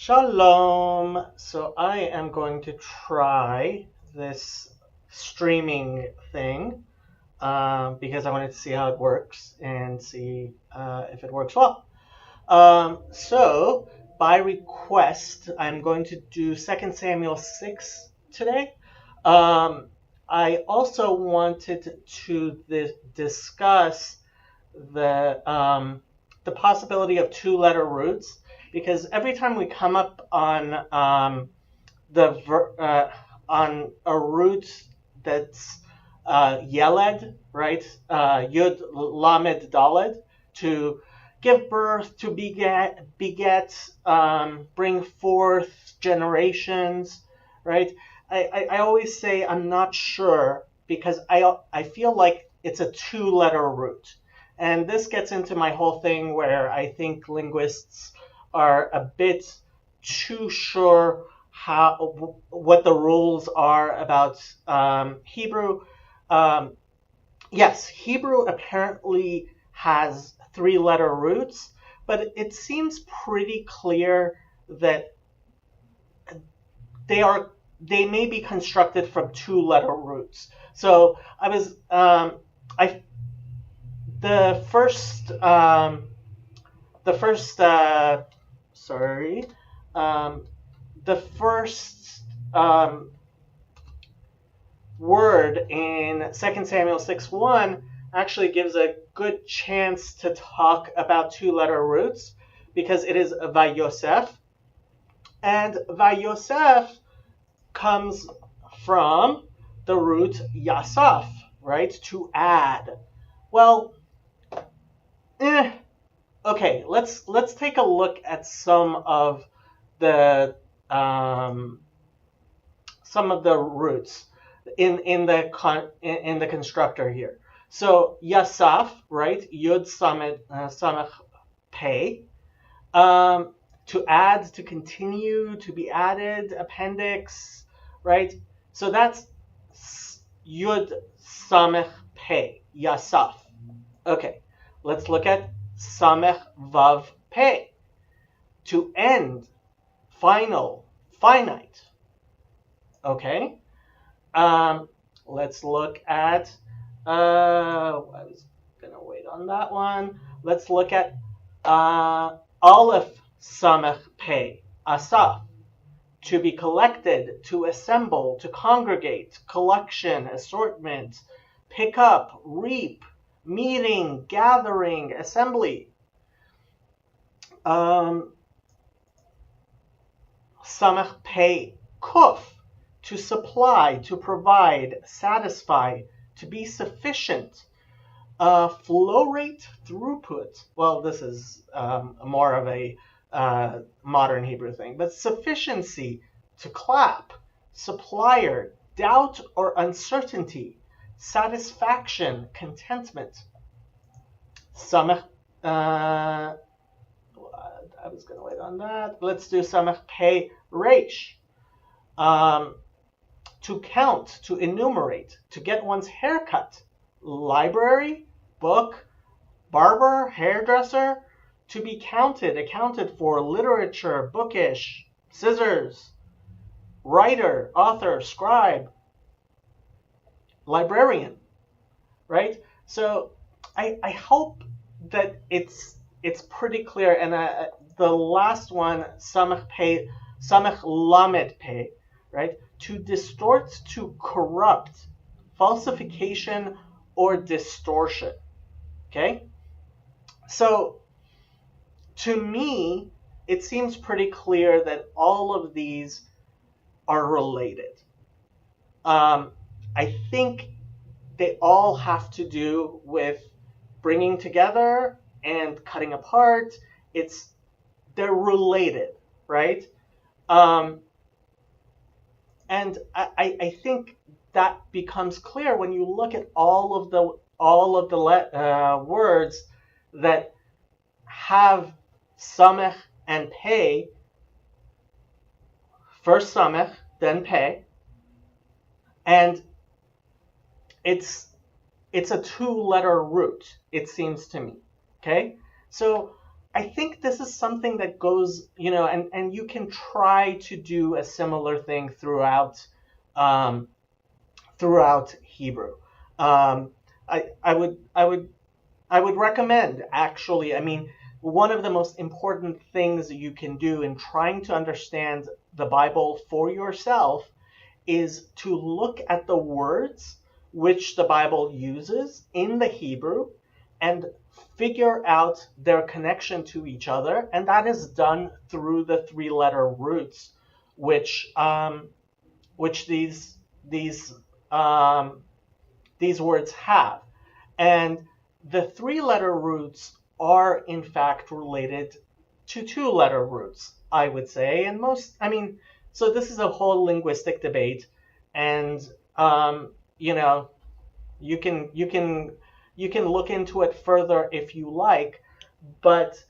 Shalom. So I am going to try this streaming thing because I wanted to see how it works and see if it works well. So by request, I'm going to do 2 Samuel 6 today. Um, I also wanted to discuss the possibility of two-letter roots because every time we come up on on a root that's yeled, right? Yud lamed daled, to give birth, to beget, bring forth generations, right? I always say I'm not sure because I feel like it's a two-letter root. And this gets into my whole thing where I think linguists are a bit too sure what the rules are about Hebrew. Um, yes, Hebrew apparently has three-letter roots, but it seems pretty clear that they may be constructed from two-letter roots. So I the first the first sorry the first word in 2 Samuel 6:1 actually gives a good chance to talk about two-letter roots because it is Vayosef, and Vayosef comes from the root Yasaf, right? To add. Well, okay. Let's take a look at the um, some of the roots in the constructor here. So Yasaf, right? Yud Samech Pei. To add, to continue, to be added, appendix, right? So that's Yud Samech Pei, Yasaf. Okay, let's look at Samech Vav Pei. To end, final, finite. Okay, let's look at, I was going to wait on that one. Let's look at Aleph Samech Pei, Asaf. To be collected, to assemble, to congregate, collection, assortment, pick up, reap, meeting, gathering, assembly. Samech Pei, Kuf. To supply, to provide, satisfy, to be sufficient. Flow rate, throughput. Well, this is more of a modern Hebrew thing, but sufficiency, to clap. Supplier, doubt or uncertainty. Satisfaction, contentment. Samech. I was going to wait on that. Let's do Samech Pei Reish. To count, to enumerate, to get one's hair cut. Library, book, barber, hairdresser. To be counted, accounted for, literature, bookish, scissors. Writer, author, scribe, librarian, right? So I hope that it's pretty clear. And the last one, Samech Lamed Pei, right? To distort, to corrupt, falsification, or distortion. Okay? So to me, it seems pretty clear that all of these are related. I think they all have to do with bringing together and cutting apart. They're related, right? And I think that becomes clear when you look at all of the words that have samech and pei. First samech, then pei, and it's a two-letter root. It seems to me. Okay, so I think this is something that goes, and you can try to do a similar thing um, throughout Hebrew. Um, I would recommend, actually. I mean, one of the most important things you can do in trying to understand the Bible for yourself is to look at the words which the Bible uses in the Hebrew and figure out their connection to each other, and that is done through the three-letter roots, which which these um, these words have. And the three-letter roots are in fact related to two-letter roots, I would say. And so this is a whole linguistic debate, and um, you know, you can look into it further if you like. But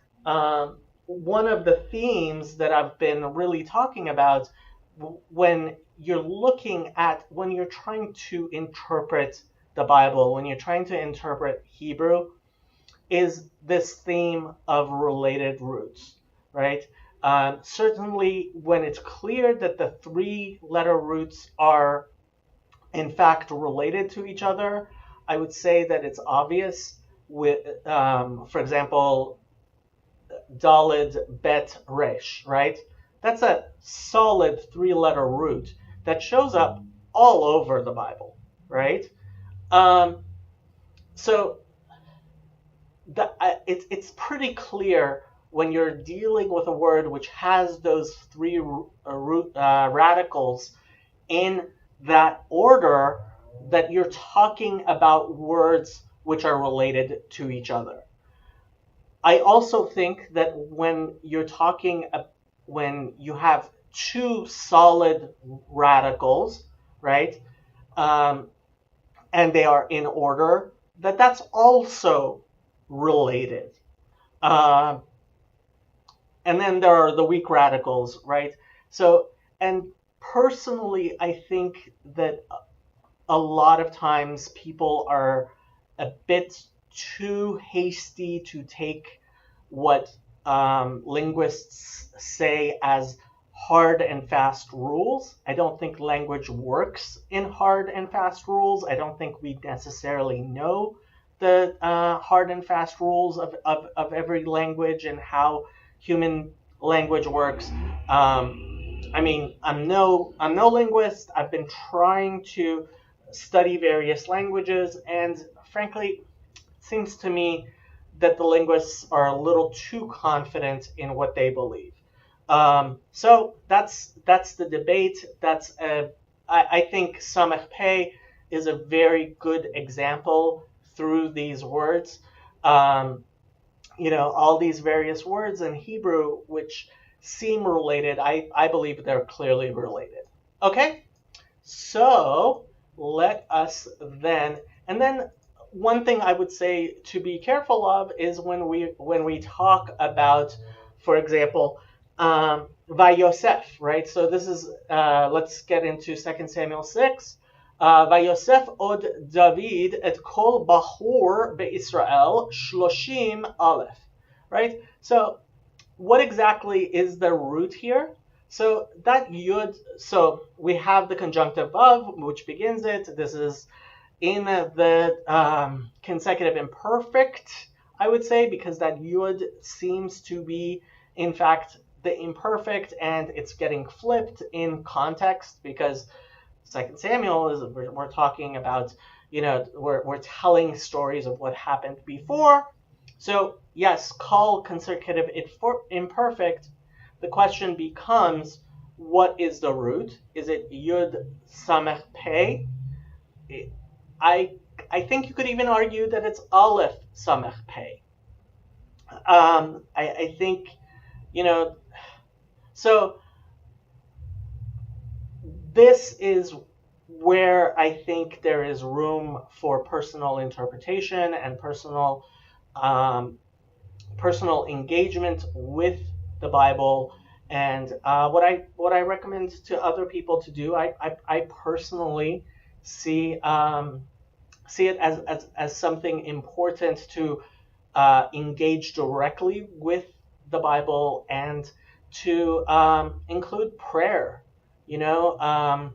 one of the themes that I've been really talking about when you're trying to interpret the Bible, when you're trying to interpret Hebrew, is this theme of related roots, right? Certainly, when it's clear that the three-letter roots are in fact related to each other, I would say that it's obvious. For example, Dalid Bet Resh, right? That's a solid three-letter root that shows up all over the Bible, right? Um, so it's pretty clear when you're dealing with a word which has those three radicals in that order, that you're talking about words which are related to each other. I also think that when you have two solid radicals, right, um, and they are in order, that's also related. Uh, and then there are the weak radicals, right? So, and personally, I think that a lot of times people are a bit too hasty to take what linguists say as hard and fast rules. I don't think language works in hard and fast rules. I don't think we necessarily know the hard and fast rules of every language and how human language works. I'm no linguist. I've been trying to study various languages, and frankly, it seems to me that the linguists are a little too confident in what they believe. So that's the debate. I think Samech Pei is a very good example through these words. All these various words in Hebrew which seem related, I believe they're clearly related. Okay? So let us then one thing I would say to be careful of is when we talk about, for example, Vayosef, right? So this is let's get into 2 Samuel 6. Vayosef od David et kol bahur beIsrael shloshim aleph, right? So what exactly is the root here? So that yud, so we have the conjunctive vav, which begins it. This is in the consecutive imperfect, I would say, because that yud seems to be, in fact, the imperfect, and it's getting flipped in context because 2 Samuel is we're talking about, we're telling stories of what happened before. So yes, call consecutive imperfect. The question becomes, what is the root? Is it Yud Samech Pei? I think you could even argue that it's Aleph Samech Pei. I think, so this is where I think there is room for personal interpretation and personal engagement with the Bible. And what I recommend to other people to do, I personally see it as something important to engage directly with the Bible and to include prayer, you know,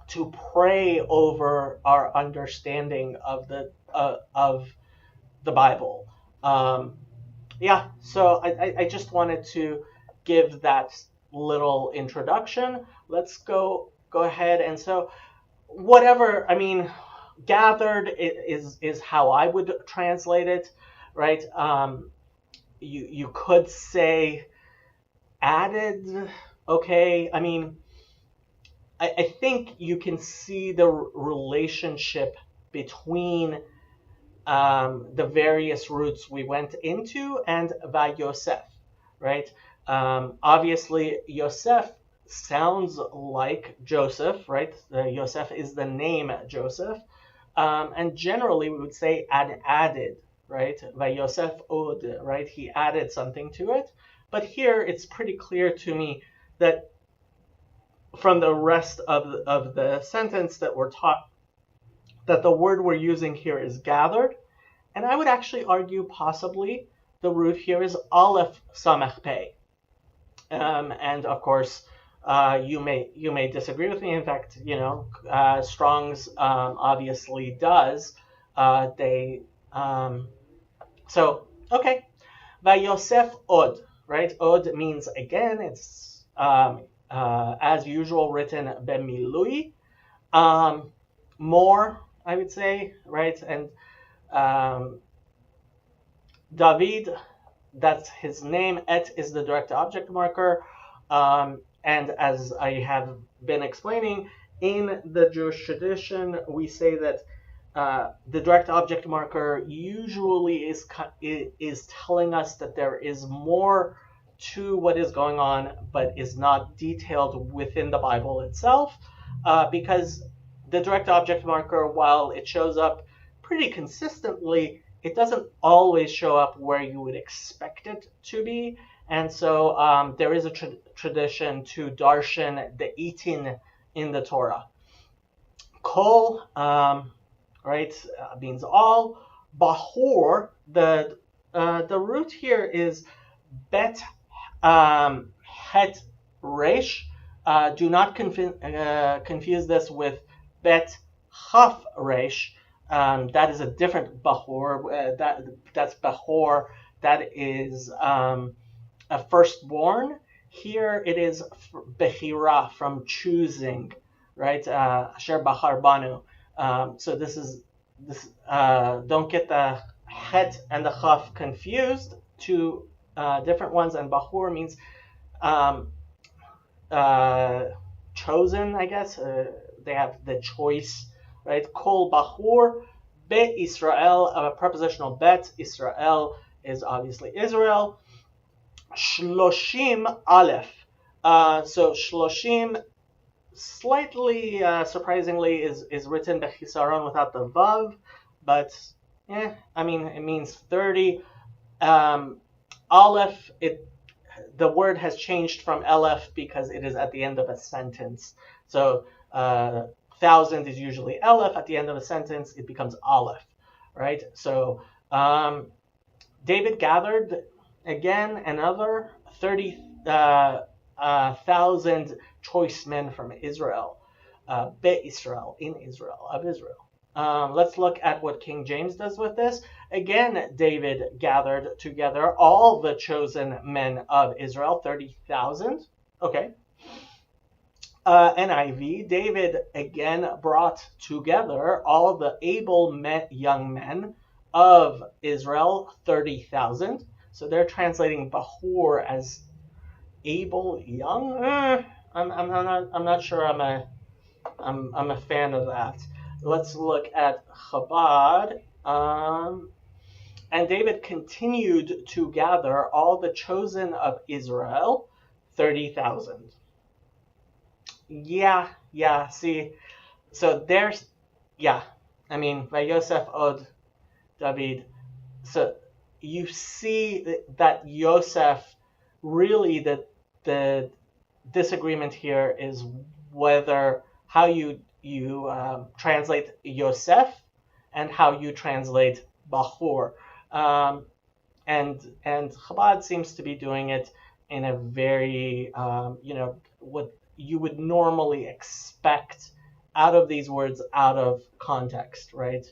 to pray over our understanding of the Bible. Yeah, so I just wanted to give that little introduction. Let's go ahead, and so whatever, I mean, gathered is how I would translate it, right? You could say added. Okay, I mean, I think you can see the relationship between the various roots we went into and Vayosef, right? Obviously, Yosef sounds like Joseph, right? Yosef is the name Joseph. And generally, we would say added, right? Vayosef od, right? He added something to it. But here, it's pretty clear to me that from the rest of the sentence that we're taught, that the word we're using here is gathered. And I would actually argue possibly the root here is aleph samech pei. And of course, you may disagree with me. In fact, you know, Strong's obviously does. They so okay. Vayosef od, right? Od means again. It's as usual written bemilui. More, I would say, right? And David, that's his name. Et is the direct object marker. And as I have been explaining, in the Jewish tradition, we say that the direct object marker usually is telling us that there is more to what is going on, but is not detailed within the Bible itself, because the direct object marker, while it shows up pretty consistently, it doesn't always show up where you would expect it to be. And so there is a tradition to darshan the itin in the Torah. Kol, right, means all. Bahor, the root here is bet het resh. Do not confuse this with bet chaf resh. That is a different bahor. That's bahor. That is a firstborn. Here it is behira, from choosing, right? Asher bachar banu. So this. Don't get the het and the chaf confused. Two different ones. And bahur means chosen, I guess. They have the choice, right? Kol bahur be Israel, a prepositional bet. Israel is obviously Israel. Shloshim aleph. So shloshim, slightly surprisingly, is written bechisaron without the vav, but I mean, it means 30. Aleph, the word has changed from elef because it is at the end of a sentence. So 1,000 is usually elef. At the end of a sentence, it becomes aleph, right? So David gathered again another 30,000 choice men from Israel, Be Israel, in Israel, of Israel. Let's look at what King James does with this. Again, David gathered together all the chosen men of Israel, 30,000. Okay. NIV, David again brought together all the able young men of Israel, 30,000. So they're translating Bahur as able young. I'm not sure I'm a fan of that. Let's look at Chabad. And David continued to gather all the chosen of Israel, 30,000. Yeah. See, so there's, I mean, Vayosef od David. So you see that Yosef, really the disagreement here is whether how you translate Yosef and how you translate Bahur. and Chabad seems to be doing it in a very what you would normally expect out of these words out of context, right?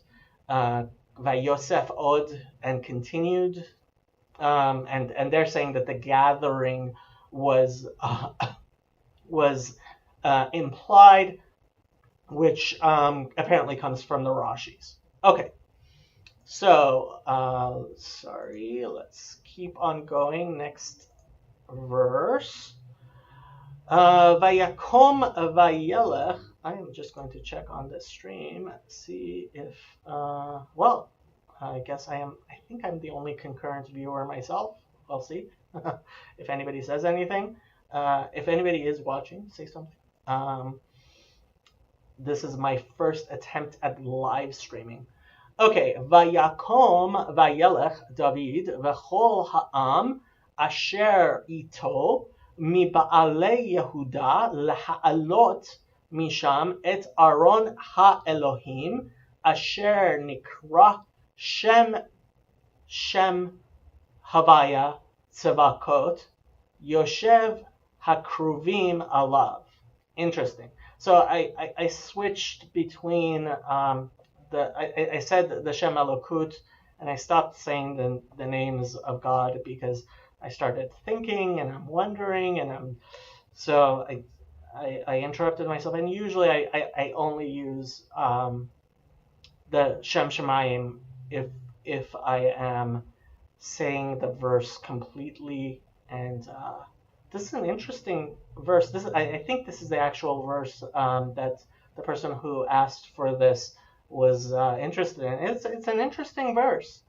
Vayosef od, and continued, and they're saying that the gathering was implied, which apparently comes from the Rashis. Okay, so sorry, let's keep on going. Next verse. Vayakom vayelech. I am just going to check on the stream, see if well, I guess I think I'm the only concurrent viewer myself. We'll see if anybody says anything. If anybody is watching, say something. This is my first attempt at live streaming. Okay, Vayakom vayelech David v'chol ha'am asher ito מבעלי יהודה להעלות משם את ארון האלוהים אשר נקרא שם הוויה צבקות יושב הקרובים עליו. Interesting. So I switched between I said the Shem Elokut, and I stopped saying the names of God because I started thinking and I'm wondering, and so I interrupted myself. And usually I only use the Shem Shemayim if I am saying the verse completely. And this is an interesting verse. I think this is the actual verse that the person who asked for this was interested in. It's an interesting verse.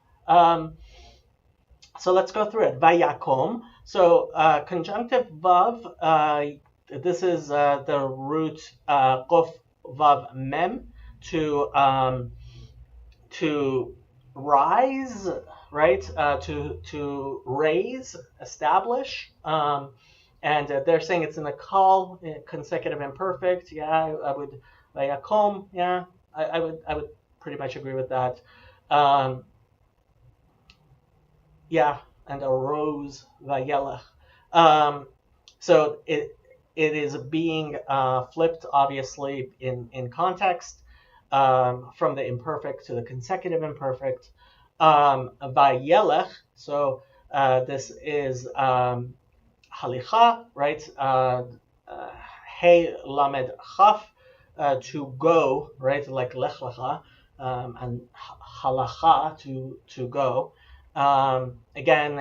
So let's go through it. Vayakom. So conjunctive vav. This is the root kof vav mem to rise, right? To raise, establish. And they're saying it's in a call, consecutive imperfect. Yeah, I would vayakom. Yeah, I would pretty much agree with that. Yeah, and arose vayelech. So it is being flipped, obviously, in context, from the imperfect to the consecutive imperfect. Vayelech, so this is halicha, right? Hey lamed chaf, to go, right? Like lech lecha, and halacha, to go. Again,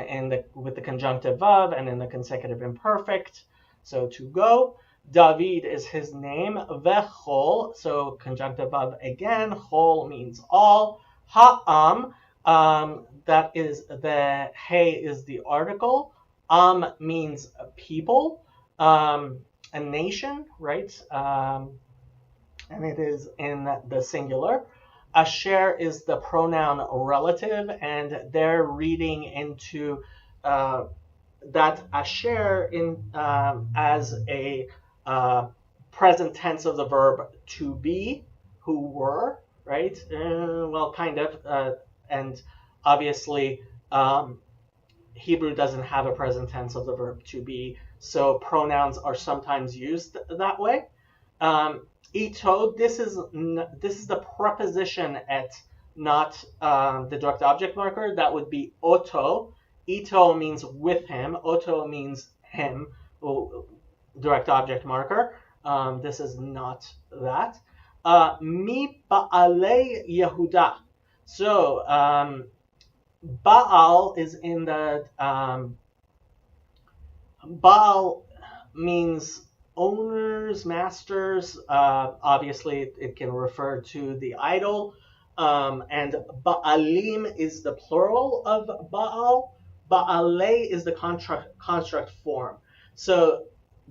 with the conjunctive vav and in the consecutive imperfect. So to go. David is his name. Vechol, so conjunctive vav again. Chol means all. Ha'am, that is the hey is the article. Means people, a nation, right? And it is in the singular. Asher is the pronoun relative, and they're reading into that asher as a present tense of the verb to be, who were, right? Well, kind of. And obviously, Hebrew doesn't have a present tense of the verb to be, so pronouns are sometimes used that way. Ito, this is the preposition et, not the direct object marker. That would be oto. Ito means with him. Oto means him, direct object marker. This is not that. Mi ba'alei Yehuda. So Baal is in the Baal means owners, masters. Obviously, it can refer to the idol. And Baalim is the plural of Baal. Baalei is the construct form. So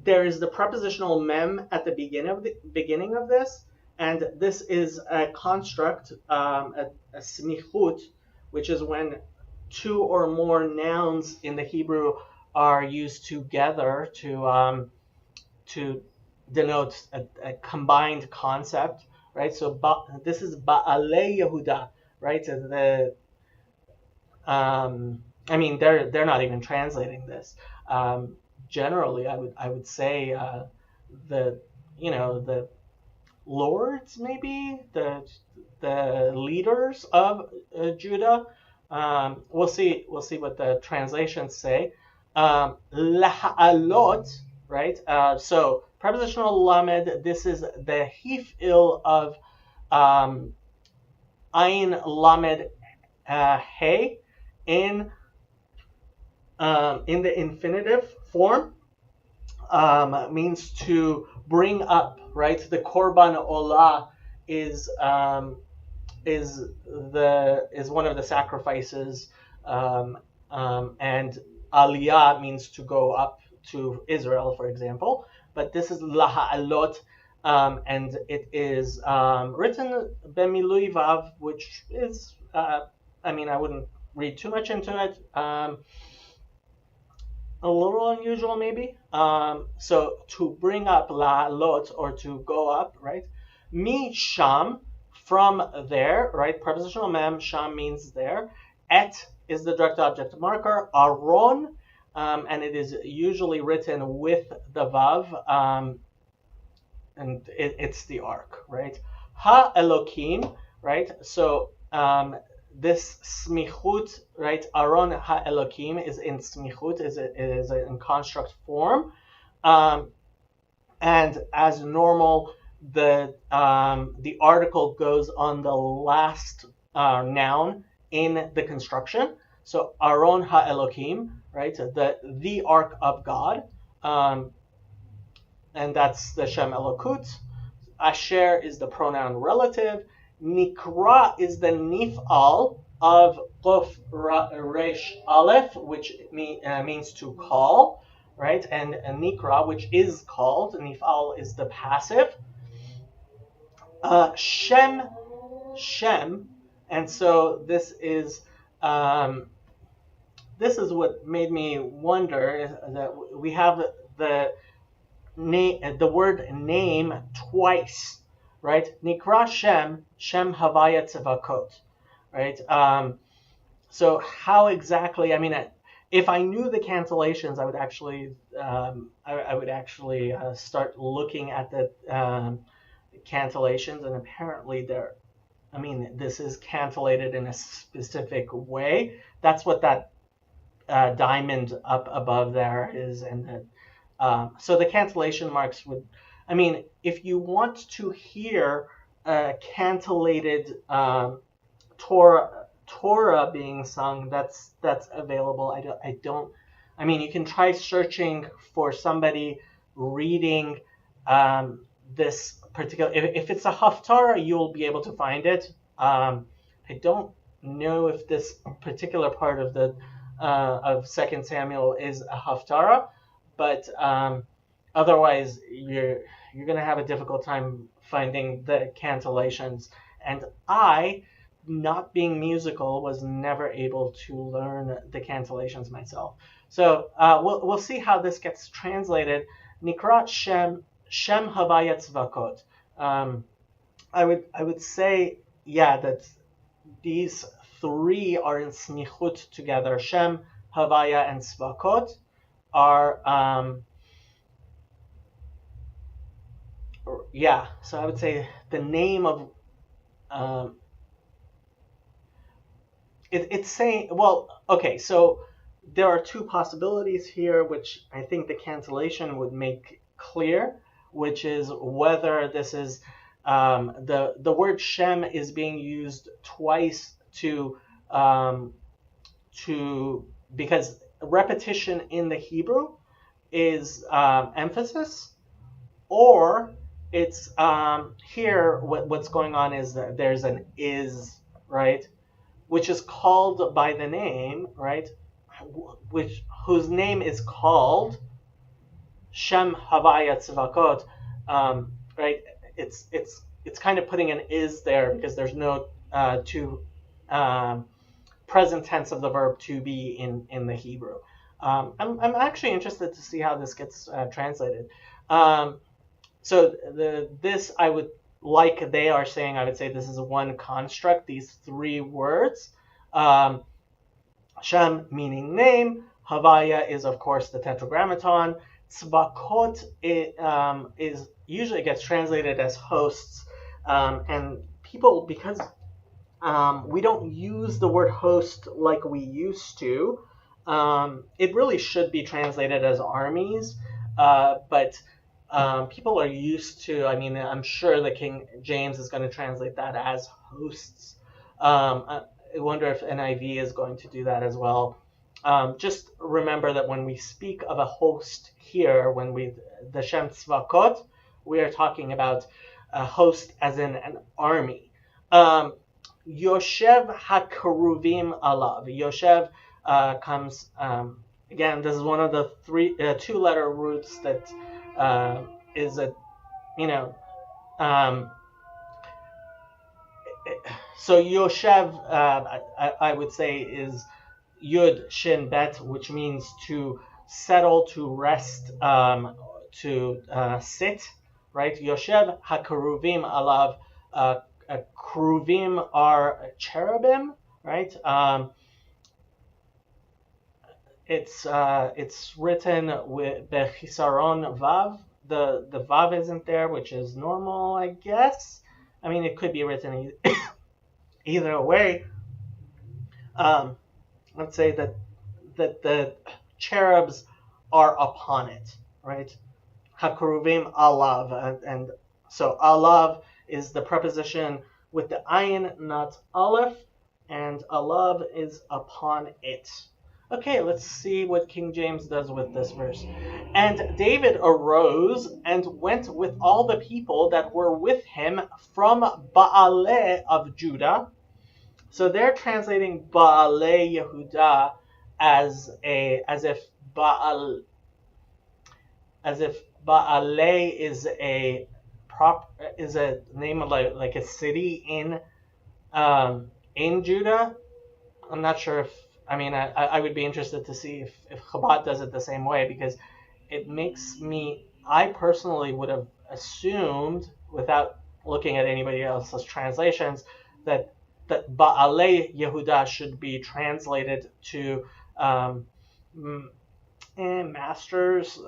there is the prepositional mem at the beginning of this, and this is a construct, a smichut, which is when two or more nouns in the Hebrew are used together to denote a combined concept, right? So this is Ba'alei Yehuda, right? I mean, they're not even translating this. Generally, I would say the the lords, maybe the leaders of Judah. We'll see what the translations say. Laha'alot, right? So prepositional lamed. This is the hif'il of um, ayin lamed hey in the infinitive form. Means to bring up, right? The korban olah is one of the sacrifices, and aliyah means to go up to Israel, for example. But this is laha'alot, and it is written bemilui vav, which is, I mean, I wouldn't read too much into it. A little unusual, maybe. So to bring up la'alot, or to go up, right? Mi sham, from there, right? Prepositional mem, sham means there. Et is the direct object marker. Aron, and it is usually written with the vav, and it's the ark, right? Ha Elokim, right? So this smichut, right? Aron ha Elokim is in smichut, is in construct form, and as normal, the article goes on the last noun in the construction. So Aron ha Elokim, right? The ark of God. And that's the Shem Elokut. Asher is the pronoun relative. Nikra is the nif'al of Qof Resh Aleph, which means to call, right? And Nikra, which is called. Nif'al is the passive. Shem, and so this is what made me wonder, that we have the word name twice, right? Nikra Shem Havaya Tzevakot, right? So how exactly? I mean, if I knew the cancellations, I would actually start looking at the cancellations, and apparently I mean, this is cancellated in a specific way. That's what that diamond up above there is, and that. So the cancellation marks would, I mean, if you want to hear cancellated Torah being sung, that's available. I mean, you can try searching for somebody reading this particular. If it's a haftarah, you'll be able to find it. I don't know if this particular part of the of 2 Samuel is a haftarah. But otherwise, you're going to have a difficult time finding the cancellations. And I, not being musical, was never able to learn the cancellations myself. So we'll see how this gets translated. Nikrat Shem Havaya Tzvakot. I would say, yeah, that these three are in smichut together. Shem, Havaya, and Tzvakot are so I would say the name of it's saying, well, okay, so there are two possibilities here, which I think the cancellation would make clear, which is whether this is the word Shem is being used twice because repetition in the Hebrew is emphasis, or it's here what's going on is that there's an is, right, which is called by the name, right, whose name is called Shem Havaya Tzvakot, right? It's kind of putting an is there because there's no present tense of the verb to be in the Hebrew. I'm actually interested to see how this gets translated. So this I would, like they are saying, I would say this is one construct, these three words. Shem meaning name. Havaya is, of course, the tetragrammaton. Tzvakot is usually gets translated as hosts, and people, because we don't use the word host like we used to, it really should be translated as armies, but people are used to, I mean, I'm sure the King James is going to translate that as hosts. I wonder if NIV is going to do that as well. Just remember that when we speak of a host here, the Shem Tzvakot, we are talking about a host as in an army. Yoshev HaKeruvim Alav. Yoshev comes, again, this is one of the two-letter roots that is a, so Yoshev, I would say, is Yud Shin Bet, which means to settle, to rest, to sit, right? Yoshev HaKeruvim Alav. Keruvim are cherubim, right? It's written with bechisaron vav. The vav isn't there, which is normal, I guess. I mean, it could be written either way. Let's say that the cherubs are upon it, right? Hakeruvim alav, and so alav is the preposition with the ayin, not aleph, and alav is upon it. Okay, let's see what King James does with this verse. And David arose and went with all the people that were with him from Baaleh of Judah. So they're translating Baaleh Yehuda as if Baaleh is a name of like a city in Judah. I'm not sure if, I mean, I would be interested to see if Chabad does it the same way, because it makes me, I personally would have assumed, without looking at anybody else's translations, that Baaleh Yehuda should be translated to masters,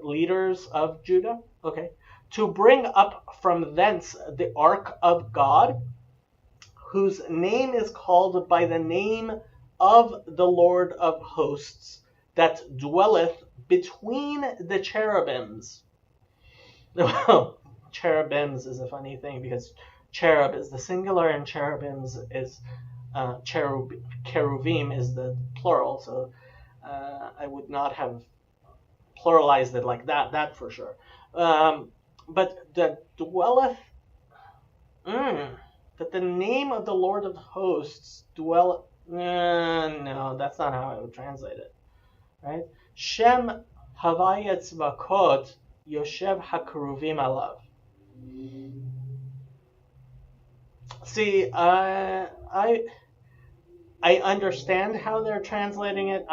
leaders of Judah. Okay. To bring up from thence the ark of God, whose name is called by the name of the Lord of hosts, that dwelleth between the cherubims. Cherubims is a funny thing, because cherub is the singular and cherubims is cheruvim is the plural. So I would not have pluralized it like that for sure. But that dwelleth, that the name of the Lord of hosts dwell. No, that's not how I would translate it, right? Shem Havaya Tzvakot Yoshev HaKeruvim Alav. See, I understand how they're translating it.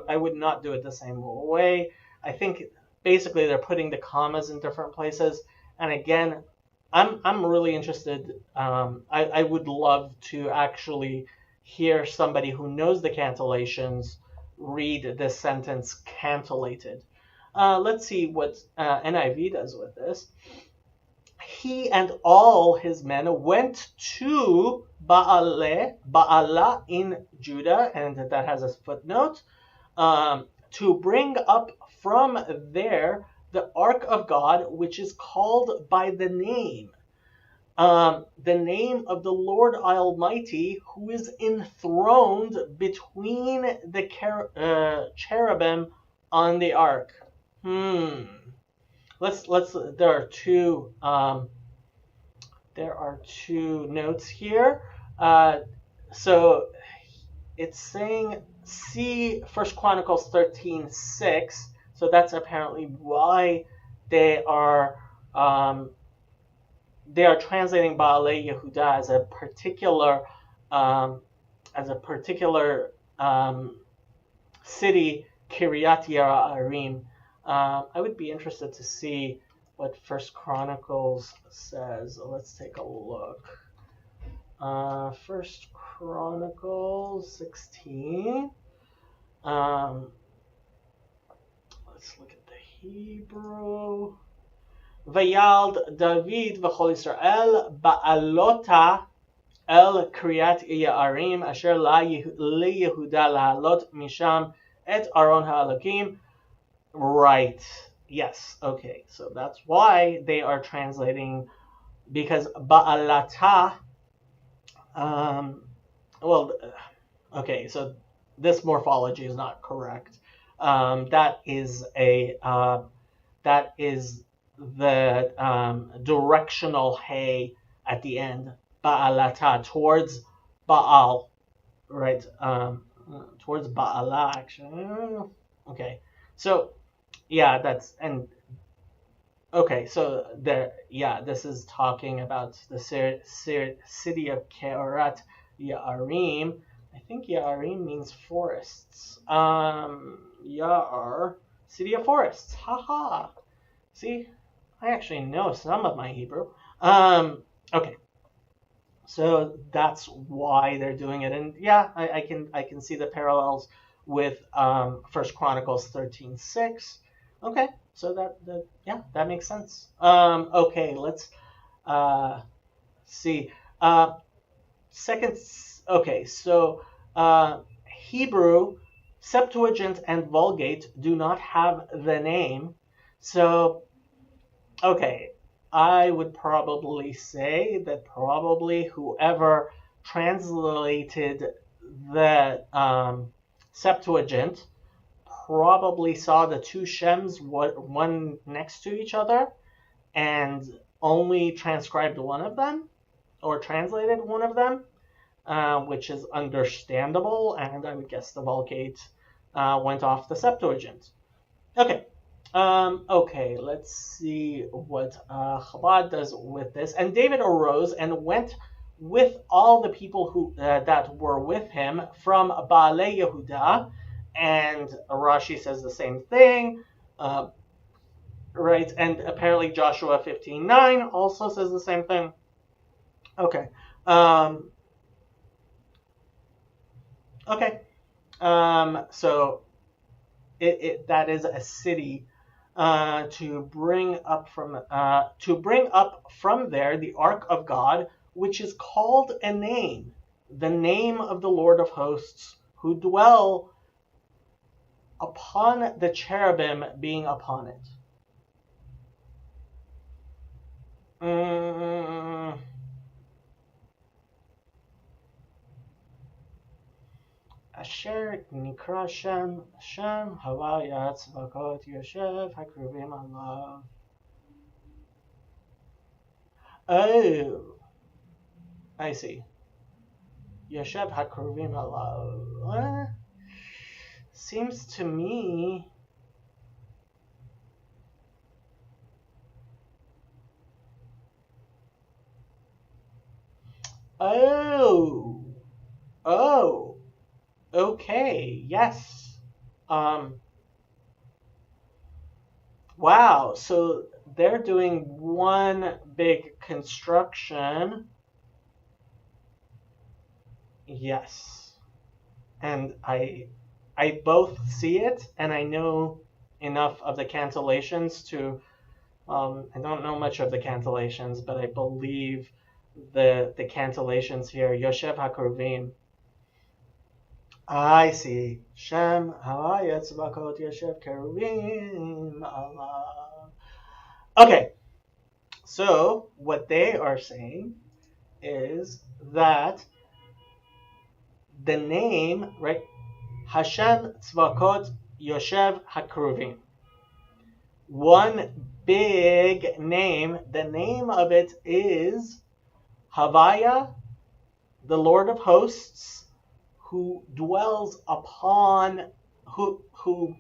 I would not do it the same way. I think basically they're putting the commas in different places. And again, I'm really interested. I would love to actually hear somebody who knows the cantillations read this sentence cantillated. Let's see what NIV does with this. He and all his men went to Baalah in Judah, and that has a footnote, to bring up from there the ark of God, which is called by the name of the Lord Almighty, who is enthroned between the cherubim on the ark. Let's. There are two notes here. So it's saying, see 1 Chronicles 13:6. So that's apparently why they are translating Baaleh Yehuda as a particular city, Kiryat Yearim. I would be interested to see what 1 Chronicles says. Let's take a look. First Chronicles 16. Let's look at the Hebrew. Vayald David v'chol Yisrael ba'alota el kriyat Ye'arim asher liYehuda lahalot misham et Aron ha'Elokim. Right. Yes. Okay. So that's why they are translating, because ba'alata. Well, okay. So this morphology is not correct. That is the directional hey at the end, ba'alata, towards Baal, right? Towards Ba'ala, actually. Okay, so yeah, okay. So this is talking about the city of Kerat Ya'arim. I think Ya'arim means forests. Ya'ar, city of forests. Haha. See, I actually know some of my Hebrew. Okay, so that's why they're doing it, and yeah, I can see the parallels with First Chronicles 13:6. Okay, so that makes sense. Okay, let's see. Second. Okay, so Hebrew, Septuagint, and Vulgate do not have the name, so. Okay, I would probably say that probably whoever translated the Septuagint probably saw the two Shems one next to each other and only transcribed one of them, or translated one of them, which is understandable, and I would guess the Vulgate went off the Septuagint. Okay. Okay, let's see what Chabad does with this. And David arose and went with all the people who that were with him from Baalei Yehuda, and Rashi says the same thing, right? And apparently Joshua 15:9 also says the same thing. Okay. Okay. So that is a city. To bring up from there the ark of God, which is called a name, the name of the Lord of hosts, who dwell upon the cherubim being upon it. Asher nikra Shem Havaya Tzvakot Yoshev Hakruvim Allah. Oh, I see. Yoshev Hakruvim Allah. Seems to me. Oh. Okay. Yes. Wow. So they're doing one big construction. Yes. And I both see it, and I know enough of the cancellations to. I don't know much of the cancellations, but I believe the cancellations here. Yoshev Hakruvim. I see. Shem Havaya Tzvakot Yoshev Keruvim Allah. Okay. So what they are saying is that the name, right? Hashem Tzvakot Yoshev Hakruvim. One big name. The name of it is Havaya, the Lord of hosts, who dwells upon, who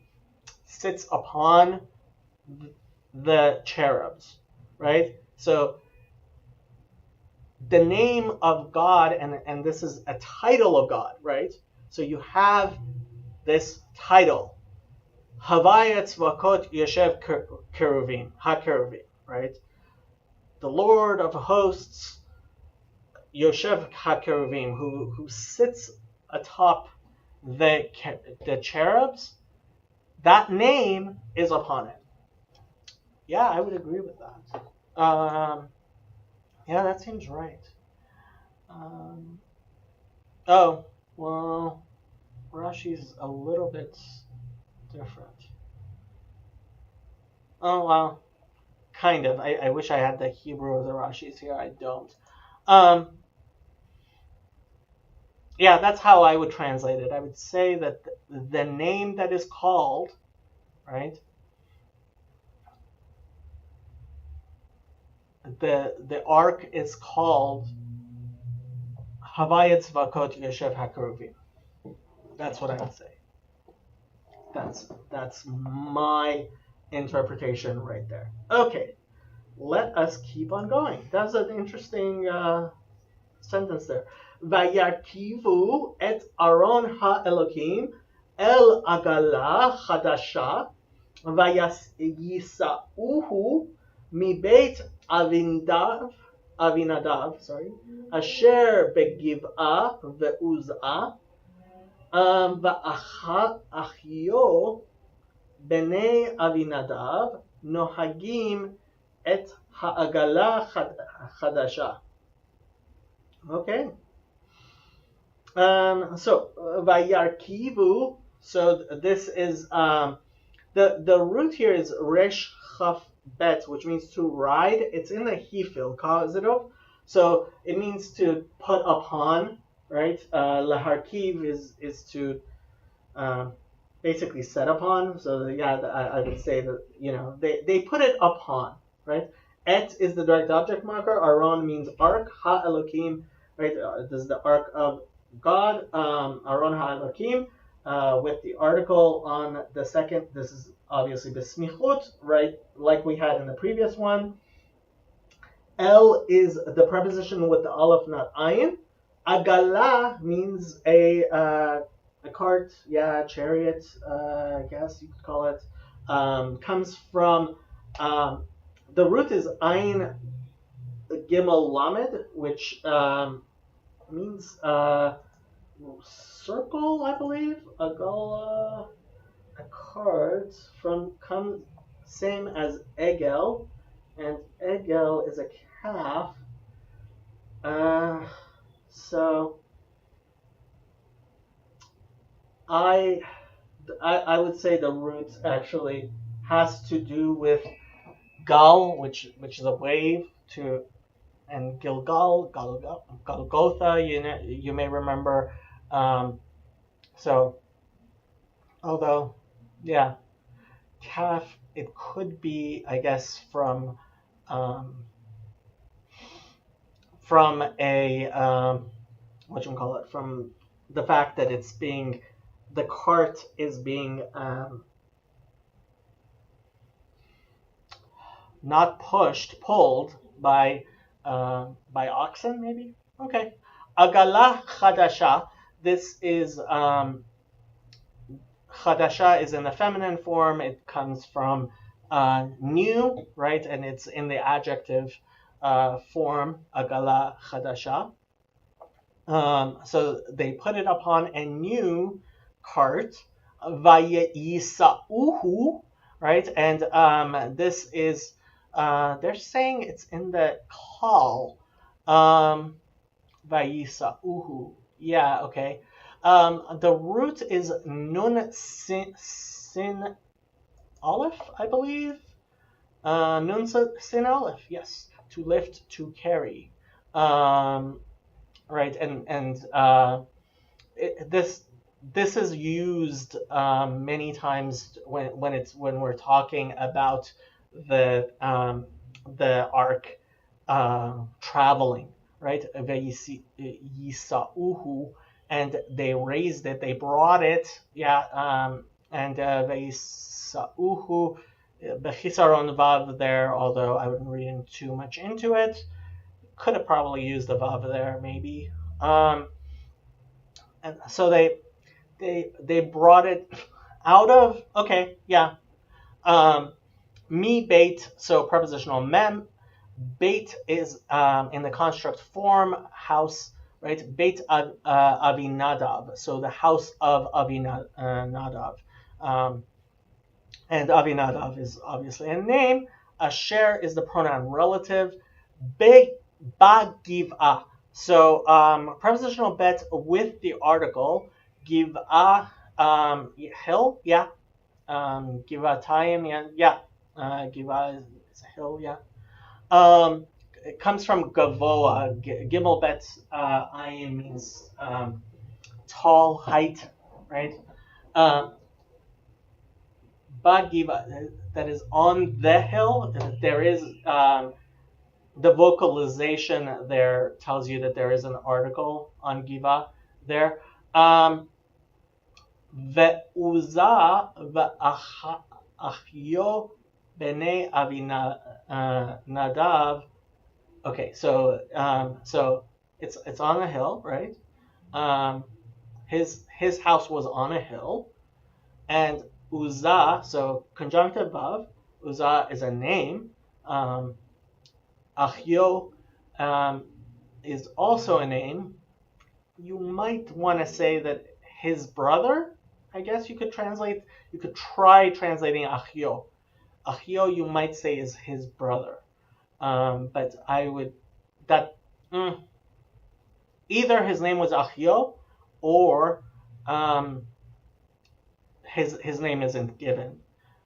sits upon the cherubs, right? So the name of God, and this is a title of God, right? So you have this title, Havaya Tzvakot Yoshev Keruvim, HaKeruvim, right? The Lord of hosts, Yoshev HaKeruvim, who sits atop the cherubs, that name is upon it. Yeah, I would agree with that. Yeah, that seems right. Oh, well, Rashi's a little bit different. Oh, well, kind of. I wish I had the Hebrew of the Rashis here. I don't. Um, yeah, that's how I would translate it. I would say that the name that is called, right? The ark is called Havayet Zvakot Yoshev HaKeruvim. That's what I would say. That's my interpretation right there. Okay, let us keep on going. That's an interesting sentence there. Vayarkivu et Aron ha'elokim el agala chadasha vayisauhu mibeit Avinadav, asher begiv'ah ve'uz'ah va'achio bnei Avinadav nohagim et ha'agala chadasha. Okay. So vayarkivu. So this is the root here is resh chaf bet, which means to ride. It's in the hifil causative, so it means to put upon, right? Laharkiv is to basically set upon. So yeah, I would say that they put it upon, right? Et is the direct object marker. Aron means ark. Ha Elokim, right? This is the ark of God. Aron Ha Elokim, with the article on the second. This is obviously besmichut, right? Like we had in the previous one. El is the preposition with the aleph, not ayin. Agala means a cart, yeah, chariot, I guess you could call it. Comes from the root is ayin gimel lamed, which means circle, I believe. Agala, a cart comes same as egel, and egel is a calf. So I would say the root actually has to do with gal, which is a wave, to, and Gilgal, Golgotha. You may remember. So although, yeah, calf, it could be, I guess, from a from the fact that the cart is being not pulled by oxen, maybe. Okay, agala chadasha. This is chadasha is in the feminine form. It comes from new, right, and it's in the adjective form, agala chadasha. So they put it upon a new cart, vayisauhu, right, and this is they're saying it's in the call, vayisauhu. Yeah, okay. The root is nun sin aleph, I believe. Nun sin aleph, yes, to lift, to carry. Right, and this is used many times when we're talking about the ark traveling, right? Yisauhu, and they raised it, they brought it, yeah, and Yisauhu, bechisaron vav there, although I wouldn't read too much into it. Could have probably used the vav there, maybe. And so they brought it out of, okay, yeah. Mi beit, so prepositional mem, Beit is in the construct form, house, right? Beit Avinadav, so the house of Avinadav. And Avinadav is obviously a name. Asher is the pronoun relative. Ba-giva. So prepositional bet with the article. Giva, hill, yeah. Givatayim, yeah. Giva is a hill, yeah. It comes from Gavoa. Gimel bet ayin means tall, height, right? Bagiva, that is on the hill. There is the vocalization there tells you that there is an article on Giva there. Ve'uza ve'achyo b'nei Avinadav. Okay, so it's on a hill, right? His house was on a hill, and Uzzah, so conjunctive vav, Uzzah is a name. Achyo is also a name. You might want to say that his brother, I guess you could try translating Achyo. Achyo, you might say, is his brother. But I would, either his name was Achyo, or his name isn't given.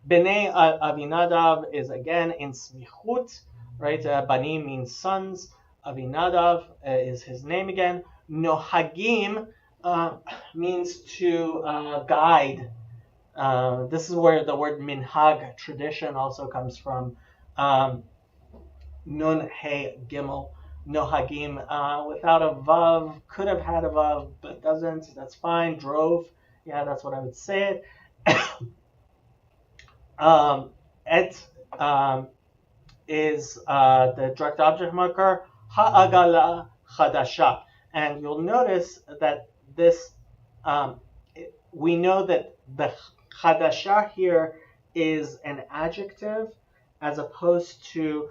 Bnei Avinadav is again in smichut, right? Bani means sons. Avinadav is his name again. Nohagim means to guide. This is where the word minhag, tradition, also comes from. Nun he gimel. Nohagim without a vav, could have had a vav, but doesn't. That's fine. Drove. Yeah, that's what I would say it. Et is the direct object marker, ha'agala chadasha. And you'll notice that this, we know that the chadasha here is an adjective as opposed to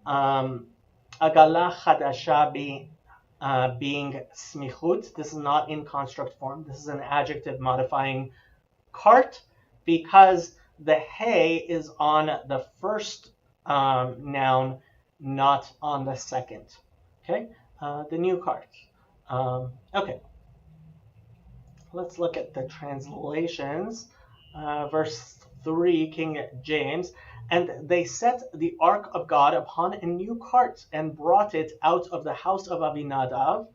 agala chadasha being smichut. This is not in construct form. This is an adjective modifying cart because the hay is on the first noun, not on the second. Okay, the new cart. Okay, let's look at the translations. Verse 3, King James. And they set the ark of God upon a new cart and brought it out of the house of Avinadav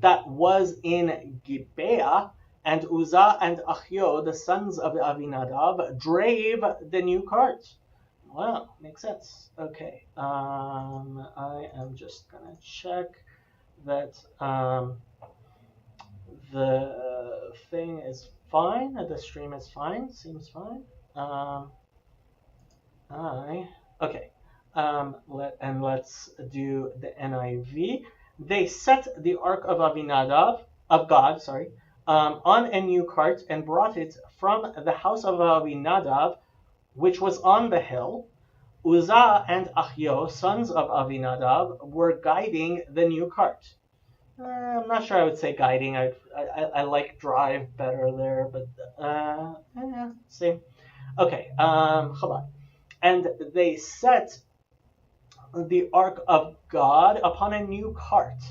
that was in Gibeah, and Uzzah and Achyo, the sons of Avinadav, drave the new cart. Well, makes sense. Okay, I am just gonna check that the thing is fine, the stream is fine, seems fine. Okay, let's do the NIV. They set the ark of God, on a new cart and brought it from the house of Avinadav, which was on the hill. Uzzah and Achyo, sons of Avinadav, were guiding the new cart. I'm not sure I would say guiding. I like drive better there, but yeah, same. Okay, Chabad. And they set the ark of God upon a new cart.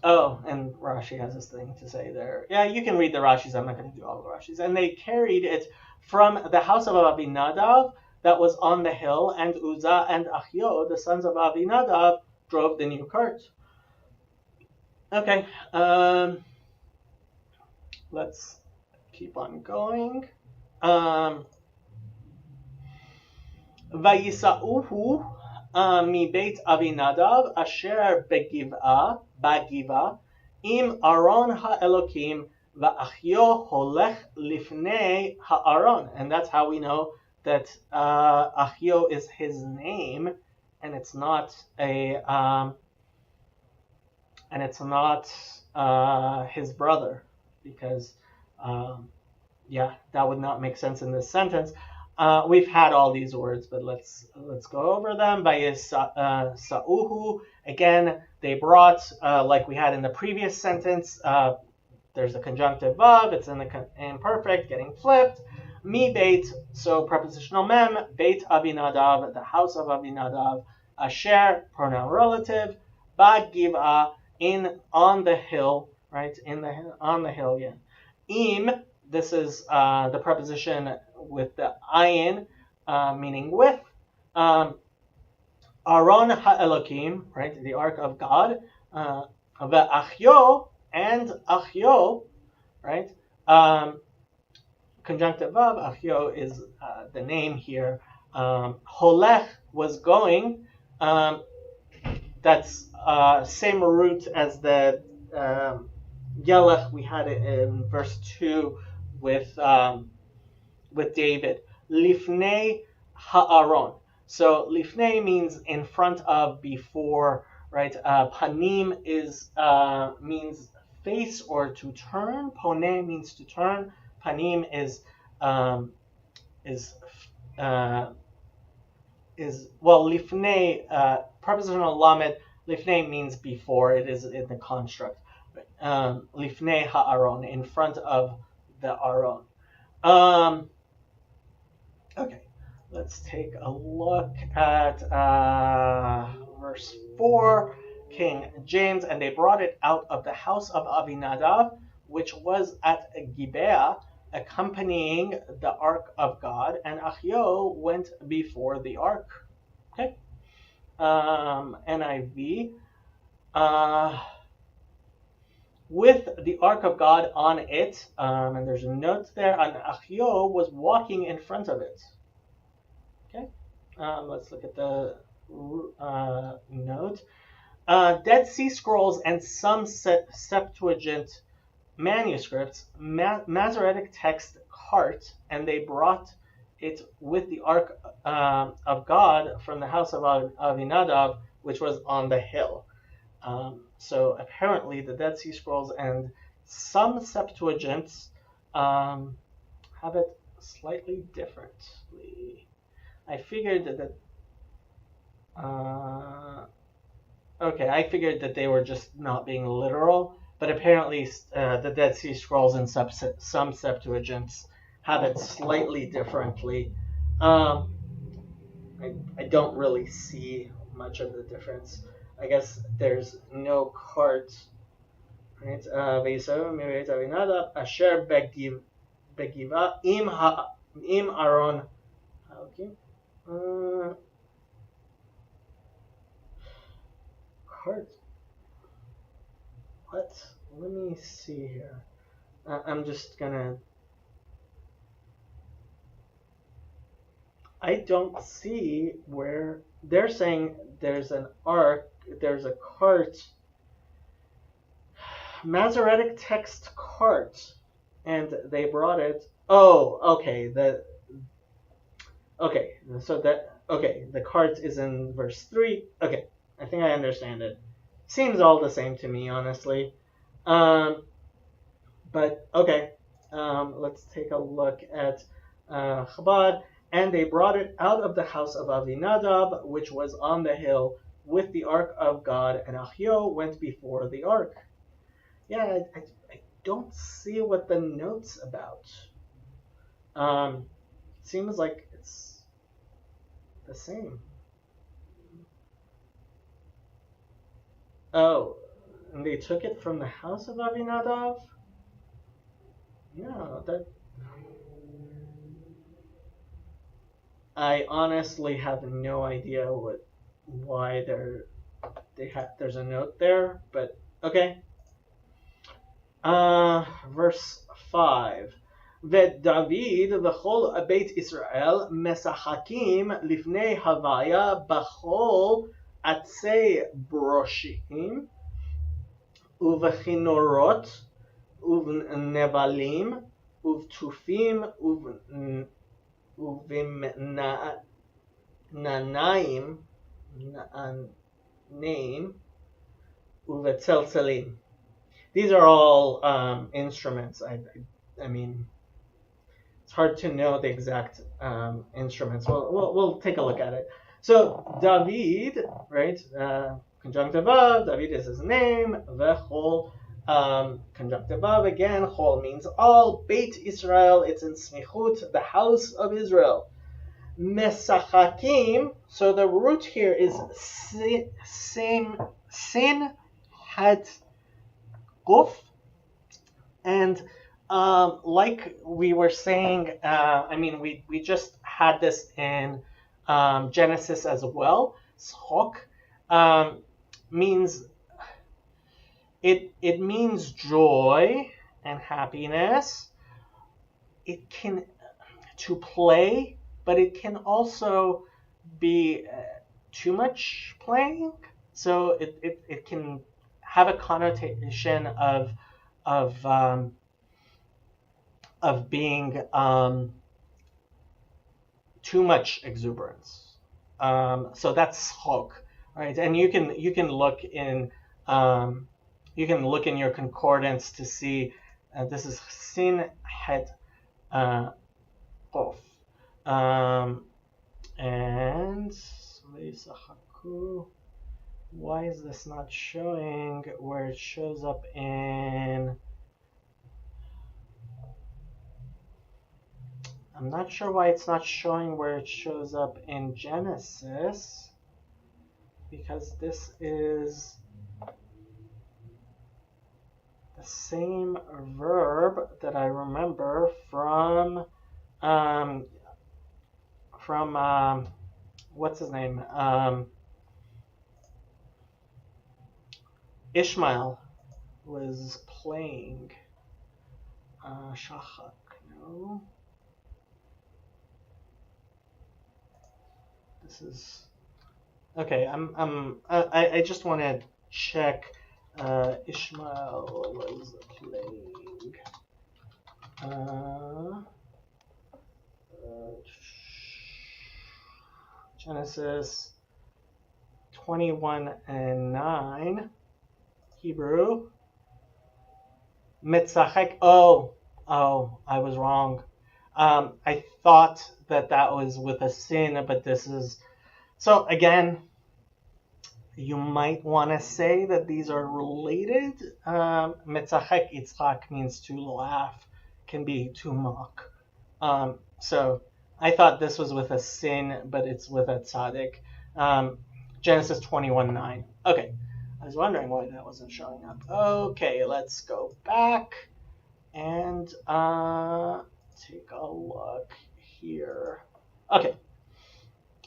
Oh, and Rashi has this thing to say there. Yeah, you can read the Rashis. I'm not going to do all the Rashis. And they carried it from the house of Avinadav that was on the hill, and Uzzah and Achyo, the sons of Avinadav, drove the new cart. Okay, let's keep on going. Vayisa'uhu mi beit Avinadav asher bagiva im Aaron ha'elokim va'achyo holech lifnei ha'aron. And that's how we know that Achyo is his name, and it's not his brother, because yeah, that would not make sense in this sentence. We've had all these words, but let's go over them. Vayesauhu, again, they brought, like we had in the previous sentence, there's a conjunctive of, it's in the imperfect, getting flipped. Mi beit, so prepositional mem, beit Avinadav, the house of Avinadav, asher, pronoun relative, ba giva, on the hill, right? On the hill, yeah. Im, this is the preposition with the ayin, meaning with. Aron ha'elokim, right? The ark of God. Ve'achyo, and achyo, right? Conjunctive of, achyo is the name here. Holech was going. That's same root as the Yelech we had it in verse 2 with David. Lifnei ha'aron. So lifnei means in front of, before, right? Panim is means face or to turn. Pone means to turn. Panim is lifnei, prepositional lamed. Lifnei means before. It is in the construct. Lifnei ha'aron, in front of the aron. Okay, let's take a look at verse 4. King James, and they brought it out of the house of Avinadav, which was at Gibeah, accompanying the ark of God, and Achio went before the ark. Okay. NIV. With the ark of God on it, and there's a note there, and Achio was walking in front of it. Okay. Let's look at the note. Dead Sea Scrolls and some Septuagint manuscripts, Masoretic text cart, and they brought it with the ark of God from the house of Avinadav, which was on the hill. So apparently the Dead Sea Scrolls and some Septuagints have it slightly differently. I figured that I figured that they were just not being literal, but apparently the Dead Sea Scrolls and some Septuagints have it slightly differently. I don't really see much of the difference. I guess there's no cart, right? Asher begiva im aron. Okay. Cart. What? Let me see here. I'm just gonna. I don't see where they're saying there's an ark, there's a cart, Masoretic text cart, and they brought it. Oh, okay. The cart is in verse 3. Okay, I think I understand it. Seems all the same to me, honestly. But okay, let's take a look at Chabad. And they brought it out of the house of Avinadab, which was on the hill, with the ark of God, and Achio went before the ark. Yeah, I don't see what the note's about. Seems like it's the same. Oh, and they took it from the house of Avinadav? Yeah, that... I honestly have no idea why there's a note there, but okay. Verse 5. ודוד וכל בית ישראל משחקים לפני הוויה בכל עצי ברושים ובכינורות ובנבלים ובתופים ובמנעים ובצלצלים. These are all instruments. I mean, it's hard to know the exact instruments. We'll take a look at it. So David, right? Conjunctive of, David is his name. Vechol, conjunctive of again. Chol means all. Beit Israel, it's in Smichut, the house of Israel. Mesachakim, so the root here is sin het guf, and like we were saying, we just had this in Genesis as well. Schok means it means joy and happiness. It can to play, but it can also be too much playing. So it can have a connotation of being too much exuberance. So that's chok, right? And you can look in your concordance to see this is sin het kof. And why is this not showing where it shows up in? I'm not sure why it's not showing where it shows up in Genesis, because this is the same verb that I remember from what's his name? Ishmael was playing. Shachak, no. This is okay. I just want to check. Ishmael was playing. Genesis 21:9. Hebrew. Mitzachek. Oh, I was wrong. I thought that was with a sin, but this is... So again, you might want to say that these are related. Mitzachek Yitzchak means to laugh, can be to mock. So I thought this was with a sin, but it's with a tzaddik. Genesis 21:9. Okay, I was wondering why that wasn't showing up. Okay, let's go back and take a look here. Okay.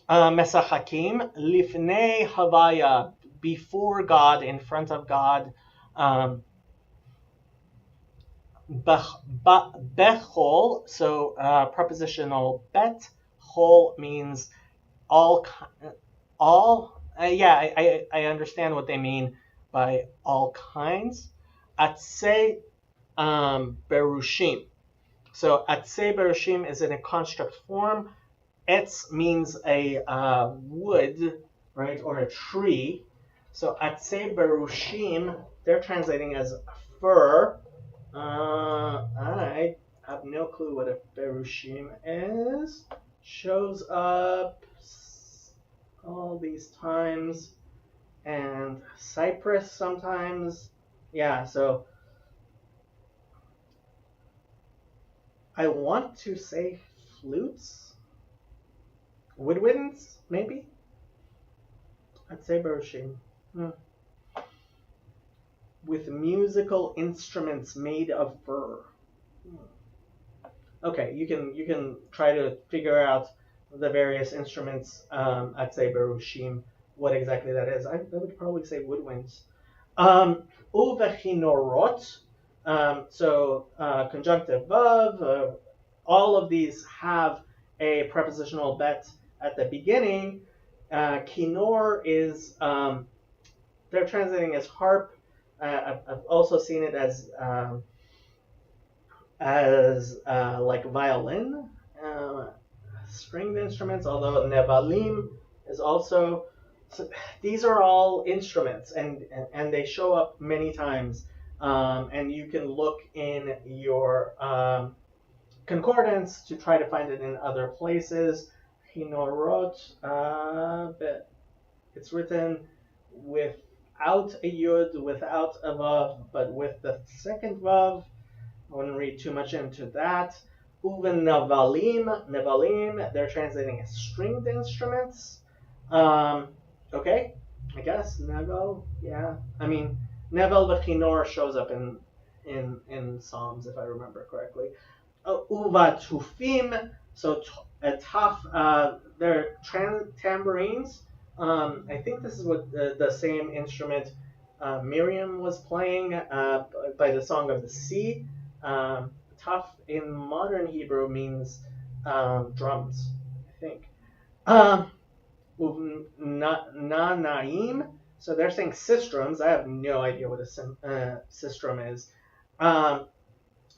Mesachakim, lifnei havaya, before God, in front of God. Bechol, so prepositional bet. Chol means all. I understand what they mean by all kinds. Atzei berushim. So atzei berushim is in a construct form. Etz means a wood, right, or a tree. So atzei berushim, they're translating as fir. I have no clue what a berushim is. Shows up all these times, and cypress sometimes. Yeah, so I want to say flutes, woodwinds, maybe. I'd say berushim. With musical instruments made of fir. Okay, you can try to figure out the various instruments at say berushim, what exactly that is. I would probably say woodwinds. Uvechinorot, so conjunctive vav, all of these have a prepositional bet at the beginning. Kinor is, they're translating as harp. I've also seen it as like violin, stringed instruments, although nevalim is also. So these are all instruments, and they show up many times, and you can look in your concordance to try to find it in other places. Hinorot, but it's written without a yud, without a vav, but with the second vav. I wouldn't read too much into that. Uven nevalim, they're translating as stringed instruments. Okay, I guess nevel, yeah. I mean, nevel v'chinor shows up in Psalms if I remember correctly. Uva tufim, so taf, they're tambourines. I think this is what the same instrument Miriam was playing by the Song of the Sea. Taf in modern Hebrew means drums, I think. Na'im, so they're saying sistrums. I have no idea what a sistrum is.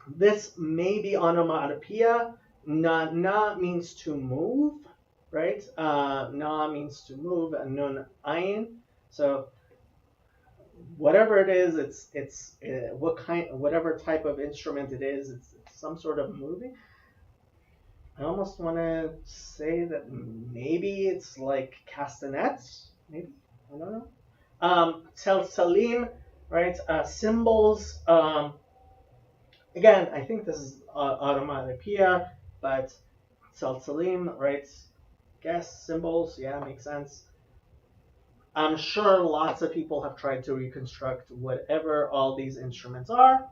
This may be onomatopoeia. Na means to move, right? Na means to move, and nun ayin. So whatever it is, it's whatever type of instrument it is, it's some sort of moving. I almost want to say that maybe it's like castanets, maybe, I don't know. Tseltselim, right? Symbols. Again, I think this is onomatopoeia, but tseltselim, right? Guess symbols, yeah, makes sense. I'm sure lots of people have tried to reconstruct whatever all these instruments are.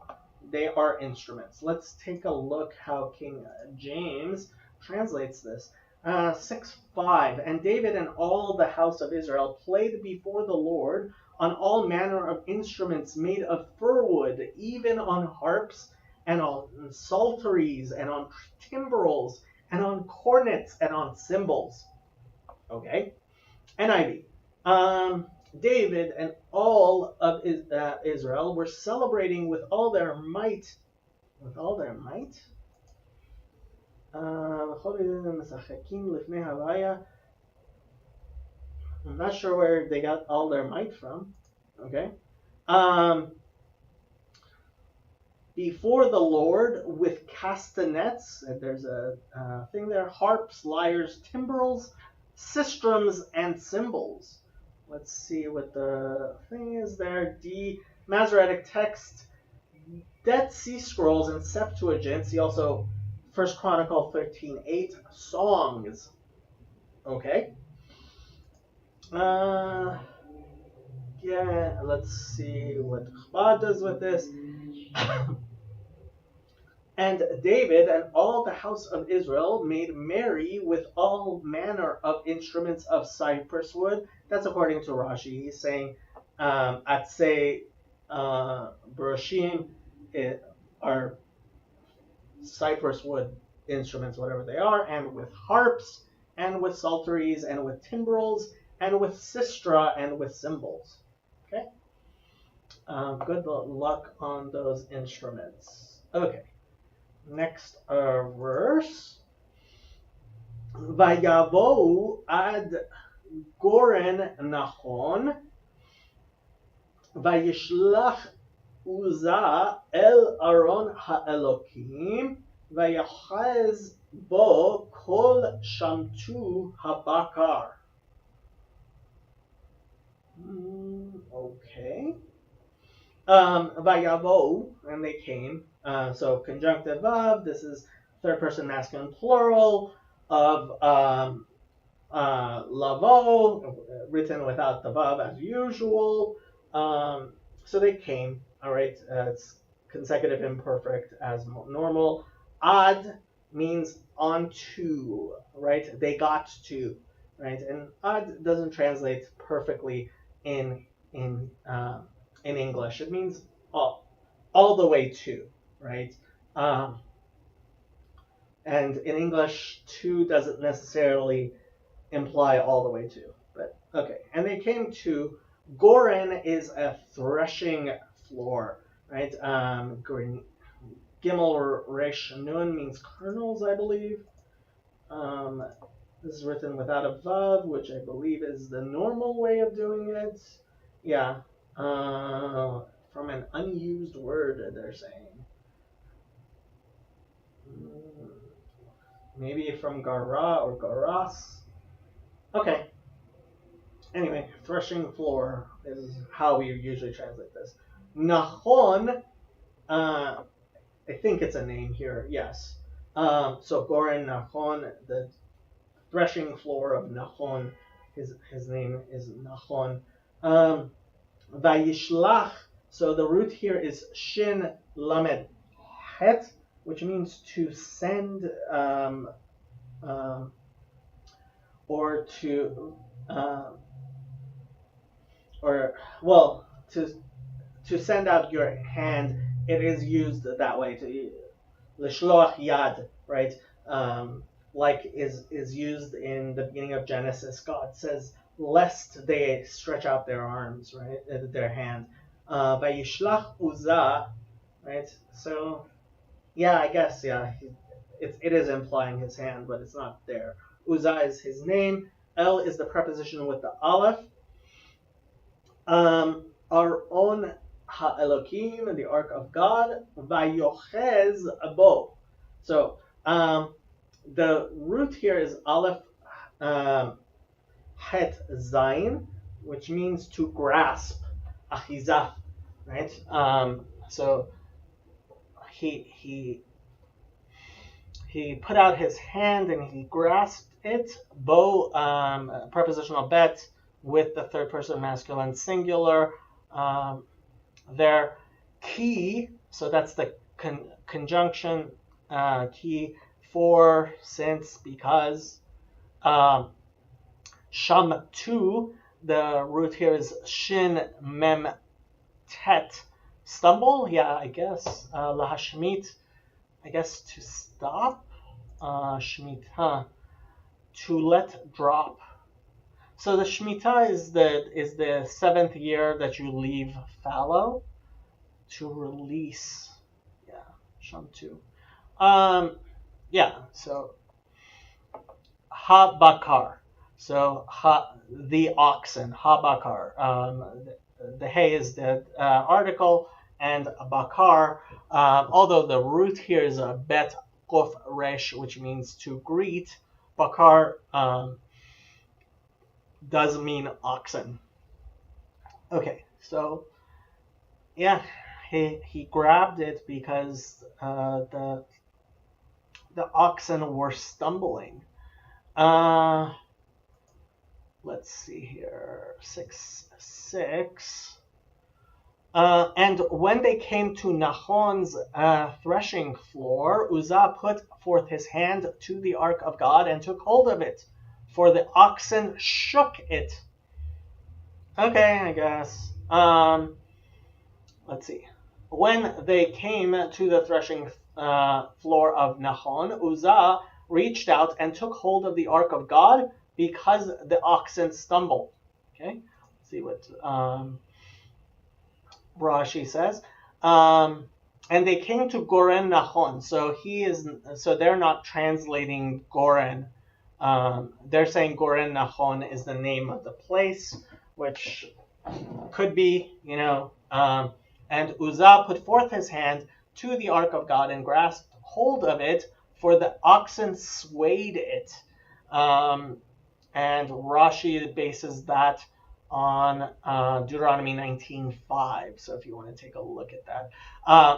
They are instruments. Let's take a look how King James translates this. 6:5, and David and all the house of Israel played before the Lord on all manner of instruments made of fir wood, even on harps and on psalteries and on timbrels and on cornets and on cymbals. Okay, NIV. David and all of Israel were celebrating with all their might. With all their might? I'm not sure where they got all their might from. Okay. Before the Lord with castanets, and there's a thing there, harps, lyres, timbrels, sistrums, and cymbals. Let's see what the thing is there. Masoretic text, Dead Sea Scrolls and Septuagint. See also 1 Chronicle 13:8, songs. Okay. Yeah, let's see what Chabad does with this. And David and all the house of Israel made merry with all manner of instruments of cypress wood. That's according to Rashi. He's saying Atzei Barushim are cypress wood instruments, whatever they are, and with harps, and with psalteries, and with timbrels, and with sistra, and with cymbals. Okay? Good luck on those instruments. Okay. Next verse. Vayavo ad goren Nachon, vayishlach Uza el Aron ha'elokim, vayachaz bo kol shamtu habakar. Okay. Vayavo, and they came. So conjunctive vav. This is third person masculine plural of lavo, written without the vav as usual. So they came. All right. It's consecutive imperfect as normal. Ad means onto. Right. They got to. Right. And ad doesn't translate perfectly in English. It means all the way to, right? And in English, to doesn't necessarily imply all the way to, but okay. And they came to, Goren is a threshing floor, right? Gimel Resh Nun means kernels, I believe. This is written without a vav, which I believe is the normal way of doing it. Yeah. From an unused word, they're saying. Maybe from Gara or Garas. Okay. Anyway, threshing floor is how we usually translate this. Nahon, I think it's a name here, yes. So Goren Nahon, the threshing floor of Nahon, his name is Nahon. Vayishlach, so the root here is Shin Lamed Het, which means to send or to or well to send out your hand. It is used that way to lishloach yad, right? Like is used in the beginning of Genesis. God says, lest they stretch out their arms, right, their hand. Vayishlach Uzzah, right? So yeah, I guess yeah, it is implying his hand, but it's not there. Uzzah is his name. El is the preposition with the aleph. Our own Ha'elokim, the Ark of God, Vayochez Abo. So the root here is aleph het zayin, which means to grasp, achizah, right? So he put out his hand and he grasped it. Bo, prepositional bet with the third person masculine singular. Their key, so that's the conjunction key for, since, because. Sham tu, the root here is shin mem tet. Stumble, yeah, I guess. Lahashmit, I guess to stop. Shmita, to let drop. So the Shemitah is the 7th year that you leave fallow, to release. Yeah, Shamtu. Yeah, so Ha-Bakar. So the oxen, Ha-Bakar. The hay is the article, and Bakar, although the root here is a bet kof resh, which means to greet, Bakar does mean oxen. Okay, so yeah, he grabbed it because the oxen were stumbling. Let's see here, 6:6. And when they came to Nahon's threshing floor, Uzzah put forth his hand to the ark of God and took hold of it, for the oxen shook it. Okay, I guess. Let's see. When they came to the threshing floor of Nahon, Uzzah reached out and took hold of the ark of God because the oxen stumbled. Okay, let's see what Rashi says. And they came to Goren Nahon. So they're not translating Goren. They're saying Goren Nahon is the name of the place, which could be, and Uzzah put forth his hand to the ark of God and grasped hold of it, for the oxen swayed it. And Rashi bases that on Deuteronomy 19:5. So if you want to take a look at that.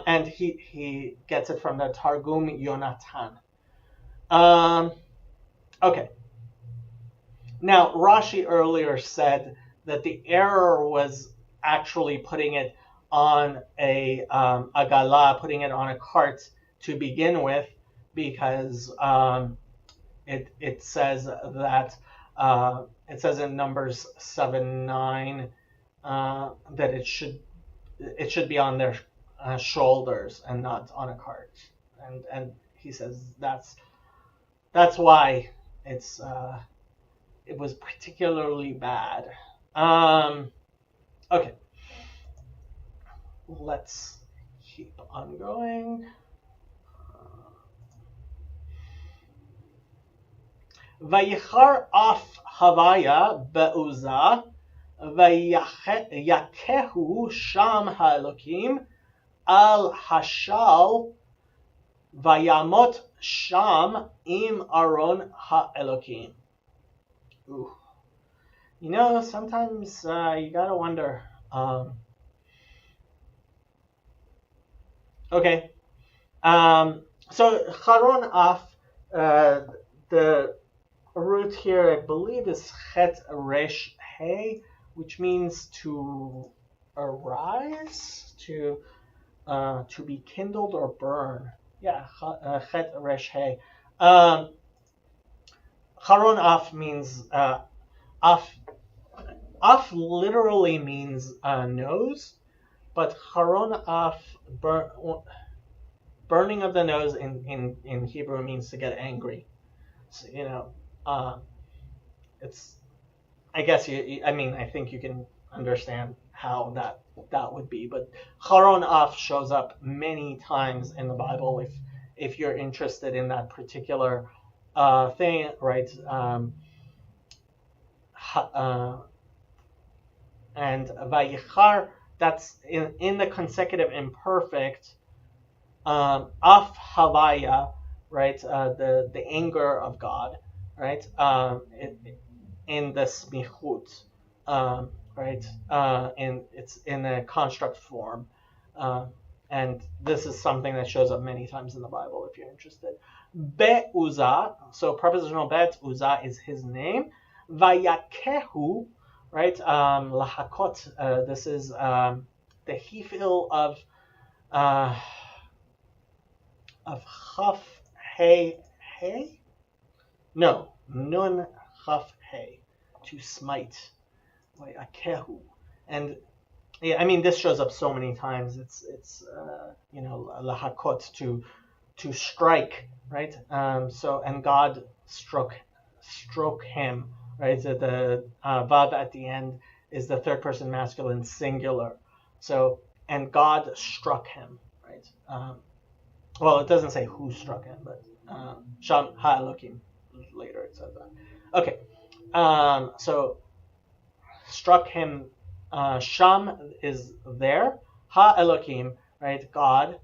And he gets it from the Targum Yonatan. Okay. Now, Rashi earlier said that the error was actually putting it on a agala, putting it on a cart to begin with, because it says that it says in Numbers 7:9 that it should be on their shoulders and not on a cart, and he says that's why it was particularly bad. Okay, let's keep on going. Vayichar af Havaya be'Uzzah, vayakehu sham ha'elokim al hashal Vayamot sham im Aron ha-Elokim. Ooh. You know, sometimes you gotta wonder. Okay. So Charon af, the root here, I believe, is Chet Resh He, which means to arise, to be kindled or burn. Yeah, Chet Resh He. Charon af means af. Af literally means nose, but Charon af, burning of the nose in Hebrew means to get angry. So, it's, I guess I think you can understand how that would be. But Charon af shows up many times in the Bible if you're interested in that particular thing, right? And Vayichar, that's in the consecutive imperfect. Af Havaya, right? The anger of God, right? In the smichut, right? And it's in a construct form. And this is something that shows up many times in the Bible if you're interested. Be'uza, so prepositional bet, uza is his name. Vayakehu, right? Lahakot, this is the hefil of chaf hey hey? No, nun chaf hey, to smite. Vayakehu. And yeah, I mean, this shows up so many times. It's lahakot, to strike, right? So, and God stroke him, right? So the vav at the end is the third person masculine singular. So, and God struck him, right? Well, it doesn't say who struck him, but Sham ha-Elokim, later it says that. Okay, so struck him. Sham is there. Ha-Elokim, right? God,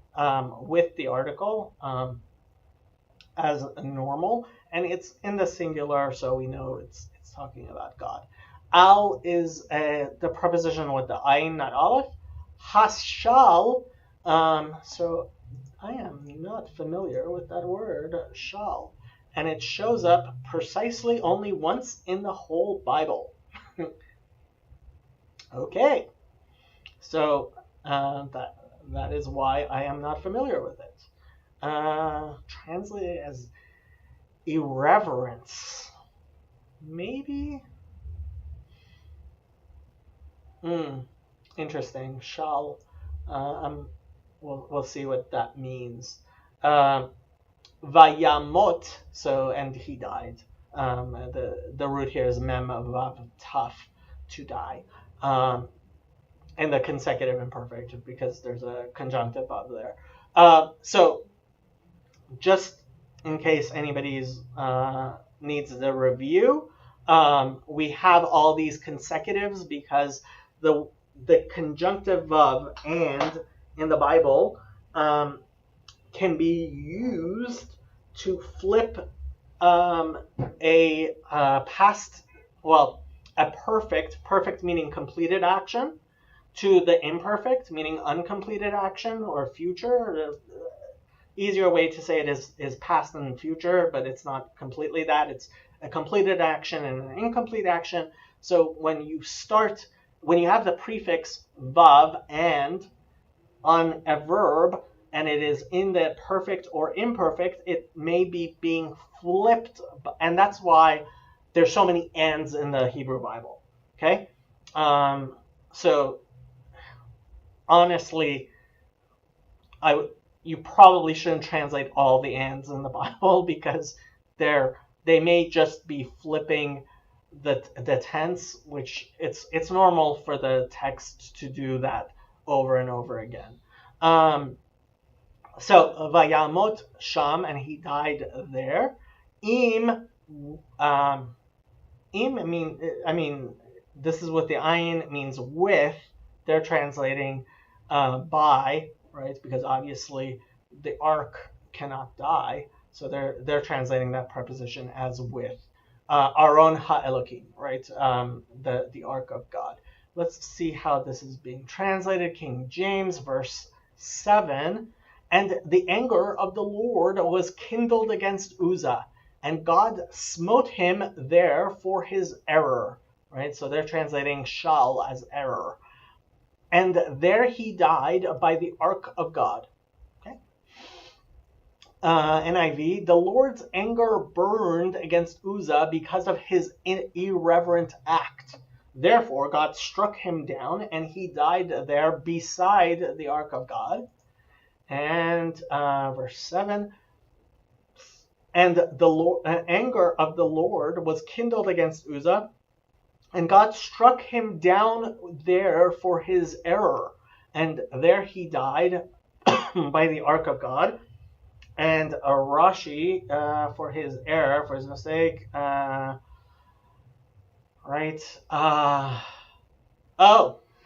with the article as normal, and it's in the singular, so we know it's talking about God. Al is the preposition with the ayin, not aleph. Hashal, so I am not familiar with that word, shal, and it shows up precisely only once in the whole Bible. Okay, so that is why I am not familiar with it. Translated as irreverence, maybe. Interesting. Shal. We'll see what that means. Vayamot. So, and he died. The root here is mem vav taf, to die. And the consecutive imperfect, because there's a conjunctive vav there. So, just in case anybody's needs the review, we have all these consecutives because the conjunctive vav and in the Bible can be used to flip a past, well, a perfect meaning completed action, to the imperfect meaning uncompleted action or future. Easier way to say it is past and future, but it's not completely that. It's a completed action and an incomplete action. So when you have the prefix vav and on a verb, and it is in the perfect or imperfect, it may be being flipped, and that's why there's so many ands in the Hebrew Bible. Okay, so honestly, you probably shouldn't translate all the ands in the Bible because they may just be flipping the tense, which it's normal for the text to do that over and over again. So Vayamot Sham, and he died there. Im, I mean, this is what the ayin means with. They're translating by, right? Because obviously the ark cannot die. So they're translating that preposition as with. Aron ha-Elokim, right? The Ark of God. Let's see how this is being translated. King James, verse 7. And the anger of the Lord was kindled against Uzzah, and God smote him there for his error, right? So they're translating shal as error. And there he died by the Ark of God. Okay. NIV, the Lord's anger burned against Uzzah because of his irreverent act. Therefore, God struck him down, and he died there beside the Ark of God. And verse 7, and the anger of the Lord was kindled against Uzzah, and God struck him down there for his error. And there he died by the Ark of God. And Rashi, for his error, for his mistake, right?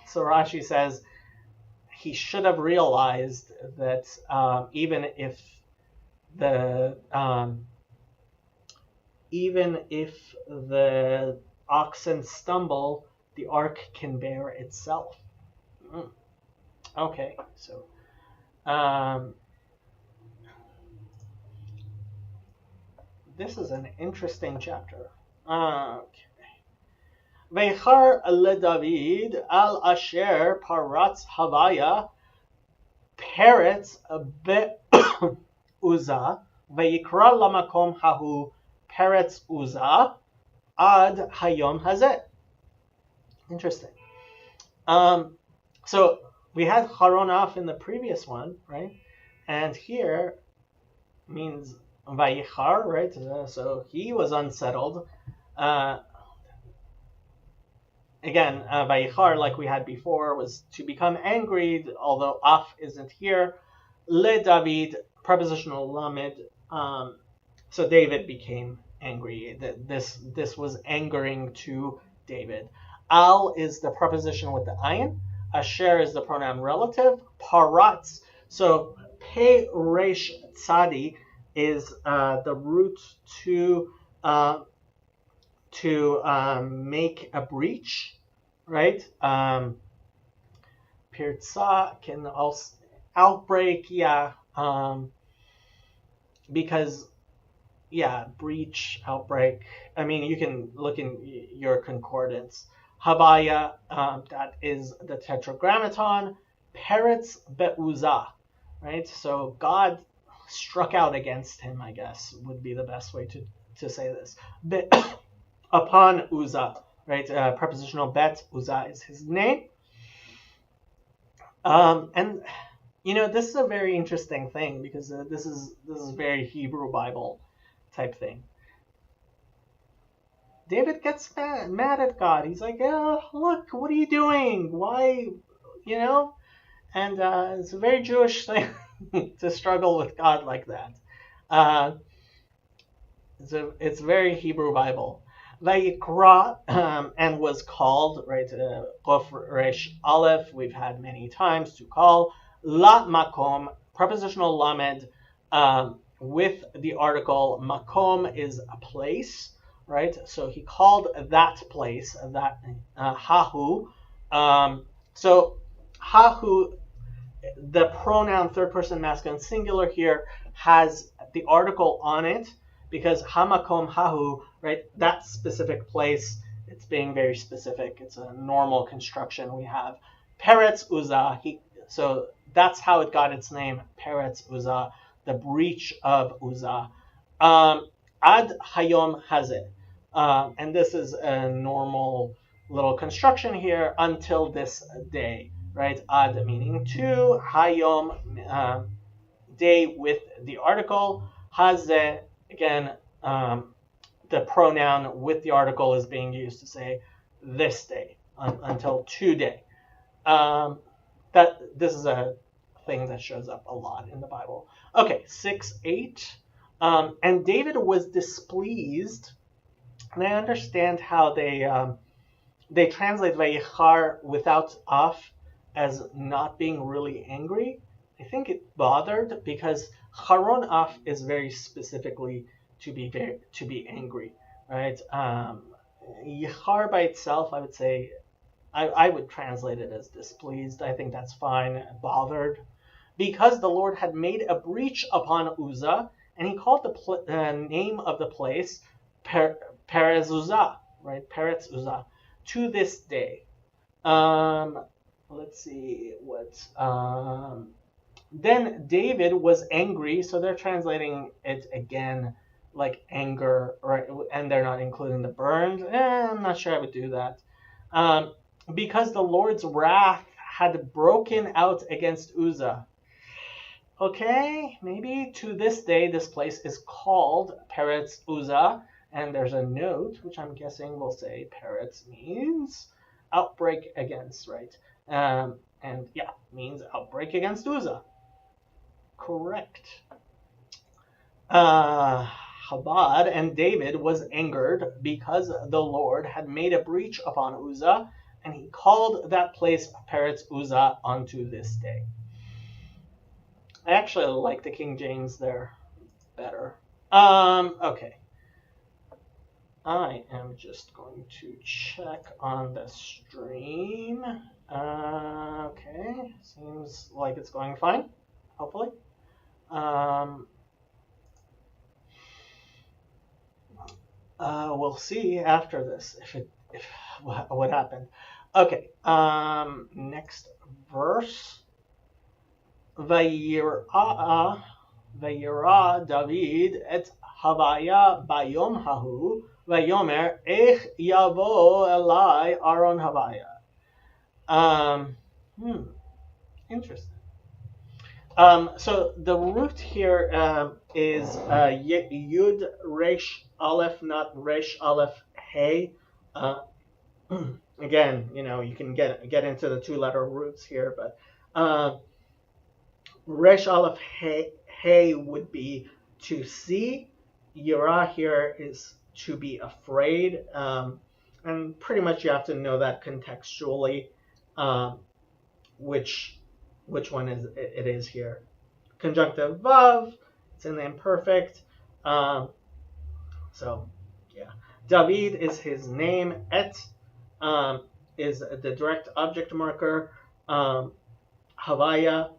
So Rashi says he should have realized that even if the oxen stumble, the ark can bear itself. Okay, so this is an interesting chapter. Okay. Veichar leDavid al asher paratz havaya peretz be'Uzzah vayikra lamakom hahu peretz Uzzah ad hayom hazeh. Interesting. So we had Haronaf in the previous one, right? And here means Vayichar, right? So he was unsettled. Again, Vayichar, like we had before, was to become angry, although Af isn't here. Le David, prepositional lamed. So David became angry. This was angering to David. Al is the preposition with the ayin. Asher is the pronoun relative. Paratz. So Pe Resh Tzadi is the root to make a breach, right? Pirtza can also outbreak, yeah, because, yeah, breach, outbreak. I mean, you can look in your concordance. Havaya, that is the tetragrammaton. Peretz be'Uzzah, right? So God struck out against him, I guess, would be the best way to say this. Upon Uzzah, right? Prepositional bet, Uzzah is his name. And this is a very interesting thing because this is very Hebrew Bible type thing. David gets mad at God. He's like, oh, look, what are you doing? Why, And it's a very Jewish thing to struggle with God like that. It's very Hebrew Bible. Vayikra, and was called, right? Kof Resh Aleph, we've had many times to call. La Makom, prepositional lamed, with the article. Makom is a place, right? So he called that place, that Hahu. So Hahu, the pronoun third person masculine singular here, has the article on it because Hamakom Hahu, right? That specific place, it's being very specific. It's a normal construction we have. Peretz Uzzah, so that's how it got its name, Peretz Uzzah, the breach of Uzzah. Ad Hayom Hazeh. And this is a normal little construction here, until this day, right? Ad meaning to, Hayom, day with the article. Hazeh, again, the pronoun with the article is being used to say this day, until today. This is a thing that shows up a lot in the Bible. Okay, 6:8. And David was displeased. And I understand how they translate Vayichar without af as not being really angry. I think it bothered because Charon Af is very specifically to be angry, right? Yichar by itself, I would say, I would translate it as displeased. I think that's fine. Bothered, because the Lord had made a breach upon Uzzah, and he called the name of the place Perez Uzzah, right? Peretz Uzzah, to this day. Let's see what. Then David was angry, so they're translating it again like anger, right? And they're not including the burned. I'm not sure I would do that. Because the Lord's wrath had broken out against Uzzah. Okay, maybe to this day this place is called Peretz Uzzah, and there's a note, which I'm guessing will say Peretz means outbreak against, right? And yeah, means outbreak against Uzzah. Correct. Chabad and David was angered because the Lord had made a breach upon Uzzah, and he called that place Peretz Uzzah unto this day. I actually like the King James there better. Okay. I am just going to check on the stream. Okay, seems like it's going fine, hopefully. We'll see after this if what happened. Okay, next verse. Vayira David et Havaya bayom hahu vayomer ech yavo elai Aaron Havaya. Interesting. So the root here is Yud Resh Aleph, not Resh Aleph Hey. Again, you can get into the two-letter roots here, but Resh Aleph Hey would be to see. Yira here is to be afraid, and pretty much you have to know that contextually, which one it is here. Conjunctive vav, it's in the imperfect. So yeah, David is his name. Et is the direct object marker. Havaya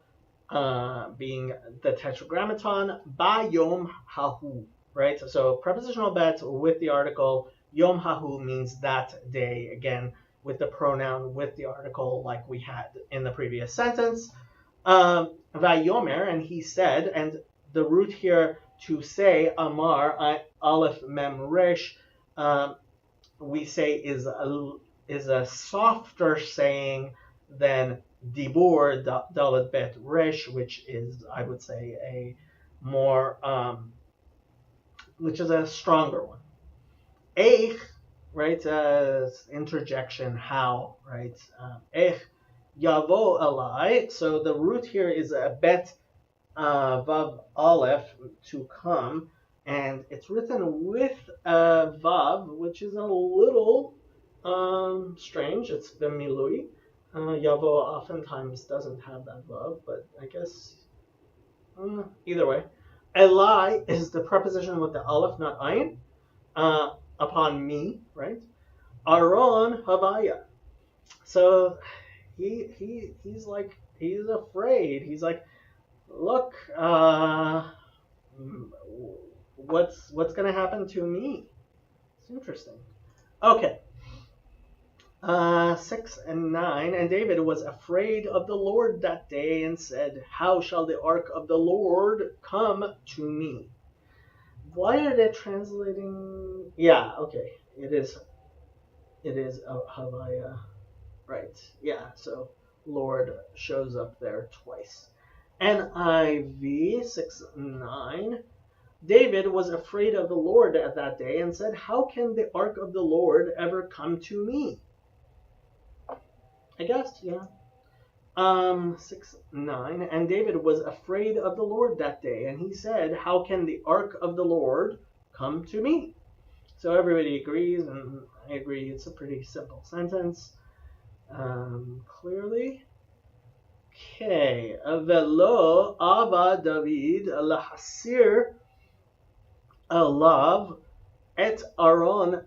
being the tetragrammaton. Ba yom hahu, right? So prepositional bet with the article. Yom hahu means that day, again with the pronoun with the article like we had in the previous sentence. Vayomer, and he said, and the root here to say Amar Aleph Mem Resh, we say is a softer saying than Dibur Dalet Bet Resh, which is, I would say, a more which is a stronger one. Eich, right? Interjection, how, right? Eich Yavo Elai. So the root here is a bet vav aleph, to come, and it's written with a vav, which is a little strange. It's the milui. Yavo oftentimes doesn't have that vav, but I guess either way. Elai is the preposition with the aleph, not ayin. Upon me, right? Aaron Havaya. So he's like, he's afraid. He's like, look, what's gonna happen to me? It's interesting. Okay. 6 and 9. And David was afraid of the Lord that day and said, how shall the ark of the Lord come to me? Why are they translating? Yeah, okay. It is Havaya. Right. Yeah, so Lord shows up there twice. NIV 6:9. David was afraid of the Lord at that day and said, how can the ark of the Lord ever come to me? I guess, yeah. 6:9. And David was afraid of the Lord that day, and he said, how can the ark of the Lord come to me? So everybody agrees, and I agree it's a pretty simple sentence. Clearly. Okay, velo ava David lahasir alav et Aaron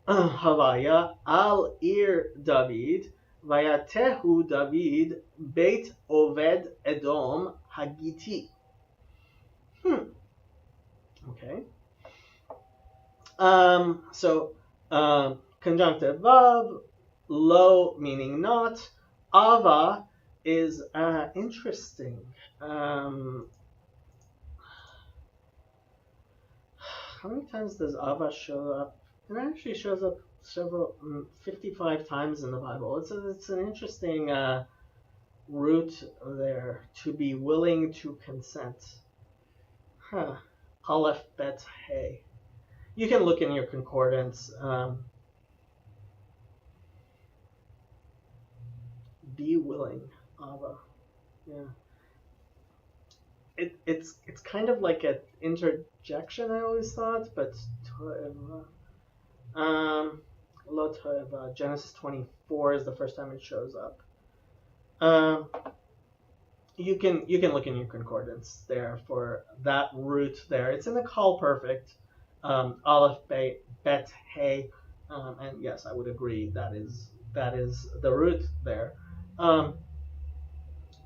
Havaya al ir David vayatehu David beit Oved Edom Hagiti. Okay. So conjunctive vav, lo meaning not, ava is interesting. How many times does ava show up? It actually shows up 55 times in the Bible. It's an interesting root there, to be willing to consent. Huh. Aleph bet hey. You can look in your concordance. Be willing, Ava. Yeah. It's kind of like an interjection, I always thought, but Lo Toeva. Genesis 24 is the first time it shows up. You can look in your concordance there for that root there. It's in the call perfect. Aleph bet hey, and yes, I would agree that is the root there.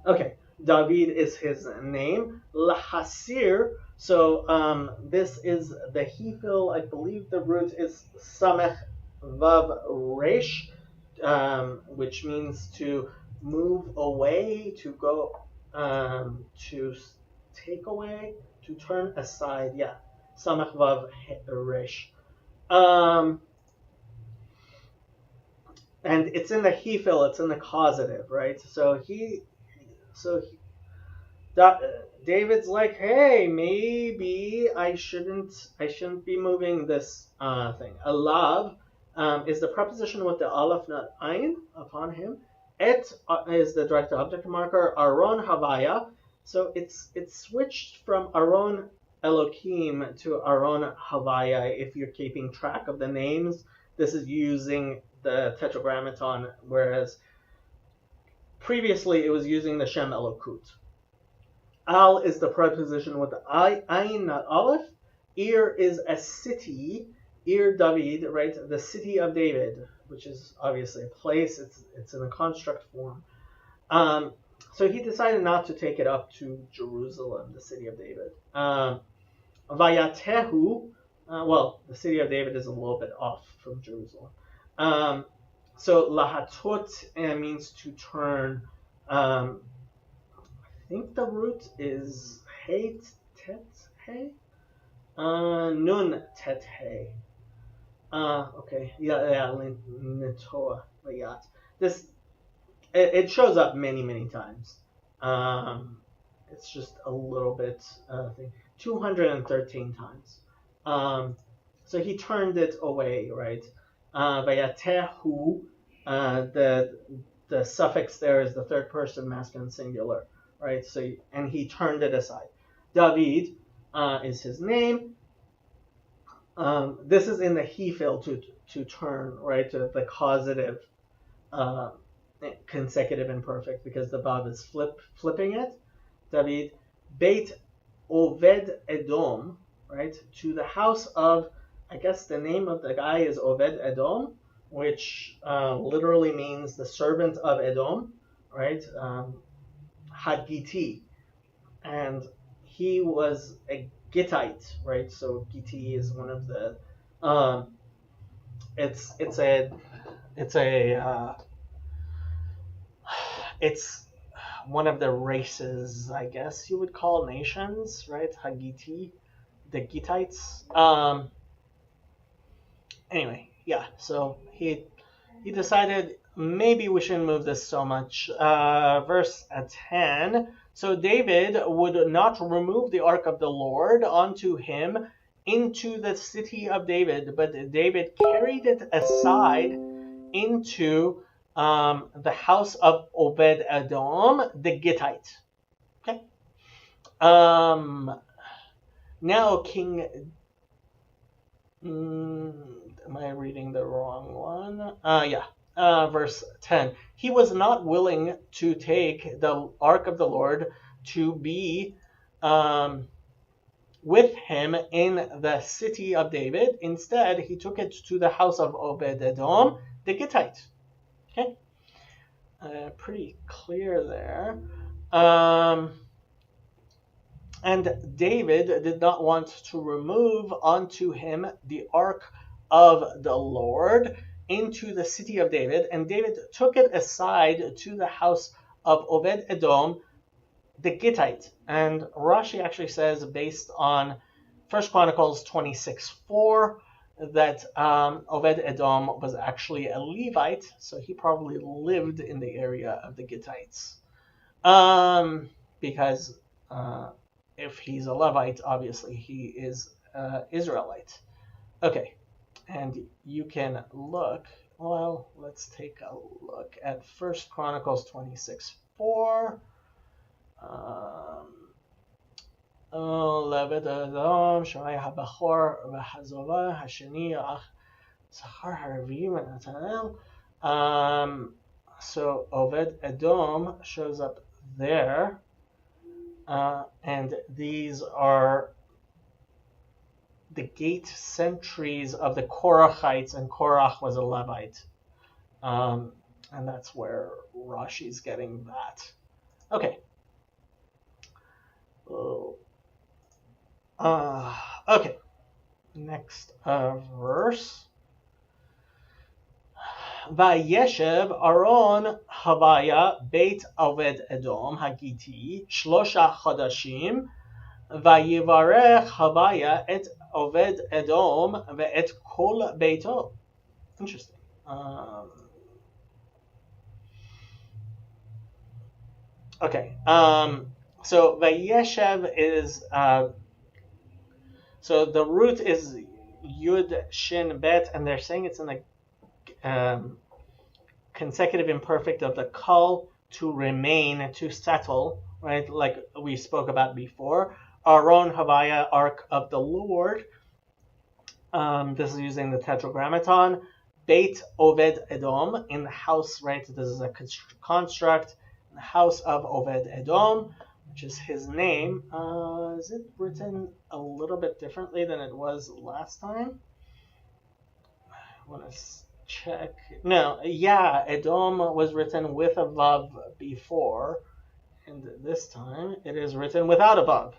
Okay, David is his name. Lahasir. So this is the Hefil. I believe the root is Samech Vav Resh, which means to move away, to go, to take away, to turn aside. Yeah, Samech Vav Resh. And it's in the Hefil. It's in the causative, right? So David's like, hey, maybe I shouldn't be moving this thing. Alav is the preposition with the aleph, not ayin, upon him. Et is the direct object marker. Aaron Havaya. So it's switched from Aaron Elohim to Aaron Havaya. If you're keeping track of the names, this is using the Tetragrammaton, whereas previously it was using the Shem Elokut. Al is the preposition with the ayin, not aleph. Ir is a city. Ir David, right? The city of David, which is obviously a place. It's in a construct form. So he decided not to take it up to Jerusalem, the city of David. Vayatehu, well, the city of David is a little bit off from Jerusalem. So lahatot means to turn. I think the root is hey tet hey, nun tet hey. Okay, yeah, netoa layat. This it shows up many times. It's just a little bit thing. 213 times. So he turned it away, right? Vayatehu, the suffix there is the third person masculine singular, right? So and he turned it aside. David is his name. This is in the Hefil to turn, right? To the causative, consecutive imperfect, because the Vav is flipping it. David, Beit Oved Edom, right? To the house of, I guess the name of the guy is Oved Edom, which literally means the servant of Edom, right? Hagiti, and he was a Gittite, right? So Gitti is one of the, it's one of the races, I guess you would call nations, right? Hagiti, the Gittites. Anyway, yeah. So he decided maybe we shouldn't move this so much. Verse 10. So David would not remove the ark of the Lord unto him into the city of David, but David carried it aside into the house of Obed Edom, the Gittite. Okay. Now King. Am I reading the wrong one? Yeah. verse 10. He was not willing to take the ark of the Lord to be with him in the city of David. Instead, he took it to the house of Obed-Edom, the Gittite. Okay, pretty clear there. And David did not want to remove unto him the ark of the Lord into the city of David, and David took it aside to the house of Obed-Edom, the Gittite. And Rashi actually says, based on 1 Chronicles 26:4, that Obed-Edom was actually a Levite, so he probably lived in the area of the Gittites. Because if he's a Levite, obviously he is Israelite. Okay, and you can look, well, let's take a look at 1 Chronicles 26:4. לבית אדום, שמאי הבכור והזובה השני, זכר הרביעי ונתנאל. So Obed-Edom shows up there, and these are the gate sentries of the Korachites, and Korach was a Levite. And that's where Rashi's getting that. Okay. Okay. Next verse. Vayeshev Aaron Havaya Beit Obed-Edom Hagiti Shlosha Chodashim Vayivarech Havaya et Obed-Edom ve'et kol beito. Interesting. Okay. So Vayeshev is so the root is Yud Shin Bet, and they're saying it's in the consecutive imperfect of the kol, to remain, to settle, right? Like we spoke about before. Aaron Havaya, Ark of the Lord. This is using the Tetragrammaton. Beit Obed-Edom, in the house, right? This is a construct. In the house of Obed-Edom, which is his name. Is it written a little bit differently than it was last time? I want to check. No, yeah, Edom was written with a vav before, and this time it is written without a vav.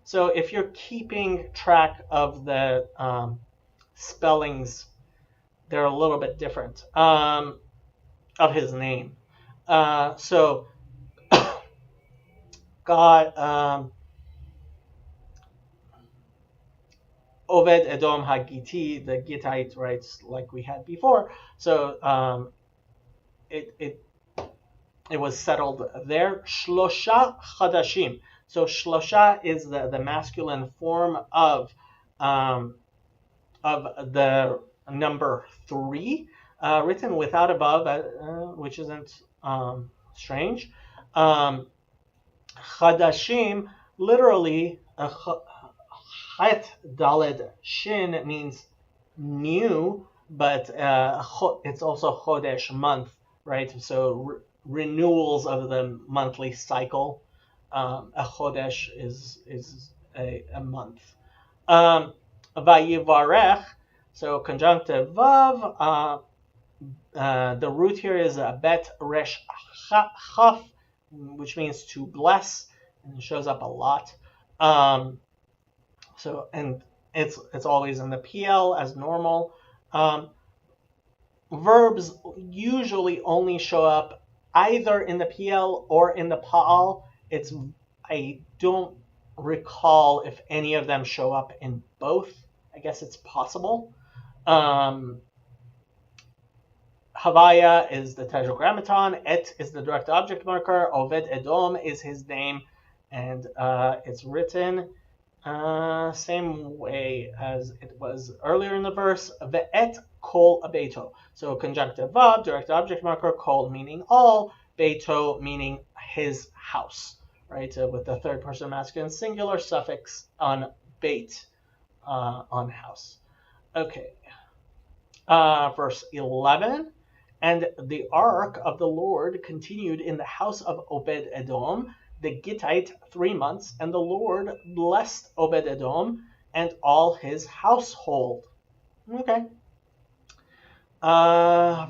So if you're keeping track of the spellings, they're a little bit different of his name. So God, Obed-Edom Hagiti, the Gittite, right, like we had before. So it was settled there. Shlosha Chadashim. So Shlosha is the masculine form of the number 3, written without above, which isn't strange. Chadashim, literally, Chet Daled Shin means new, but it's also Chodesh, month, right? So renewals of the monthly cycle. A Chodesh is a month. Vayivarech, so conjunctive vav. The root here is bet resh chaf, which means to bless, and it shows up a lot. So, and it's always in the PL as normal. Verbs usually only show up either in the PL or in the Pa'al. I don't recall if any of them show up in both. I guess it's possible. Havaya is the Tetragrammaton. Et is the direct object marker. Obed-Edom is his name, and it's written same way as it was earlier in the verse. Ve'et kol beito. So conjunctive vav, direct object marker, kol meaning all, beito meaning his house, right? With the third person masculine singular suffix on beit, on house. Okay. Verse 11. And the ark of the Lord continued in the house of Obed Edom, the Gittite, 3 months, and the Lord blessed Obed Edom and all his household. Okay.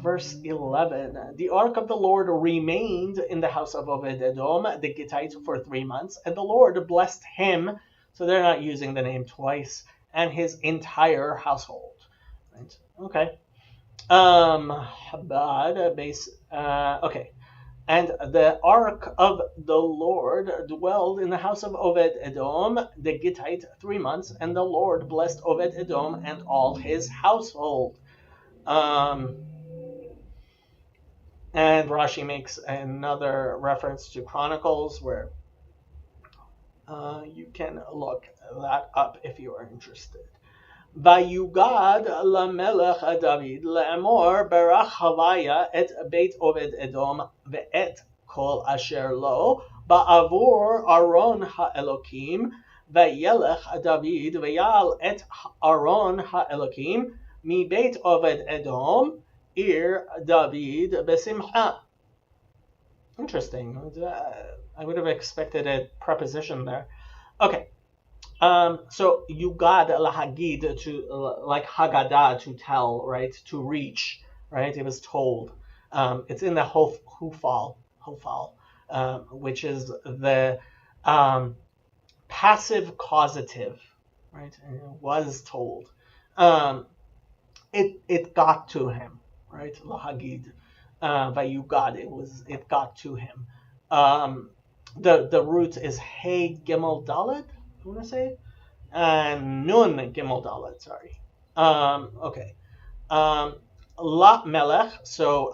Verse 11. The ark of the Lord remained in the house of Obed Edom, the Gittite, for 3 months, and the Lord blessed him. So they're not using the name twice, and his entire household. Right? Okay. Okay. And the ark of the Lord dwelled in the house of Obed Edom, the Gittite, 3 months, and the Lord blessed Obed Edom and all his household. And Rashi makes another reference to Chronicles where you can look that up if you are interested. Vayugad lamelech David le'emor berach Havaya et Beit Obed Edom ve'et kol asher lo ba'avur Aron ha'elokim vayelech David ve'yal et Aron ha'elokim mi Beit Obed Edom ir David besimcha. Interesting. I would have expected a preposition there. Okay. So Yugad lahagid, to like Haggadah, to tell, right, to reach, right. It was told. It's in the Hufal, which is the passive causative, right. And it was told. It got to him, right. Lahagid, Vayugad. It got to him. The root is Hey Gimel Dalet. I want to say, Nun Gimel Dalet, sorry. Okay. La Melech, so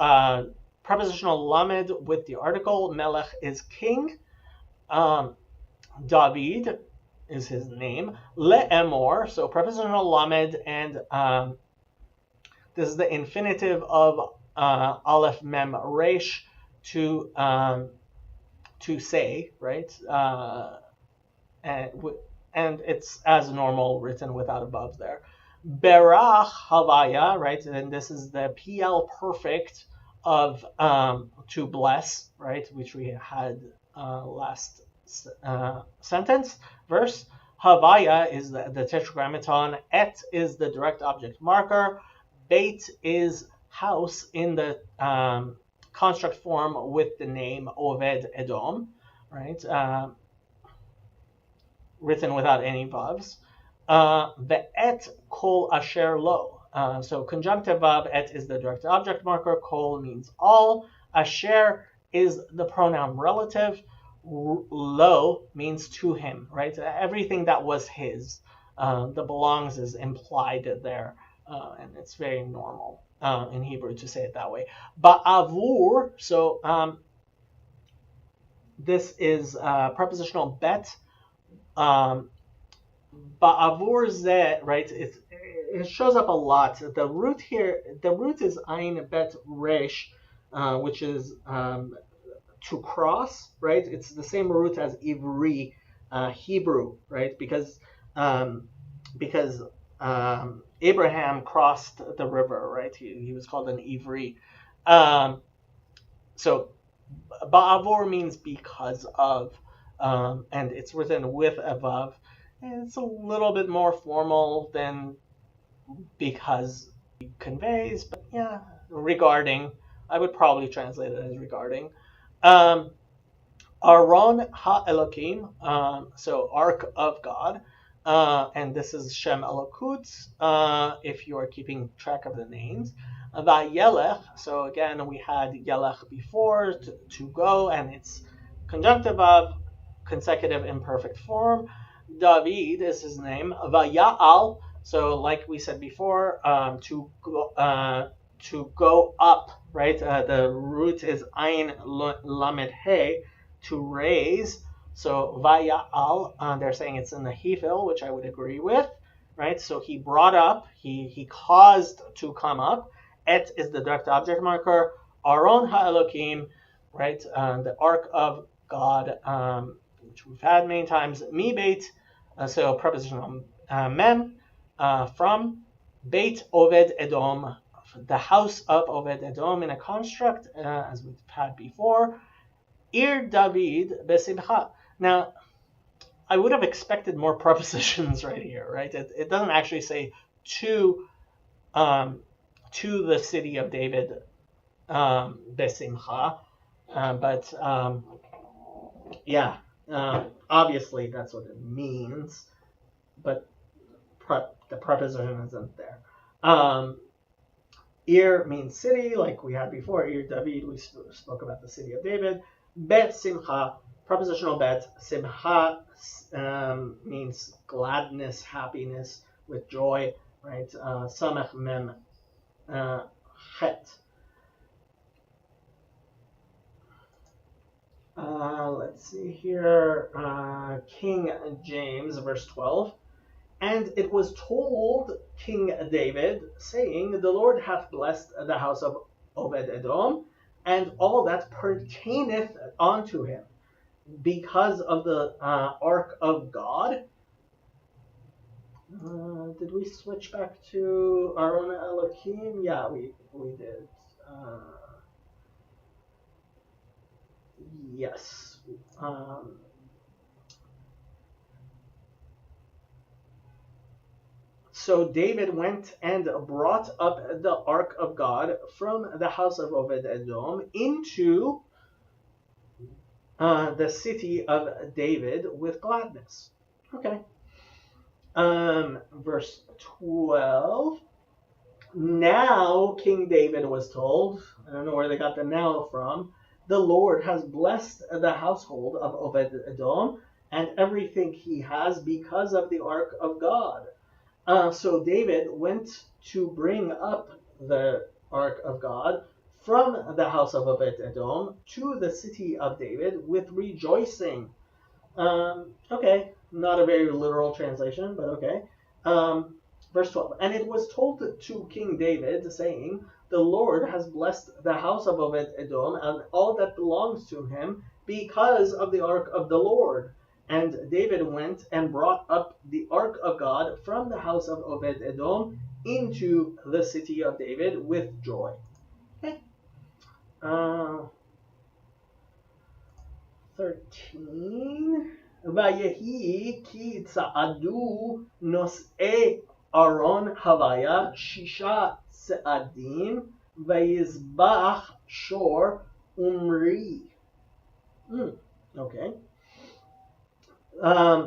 prepositional Lamed with the article. Melech is king. David is his name. Le'emor, so prepositional Lamed, and this is the infinitive of Aleph Mem Resh, to say, right? And it's as normal, written without above there. Berach Havaya, right? And this is the PL perfect of to bless, right? Which we had last sentence, verse. Havaya is the tetragrammaton. Et is the direct object marker. Beit is house in the construct form with the name Oved Edom, right? Written without any vavs. The et kol asher lo. So conjunctive vav, et is the direct object marker, kol means all, asher is the pronoun relative, lo means to him, right? Everything that was his. The belongs is implied there, and it's very normal in Hebrew to say it that way. Ba'avur, so this is prepositional bet. Ba'avur zeh, right? It shows up a lot. The root here, the root is ayin bet resh, which is to cross, right? It's the same root as ivri, Hebrew, right? Because Abraham crossed the river, right? He was called an ivri. So ba'avur means because of. And it's written with a vav. It's a little bit more formal than because it conveys, but yeah, regarding. I would probably translate it as regarding. Aron ha-Elokim, so Ark of God, and this is Shem Elokut, if you are keeping track of the names. Vayelech, so again, we had Yelech before, to go, and it's conjunctive of consecutive imperfect form. David is his name. Vaya'al, so like we said before, to go up, right? The root is ayin lamed he, to raise. So vaya'al, they're saying it's in the hefil, which I would agree with, right? So he brought up, he caused to come up. Et is the direct object marker. Aron ha'elokim, right? The Ark of God, which we've had many times. Mi beit, so prepositional mem, from Beit Oved Edom, the house of Oved Edom in a construct, as we've had before. Ir David besimcha. Now, I would have expected more prepositions right here, right? It doesn't actually say to the city of David besimcha, but yeah, obviously that's what it means, but the preposition isn't there. Ir means city, like we had before. Ir David, we spoke about the city of David. Bet simcha, prepositional bet. Simcha means gladness, happiness, with joy, right? Samech mem chet. Let's see here. King James, verse 12. And it was told King David, saying, the Lord hath blessed the house of Obed Edom, and all that pertaineth unto him, because of the ark of God. Did we switch back to Aron Elohim? Yeah, we did. Yes. So David went and brought up the ark of God from the house of Obed Edom into the city of David with gladness. Okay. Verse 12. Now King David was told, I don't know where they got the now from, the Lord has blessed the household of Obed Edom and everything he has because of the ark of God. So David went to bring up the ark of God from the house of Obed Edom to the city of David with rejoicing. Okay, not a very literal translation, but okay. Verse 12. And it was told to King David, saying, the Lord has blessed the house of Obed Edom and all that belongs to him because of the ark of the Lord. And David went and brought up the ark of God from the house of Obed Edom into the city of David with joy. Okay. 13. Vayehi ki tza'adu nos'e Aron Havaya Shisha Tze'adim Vayizbach Shor Umri. Okay.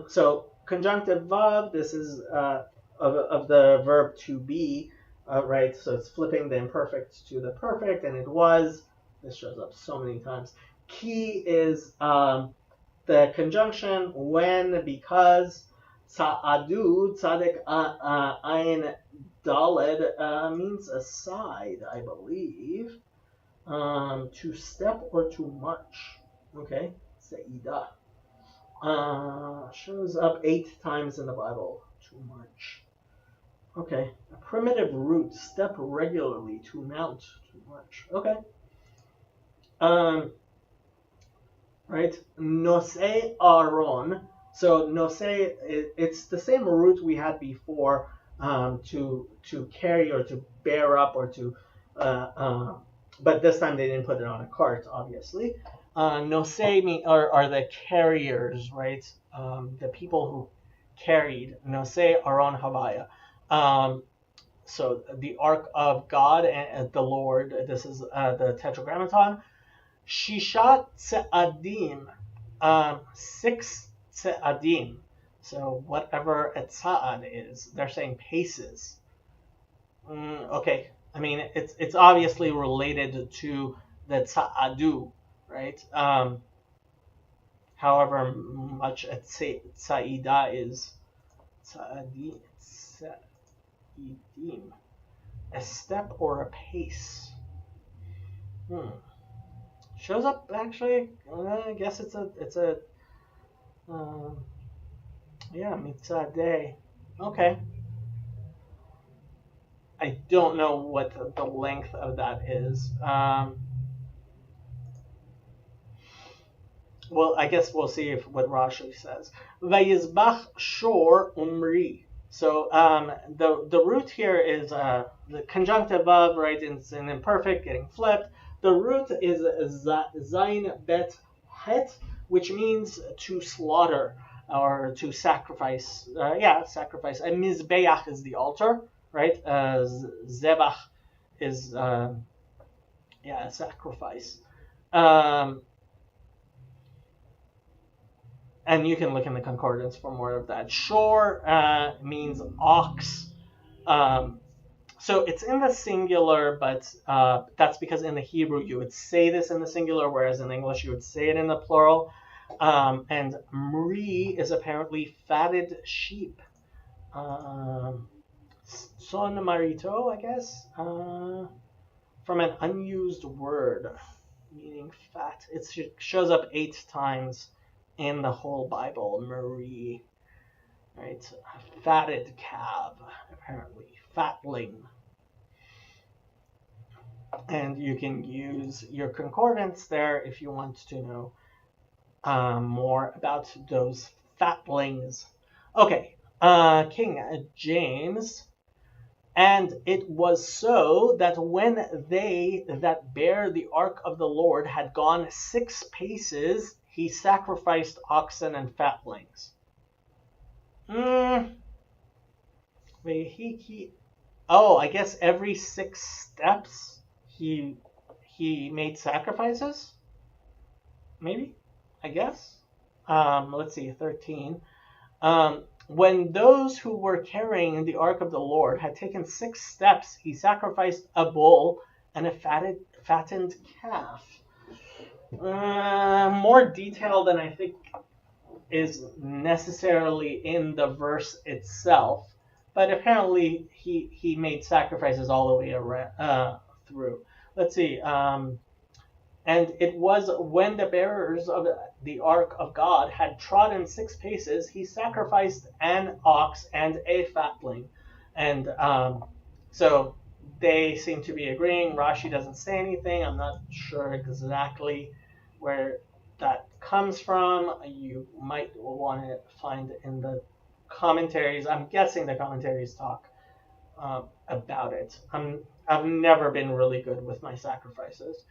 So conjunctive vav. This is of the verb to be, right? So it's flipping the imperfect to the perfect, and it was. This shows up so many times. Ki is the conjunction when, because. Sa'adu, tzadek ayin daled, means aside, I believe. To step or to march. Okay, Sa'idah. Shows up 8 times in the Bible. To march. Okay, a primitive root. Step regularly. To mount. To march. Okay. Right. Nosei Aaron. So nosei, it's the same root we had before, to carry or to bear up or to, but this time they didn't put it on a cart, obviously. Nosei are the carriers, right? The people who carried. Nosei Aron Havaya. So the ark of God and the Lord. This is the Tetragrammaton. Shishat Tze'adim. 6 Tze'adim. So whatever a tza'ad is, they're saying paces. Okay, I mean it's obviously related to the tza'adu, right? However much a tza'idah is, tza'idim, a step or a pace. Shows up actually. I guess it's a. Yeah, mitzvah day. Okay. I don't know what the length of that is. Well, I guess we'll see what Rashi says. Vayizbach shor umri. So the root here is the conjunctive of, right? It's an imperfect getting flipped. The root is zayin bet het, which means to slaughter or to sacrifice. Sacrifice. And mizbeach is the altar, right? Zebach is sacrifice. And you can look in the concordance for more of that. Shor means ox. So it's in the singular, but that's because in the Hebrew you would say this in the singular, whereas in English you would say it in the plural. And mri is apparently fatted sheep. Son marito, I guess, from an unused word, meaning fat. It shows up 8 times in the whole Bible, Marie, right? Fatted calf, apparently, fatling. And you can use your concordance there if you want to know more about those fatlings. Okay, King James. And it was so that when they that bear the ark of the Lord had gone 6 paces, he sacrificed oxen and fatlings. Oh, I guess every 6 steps he made sacrifices? Maybe? I guess? Let's see, 13. When those who were carrying the ark of the Lord had taken 6 steps, he sacrificed a bull and a fattened calf. More detail than I think is necessarily in the verse itself, but apparently he made sacrifices all the way around, through. Let's see. And it was when the bearers of the ark of God had trodden 6 paces, he sacrificed an ox and a fatling. And so they seem to be agreeing. Rashi doesn't say anything. I'm not sure exactly where that comes from. You might want to find in the commentaries. I'm guessing the commentaries talk about it. I've never been really good with my sacrifices.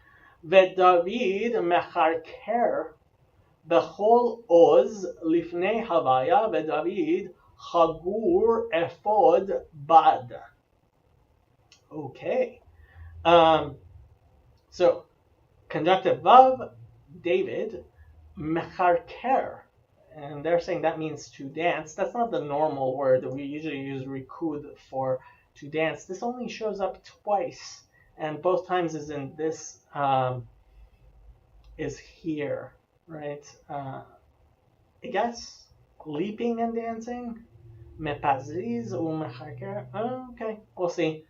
ודוד מחרקר בכל עוז לפני הוויה, ודוד חגור אפוד bad. Okay. So, conjunctive vav, David, mecharker. And they're saying that means to dance. That's not the normal word. We usually use rikud for to dance. This only shows up twice. And both times is in this, is here, right? I guess leaping and dancing. Mepaziz ou mechaker. Okay, we'll see.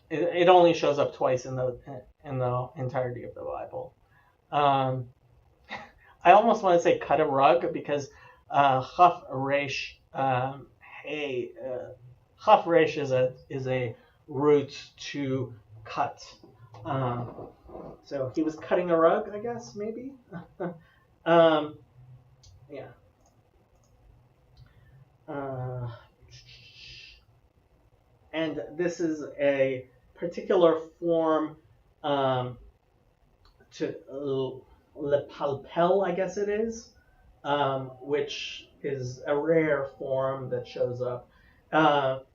It only shows up twice in the entirety of the Bible. I almost want to say cut a rug because chaf resh hey. Chaf resh is a root to cut. So he was cutting a rug, I guess, maybe? Yeah. And this is a particular form to lepalpel, I guess it is, which is a rare form that shows up.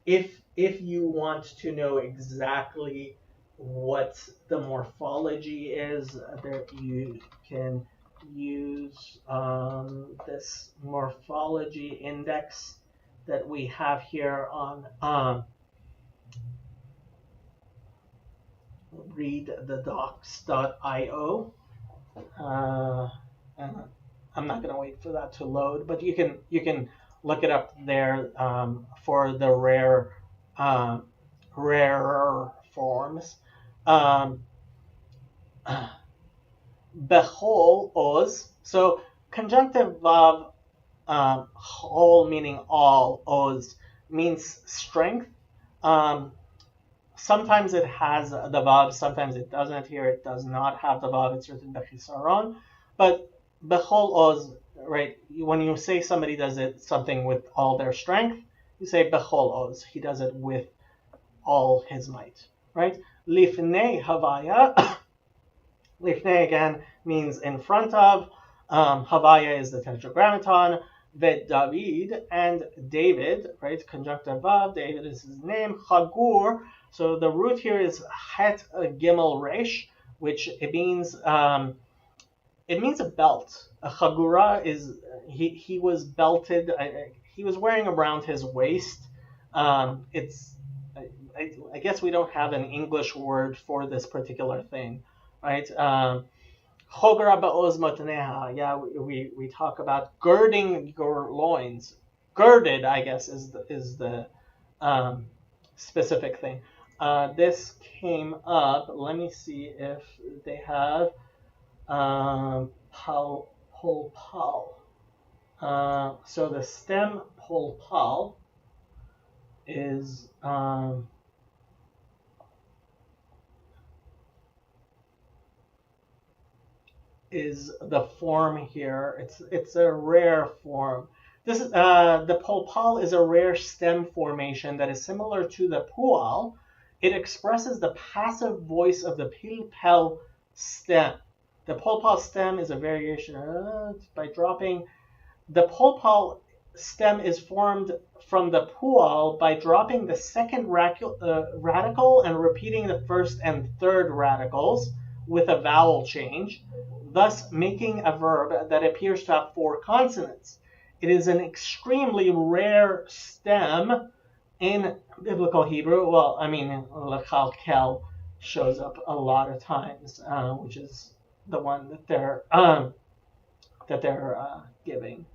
If you want to know exactly what the morphology is, there you can use this morphology index that we have here on readthedocs.io. And I'm not going to wait for that to load, but you can look it up there for the rarer forms. Bechol oz. So conjunctive vav, chol meaning all, oz means strength. Sometimes it has the vav, sometimes it doesn't. Here it does not have the vav. It's written bechisaron. But Bechol oz, right? When you say somebody does it something with all their strength, you say bechol oz. He does it with all his might, right? Lifnei havaya. Lifnei again means in front of. Havaya is the tetragrammaton. Vet David and David, right? Conjunctive vav. David is his name. Chagur. So the root here is het gimel resh, which it means a belt. A chagura is he was belted. He was wearing around his waist. It's I guess we don't have an English word for this particular thing, right? Chogra ba'oz motneha. Yeah, we talk about girding your loins. Girded, I guess, is the specific thing. This came up. Let me see if they have pal pol pal. So the stem pol pal is the form here. It's a rare form. This is the polpal is a rare stem formation that is similar to the pual. It expresses the passive voice of the pilpel stem. The polpal stem is a variation by dropping. The polpal stem is formed from the pual by dropping the second radical and repeating the first and third radicals with a vowel change, thus making a verb that appears to have 4 consonants. It is an extremely rare stem in biblical Hebrew. Well, I mean, lechalkel shows up a lot of times, which is the one that they're giving.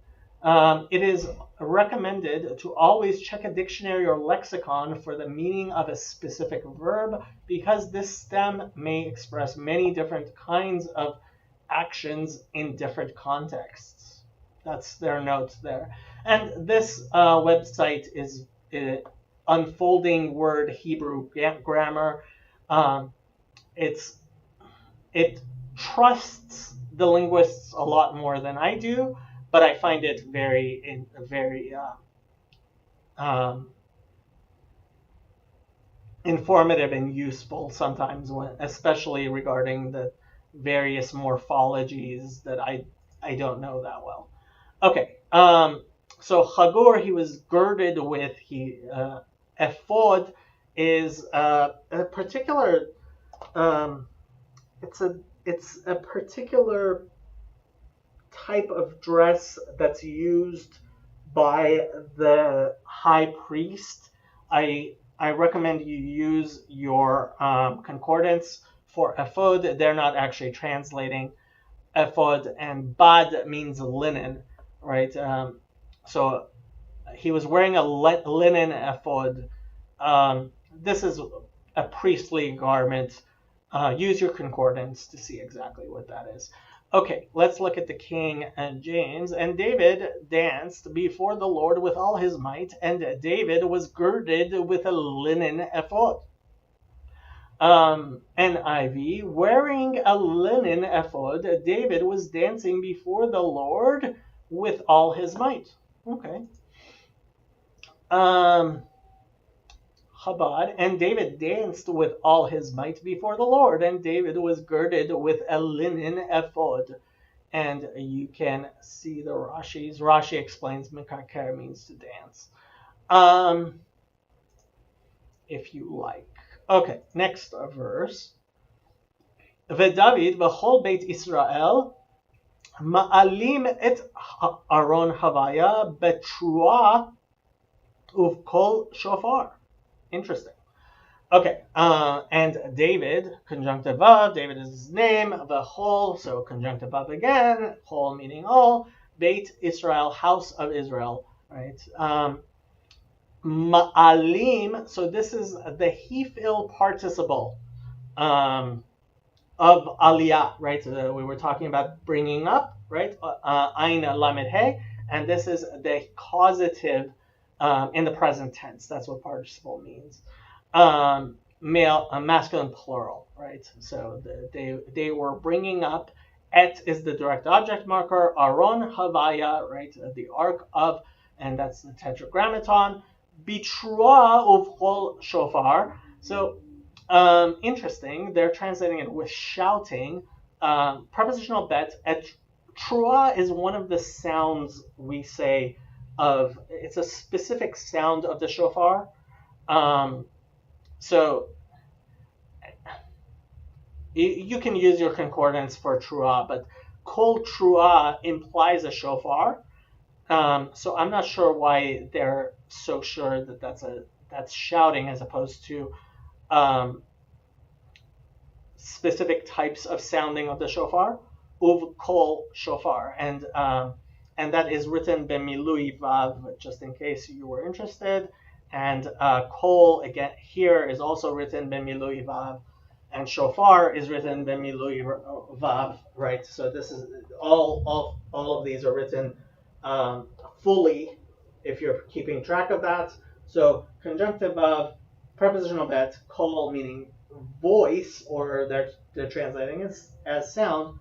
It is recommended to always check a dictionary or lexicon for the meaning of a specific verb, because this stem may express many different kinds of actions in different contexts. That's their notes there. And this website is Unfolding Word Hebrew Grammar. It trusts the linguists a lot more than I do, but I find it very informative and useful sometimes, especially regarding the various morphologies that I don't know that well. Okay, so Chagur, he was girded with. Ephod is a particular. It's a particular type of dress that's used by the high priest. I recommend you use your concordance for ephod. They're not actually translating ephod, and bad means linen, right? So he was wearing a linen ephod. This is a priestly garment. Use your concordance to see exactly what that is. Okay, let's look at the King James. And David danced before the Lord with all his might, and David was girded with a linen ephod. NIV, wearing a linen ephod, David was dancing before the Lord with all his might. Okay. Chabad, and David danced with all his might before the Lord, and David was girded with a linen ephod. And you can see the Rashis. Rashi explains mekaker means to dance. If you like. Okay, next verse. V'David v'chol beit Israel ma'alim et aron havaya betrua uvkol shofar. Interesting. Okay, and David, conjunctive vav, David is his name, v'chol, so conjunctive vav again, chol meaning all, beit Israel, house of Israel, right? Ma'alim, so this is the hifil participle of aliyah, right? We were talking about bringing up, right? Ain lamed he, and this is the causative in the present tense. That's what participle means. Masculine plural, right? So they were bringing up, Et is the direct object marker. Aron Havaya, right? The Ark of, and that's the Tetragrammaton. Bitrua uvchol shofar. So interesting. They're translating it with shouting. Prepositional bet. Et trua is one of the sounds we say of. It's a specific sound of the shofar. So you can use your concordance for trua, but kol trua implies a shofar. So I'm not sure why they're so sure that that's shouting as opposed to specific types of sounding of the shofar. Uv kol shofar, and that is written b'milui vav, just in case you were interested. And kol again here is also written b'milui vav, and shofar is written b'milui vav, right? So this is all of these are written fully, if you're keeping track of that. So conjunctive vav, prepositional bet, kol meaning voice, or they're translating as sound.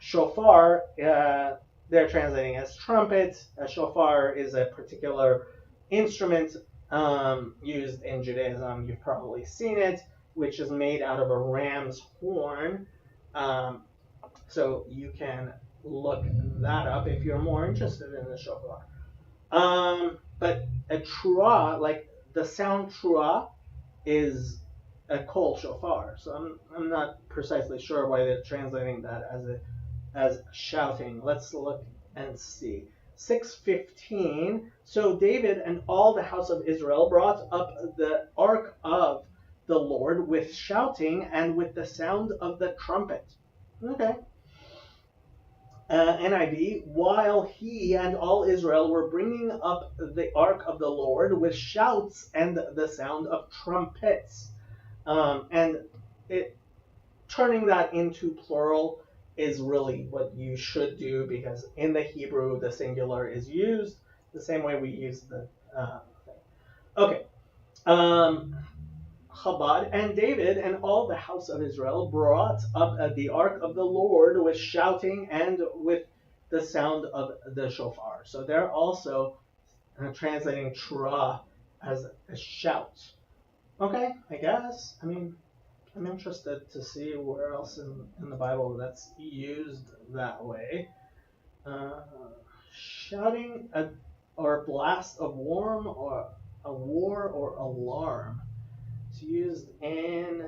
Shofar, they're translating as trumpet. A shofar is a particular instrument used in Judaism. You've probably seen it, which is made out of a ram's horn. So you can look that up if you're more interested in the shofar. But a trua, like the sound trua, is a kol shofar. So I'm not precisely sure why they're translating that as shouting. Let's look and see. 6:15. So David and all the house of Israel brought up the ark of the Lord with shouting and with the sound of the trumpet. Okay. NIV, while he and all Israel were bringing up the ark of the Lord with shouts and the sound of trumpets. And turning that into plural is really what you should do, because in the Hebrew, the singular is used the same way we use the thing. Okay. Chabad and David and all the house of Israel brought up the ark of the Lord with shouting and with the sound of the shofar. So they're also translating trua as a shout. Okay, I guess. I mean, I'm interested to see where else in the Bible that's used that way. Shouting or blast of war or a war or alarm. It's used in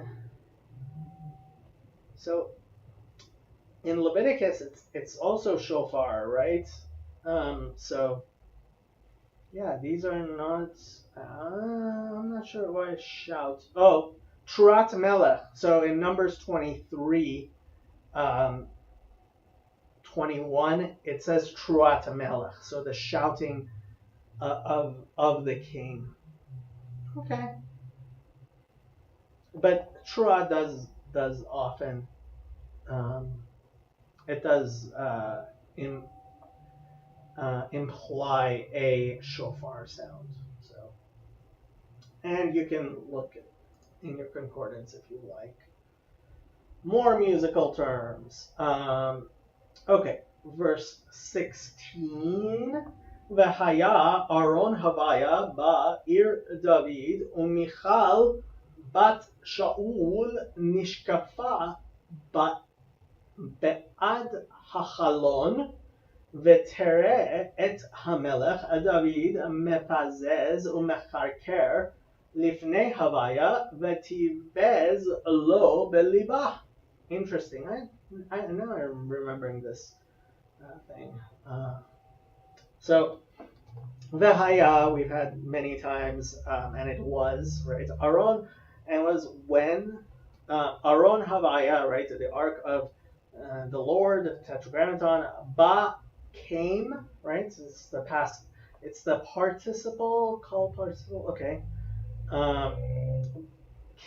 Leviticus. It's also shofar, right? So yeah, these are not. I'm not sure why shout. Oh, Truat Melech. So in Numbers 23, 21, it says Truat Melech. So the shouting of the king. Okay. But Truat does often. It does imply a shofar sound. So, and you can look in your concordance if you like. More musical terms. Okay, verse 16. V'haya Aron Havaya ba'ir David uMichal bat Shaul nishkafa be'ad hachalon ותראה את המלך דוד מפזז ומחרקר לפני הוויה ותיבז לו בליבה. Interesting. I know I'm remembering this thing. So Vehaya we've had many times, and it was right. Aron, and was when Aron Havaya, right, the ark of the Lord, Tetragrammaton, Ba came, right? It's the past. It's the participle, called participle. Okay.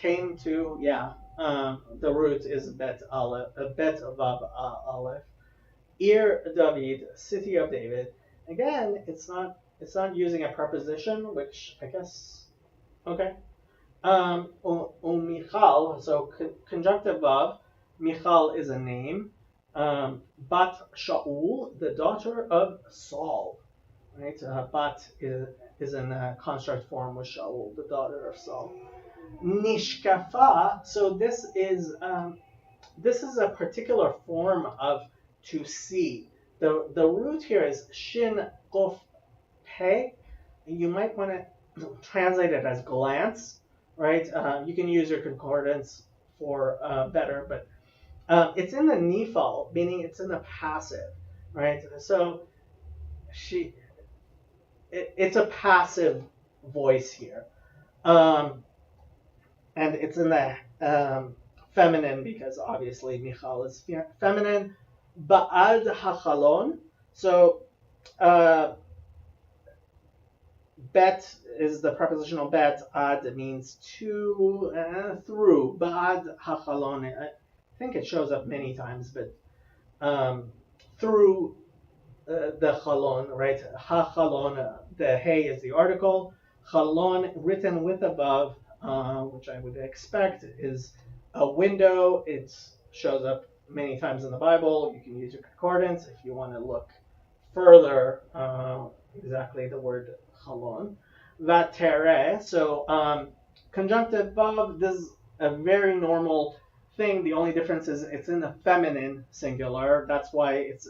Came to, yeah. The root is bet aleph, bet vav aleph. Ir David, city of David. Again, it's not using a preposition, which I guess. Okay. Michal. So conjunctive vav. Michal is a name. Bat Shaul, the daughter of Saul. Right? Bat is in a construct form with Shaul, the daughter of Saul. Nishkafa. So this is a particular form of to see. The root here is shin kof pe. You might want to translate it as glance, right? You can use your concordance for better, but it's in the nifal, meaning it's in the passive, right? So it's a passive voice here, and it's in the feminine because obviously Michal is feminine. Ba'ad hachalon. So bet is the prepositional bet. Ad means to, through. Ba'ad hachalon. I think it shows up many times, but through the chalon, right? Ha-chalon, the hey is the article. Chalon, written with above, which I would expect is a window. It shows up many times in the Bible. You can use your concordance if you want to look further exactly the word chalon. Vatere, so conjunctive vav, this is a very normal thing. The only difference is it's in the feminine singular. That's why it's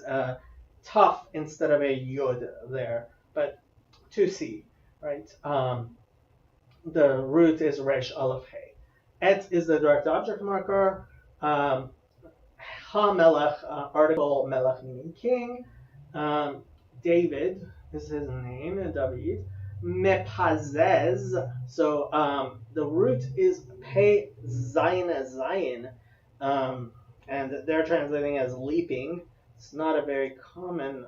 tough instead of a yud there, but to see, right? The root is resh aleph hey. Et is the direct object marker. Ha melech, article melech meaning king. David is his name, David. Mepazez, so the root is pe zayin zayin, and they're translating as leaping. It's not a very common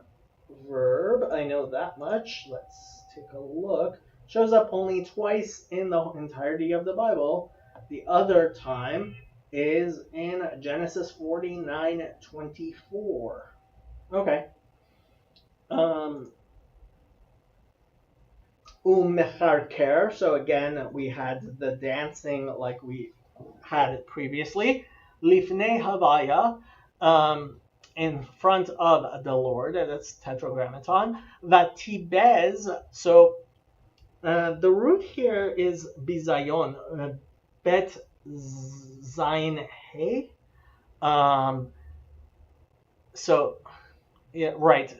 verb, I know that much. Let's take a look. Shows up only twice in the entirety of the Bible. The other time is in Genesis 49:24. Okay. Umecharker. So again, we had the dancing like we had it previously. Lifnei Havaya. In front of the Lord, that's tetragrammaton. Vatibez, so the root here is bizayon, bet zayin he. So, yeah, right.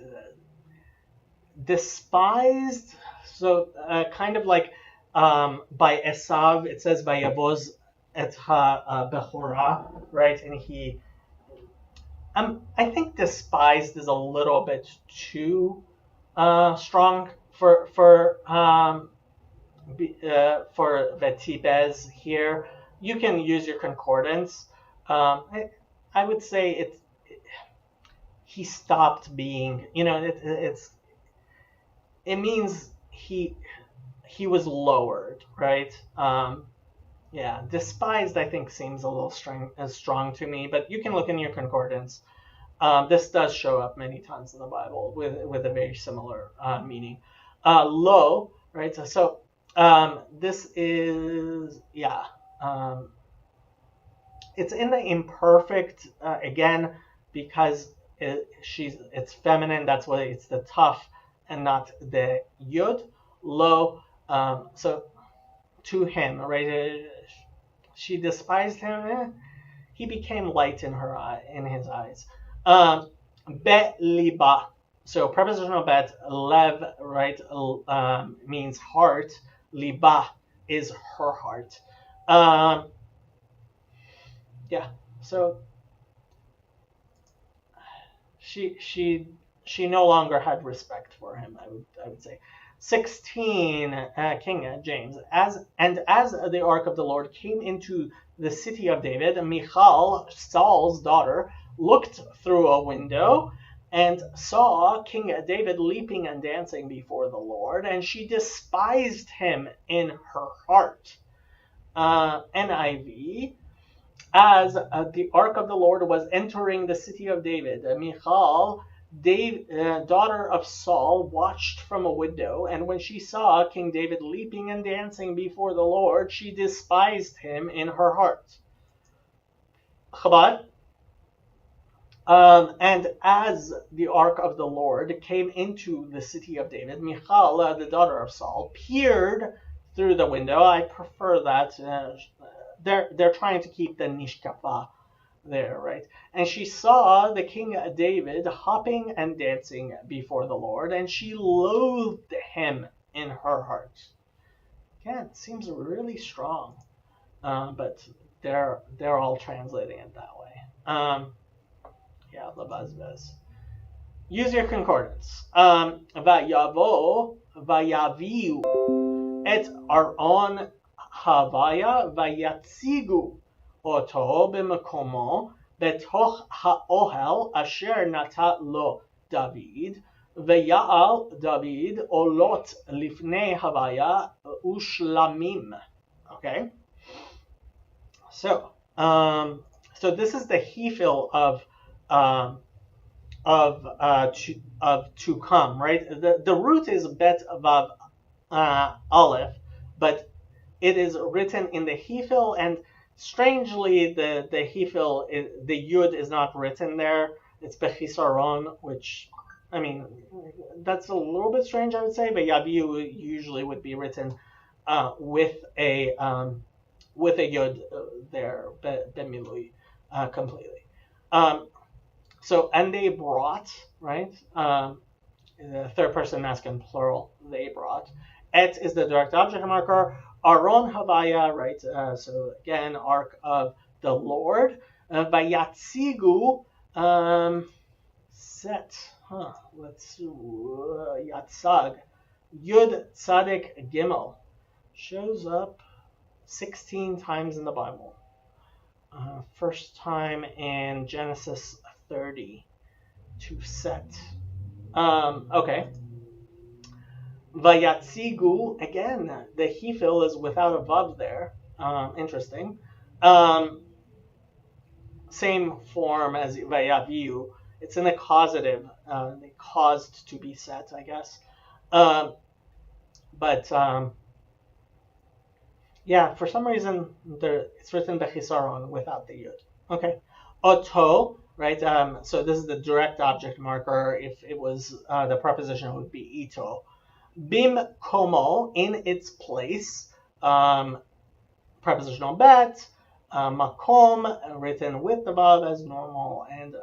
Despised, so kind of like by Esav, it says Vayavoz et ha-bechora, right? And he, I think despised is a little bit too strong for Vetibez here. You can use your concordance. I would say he stopped being. It means he was lowered, right? Yeah, despised I think seems a little strong to me, but you can look in your concordance. This does show up many times in the Bible with a very similar meaning. Lo, right? So this is, yeah. It's in the imperfect again because it's feminine. That's why it's the tough and not the yud. Lo. So to him, right? She despised him. He became light in his eyes. Bet liba. So prepositional bet, lev, right, means heart. Liba is her heart. Yeah. So she no longer had respect for him. I would say. 16, King James. As the ark of the Lord came into the city of David, Michal, Saul's daughter, looked through a window and saw King David leaping and dancing before the Lord, and she despised him in her heart. NIV. As the ark of the Lord was entering the city of David, Michal, daughter of Saul, watched from a window, and when she saw King David leaping and dancing before the Lord, she despised him in her heart. Chabad. And as the ark of the Lord came into the city of David, Michal, the daughter of Saul, peered through the window. I prefer that. They're trying to keep the nishkafa there, right? And she saw the king David hopping and dancing before the Lord, and she loathed him in her heart. Again, it seems really strong, but they're all translating it that way. Yeah, Labazvez. Use your concordance. Vayavo, vayaviu, et aron havaya, vayatzigu, oto b'makomo, betoch ha'ohel asher nata lo David, vayal David olot lifnei havaya ushlamim. Okay. So this is the hefil of to come, right? The root is bet vav aleph, but it is written in the hefil, and strangely the hefil, the yud is not written there. It's bechisaron, which, I mean, that's a little bit strange, I would say, but yaviu usually would be written with a yud there, bemilui, completely. So, and they brought, right? Third person masculine plural, they brought. Et is the direct object marker. Aron Havaya, right? So again, ark of the Lord. Vayatzigu, set. Let's Yatsag. Yud Tzadik Gimel shows up 16 times in the Bible. First time in Genesis 30 to set. Okay. Vayatzigu, again, the hefil is without a vav there. Interesting. Same form as vayaviu. It's in the causative. They caused to be set, I guess. But yeah, for some reason it's written bechisaron without the yud. Okay. Oto, right? So this is the direct object marker. If it was the preposition, it would be ito. Bim komo, in its place. Prepositional bet. Makom, written with the vav as normal, and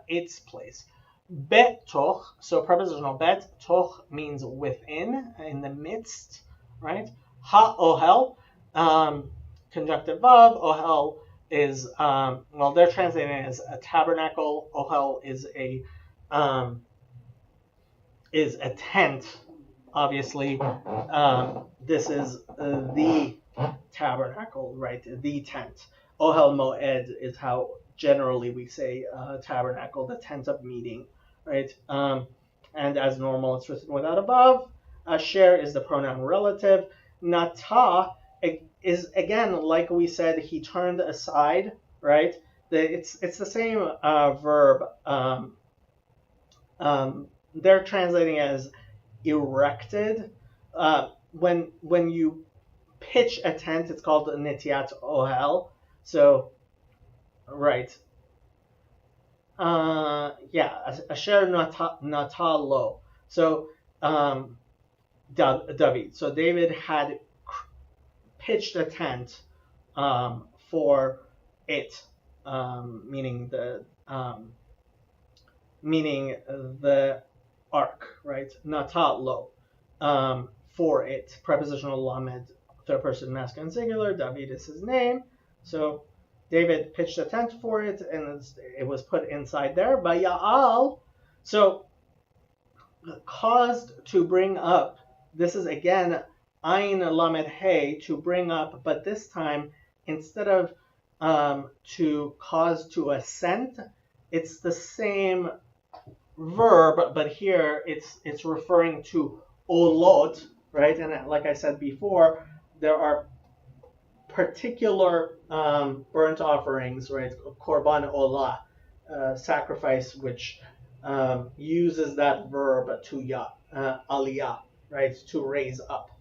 its place. Bet toch, so prepositional bet. Toch means within, in the midst, right? Ha ohel, conjunctive vav. Ohel is, well, they're translating it as a tabernacle. Ohel is a tent. Obviously, this is the tabernacle, right? The tent. Ohel Moed is how generally we say tabernacle, the tent of meeting, right? And as normal, it's written without a vav. Asher is the pronoun relative. Nata is, again, like we said, he turned aside, right? It's the same verb. They're translating as erected. When you pitch a tent, it's called netiat ohel. So, right. Yeah, asher natalo. So, David. So David had pitched a tent for it, meaning the ark, right? Natalo, for it. Prepositional lamed, third person masculine singular. David is his name. So David pitched a tent for it, and it was put inside there. Vaya'al, so caused to bring up. This is again ayin lamed hey, to bring up, but this time instead of to cause to ascend, it's the same verb, but here it's referring to olot, right? And like I said before, there are particular burnt offerings, right? Korban olah, sacrifice, which uses that verb to aliyah, right? To raise up.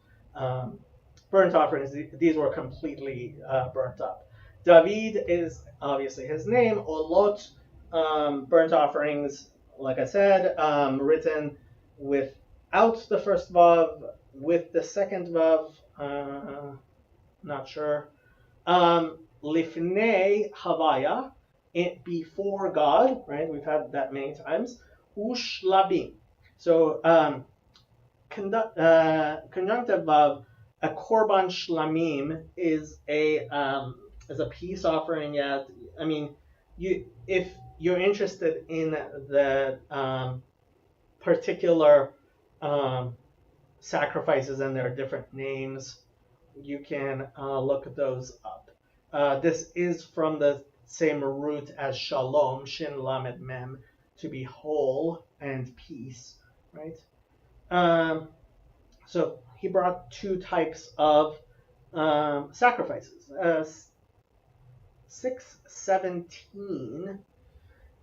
Burnt offerings, these were completely burnt up. David is obviously his name. Olot, burnt offerings, like I said, written without the first vav, with the second vav, not sure. Lifnei Havaya, before God, right? We've had that many times. Ushlabim. So conjunctive of a korban shlamim is a peace offering. Yet, I mean, if you're interested in the particular sacrifices and their different names, you can look those up. This is from the same root as shalom, shin lamed mem, to be whole and peace, right? So he brought two types of sacrifices. 6:17,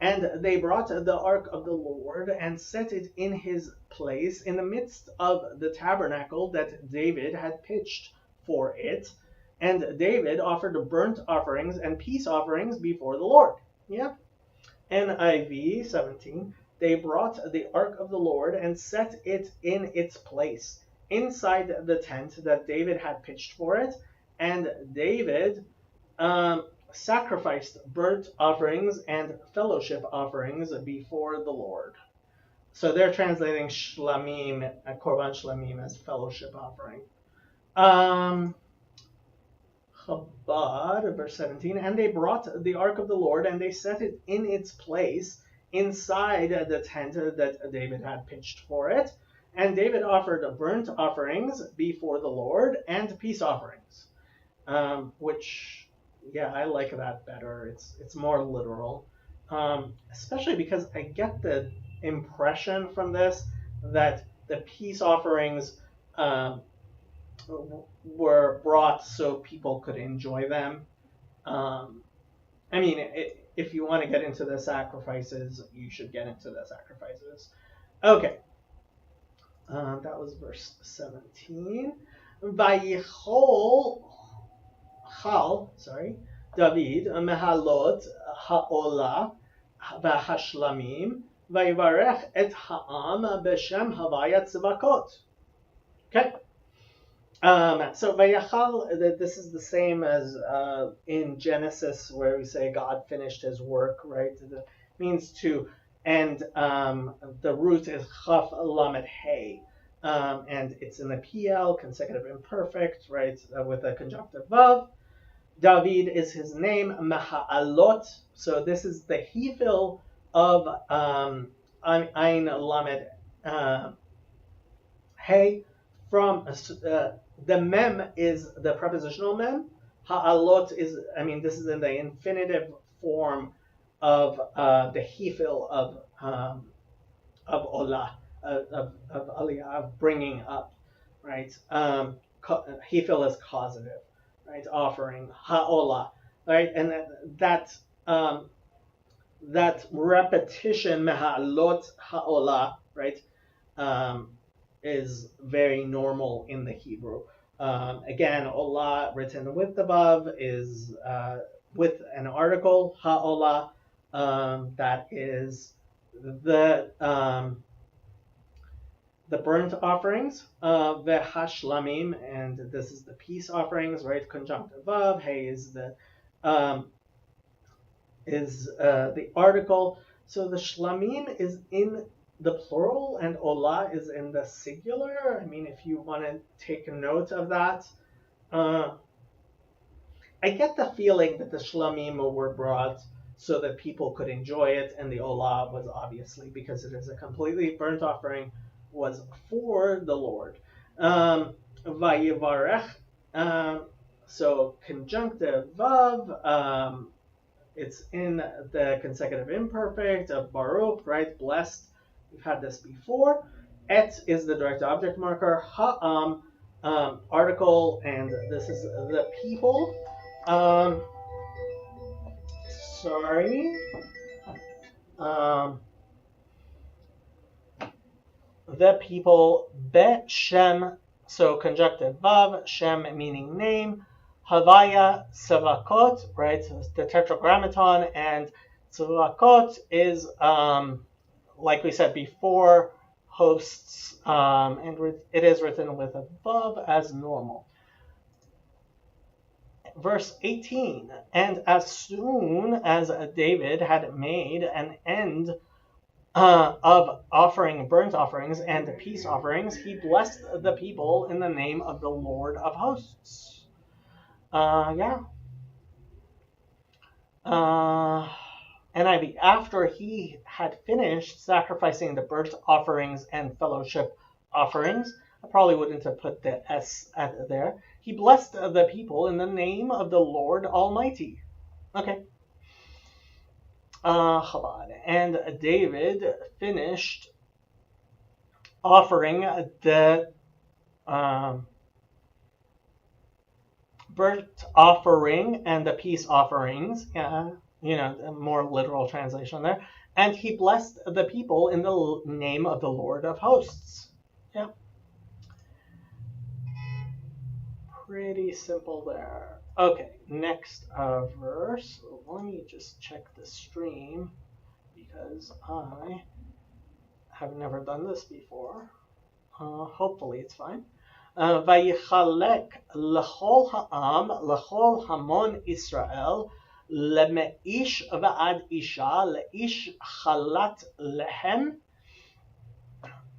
and they brought the ark of the Lord and set it in his place in the midst of the tabernacle that David had pitched for it. And David offered burnt offerings and peace offerings before the Lord. Yeah. NIV 17. They brought the ark of the Lord and set it in its place inside the tent that David had pitched for it. And David sacrificed burnt offerings and fellowship offerings before the Lord. So they're translating shlamim, korban shlamim, as fellowship offering. Chabad, verse 17, and they brought the ark of the Lord and they set it in its place inside the tent that David had pitched for it. And David offered burnt offerings before the Lord and peace offerings, which, yeah, I like that better. It's more literal, especially because I get the impression from this that the peace offerings were brought so people could enjoy them. I mean, if you want to get into the sacrifices, you should get into the sacrifices. Okay. That was verse 17. Vayichol David mehalot ha'ola v'hashlamim vayivarech et ha'am b'shem havayat tzvakot. Okay. So Vayachal, this is the same as in Genesis where we say God finished his work, right? It means to end. The root is Chaf Lamed Hey, and it's in the PL, consecutive imperfect, right, with a conjunctive Vav. David is his name, Maha'alot. So this is the Hefil of Ein Lamed Hey. From the mem is the prepositional mem. Ha'alot is, I mean, this is in the infinitive form of the hefil of olah, of aliyah, of bringing up, right? Hefil is causative, right? Offering ha'olah, right? And that repetition meha'alot ha'olah, right? Is very normal in the Hebrew. Again, olah written with the vav is with an article, ha'olah, that is the burnt offerings, v'hashlamim, and this is the peace offerings, right? Conjunctive vav, hey is the article. So the shlamim is in the plural and olah is in the singular. I mean, if you want to take a note of that. I get the feeling that the shlamim were brought so that people could enjoy it, and the olah was obviously, because it is a completely burnt offering, was for the Lord. Vayivarech, so conjunctive vav, it's in the consecutive imperfect of Baruch, right? Blessed. We've had this before. Et is the direct object marker. Ha'am, article, and this is the people. The people, Be-Shem, so conjunctive vav, Shem meaning name, Havaya, Savakot, right, the tetragrammaton, and Tzlakot is, like we said before, hosts, and it is written with a vav as normal. Verse 18, and as soon as David had made an end of offering burnt offerings and peace offerings, he blessed the people in the name of the Lord of hosts. NIV, after he had finished sacrificing the burnt offerings and fellowship offerings, I probably wouldn't have put the S at there. He blessed the people in the name of the Lord Almighty. Okay. Chabad. And David finished offering the burnt offering and the peace offerings. A more literal translation there. And he blessed the people in the name of the Lord of hosts. Yeah. Pretty simple there. Okay, next verse. Let me just check the stream because I have never done this before. Hopefully it's fine. Vayichalek lechol ha'am, lechol hamon Israel, leme'ish va'ad isha, le'ish chalat lehem,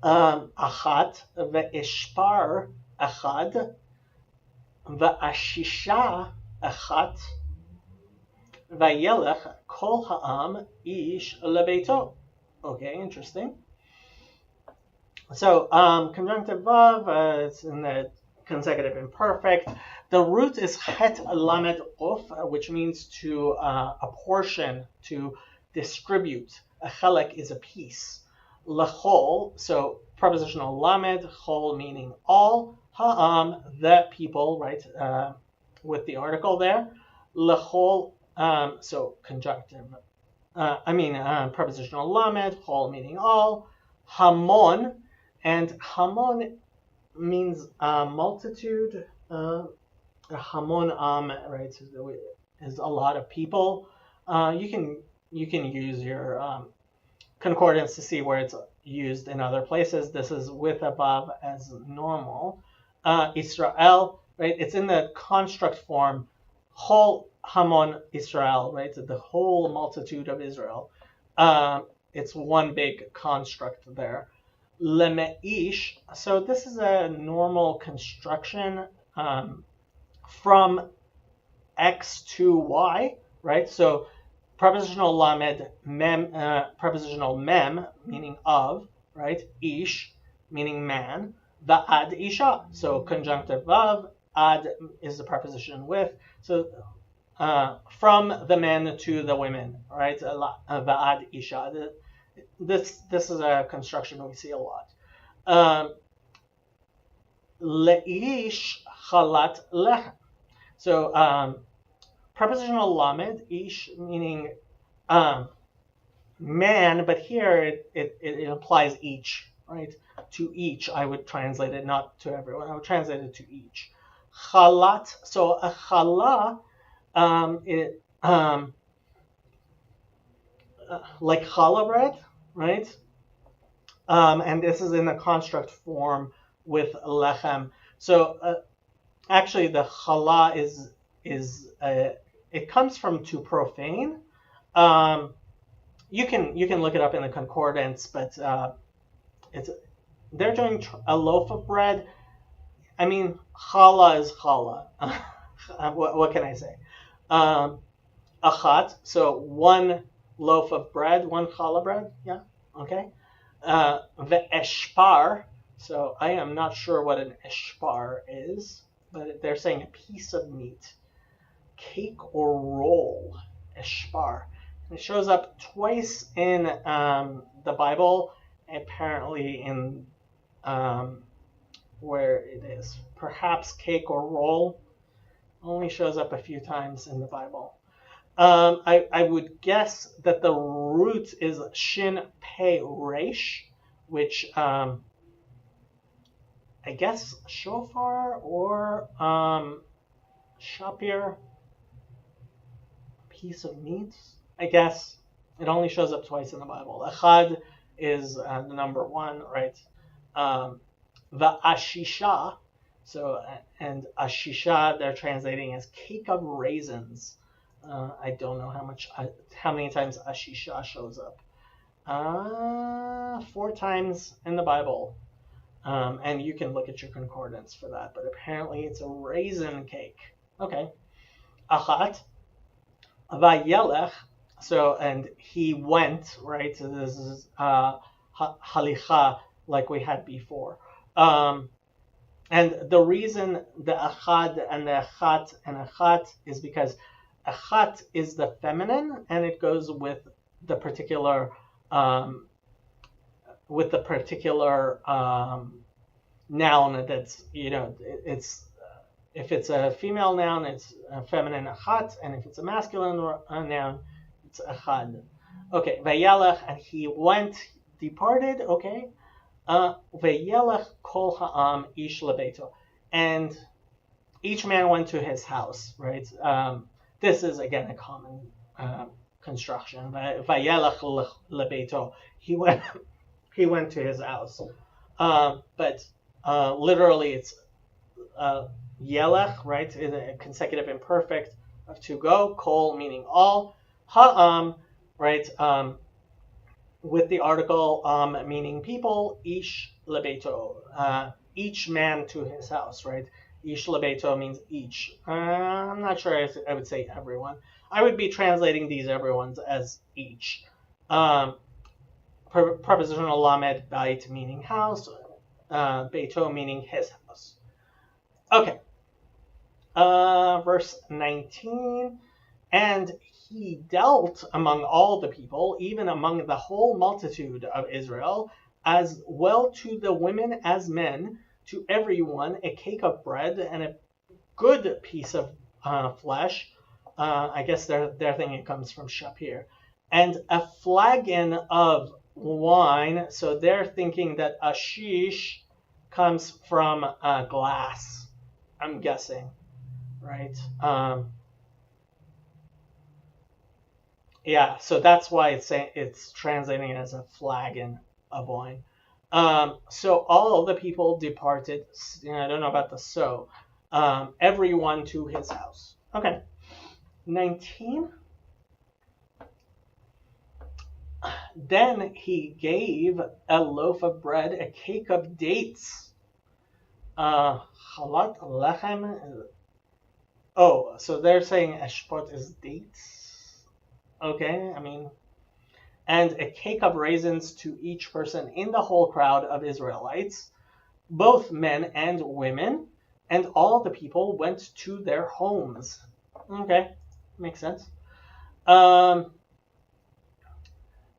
achat, ve'eshpar achad, ve'ashisha achat, vayelech kol ha'am ish lebeito. Okay, interesting. So, conjunctive vav, it's in the consecutive imperfect. The root is het lamed of, which means to apportion, to distribute. A chelek is a piece. Lechol, so prepositional lamed, chol meaning all. Ha'am, the people, right, with the article there. Lechol, so conjunctive. Prepositional lamed, chol meaning all. Hamon, and hamon means multitude. Hamon right, is a lot of people. You can use your concordance to see where it's used in other places. This is with a vav as normal. Israel, right? It's in the construct form. Whole hamon Israel, right? The whole multitude of Israel. It's one big construct there. Lemeish. So this is a normal construction from X to Y, right? So prepositional lamed, prepositional mem, meaning of, right? Ish, meaning man. Va'ad isha. So conjunctive vav. Ad is the preposition with. So from the men to the women, right? Va'ad isha. This is a construction we see a lot. Leish chalat lechem. So prepositional lamed, ish meaning man, but here it implies each, right? To each, I would translate it, not to everyone. I would translate it to each. Chalat, so a chala, like challah bread, right? And this is in the construct form with lechem. So actually, the challah is it comes from to profane. You can look it up in the concordance, but they're doing a loaf of bread. I mean, challah is challah. What can I say? Achat, so one loaf of bread, one challah bread. Yeah, okay. Ve'eshpar, so I am not sure what an eshpar is, but they're saying a piece of meat. Cake or roll, eshpar. It shows up twice in the Bible, apparently in where it is. Perhaps cake or roll only shows up a few times in the Bible. I would guess that the root is shin pei resh, which I guess shofar or shapir, piece of meat, I guess. It only shows up twice in the Bible. Echad is the number one, right? The Ashisha, so and Ashisha they're translating as cake of raisins. I don't know how many times Ashisha shows up. 4 times in the Bible. And you can look at your concordance for that, but apparently it's a raisin cake. Okay. Achat. Vayelech. So, and he went, right? So this is halicha, like we had before. And the reason the achad and the achat is because achat is the feminine, and it goes with the particular noun that's, it's if it's a female noun, it's a feminine achat, and if it's a masculine noun, it's achad. Okay, vayelech, and he went, departed. Okay, vayelech kol ha'am ish lebeito, and each man went to his house. Right. This is again a common construction. Vayelech lebeito. He went. He went to his house. But literally, it's yelech, right? In a consecutive imperfect of to go. Kol meaning all. Ha'am, right? With the article meaning people. Ish lebeito. Each man to his house, right? Ish lebeito means each. I'm not sure I would say everyone. I would be translating these everyone's as each. Prepositional lamed, bait meaning house, beito meaning his house. Okay. Verse 19. And he dealt among all the people, even among the whole multitude of Israel, as well to the women as men, to everyone a cake of bread and a good piece of flesh. I guess they're thinking it comes from Shapir. And a flagon of wine. So they're thinking that ashish comes from glass. I'm guessing, right? Yeah, so that's why it's translating it as a flagon of wine. So all the people departed. I don't know about the so. Everyone to his house. Okay. 19. Then he gave a loaf of bread, a cake of dates. Chalat lechem. Oh, so they're saying eshpot is dates. Okay, I mean, and a cake of raisins to each person in the whole crowd of Israelites, both men and women, and all the people went to their homes. Okay, makes sense.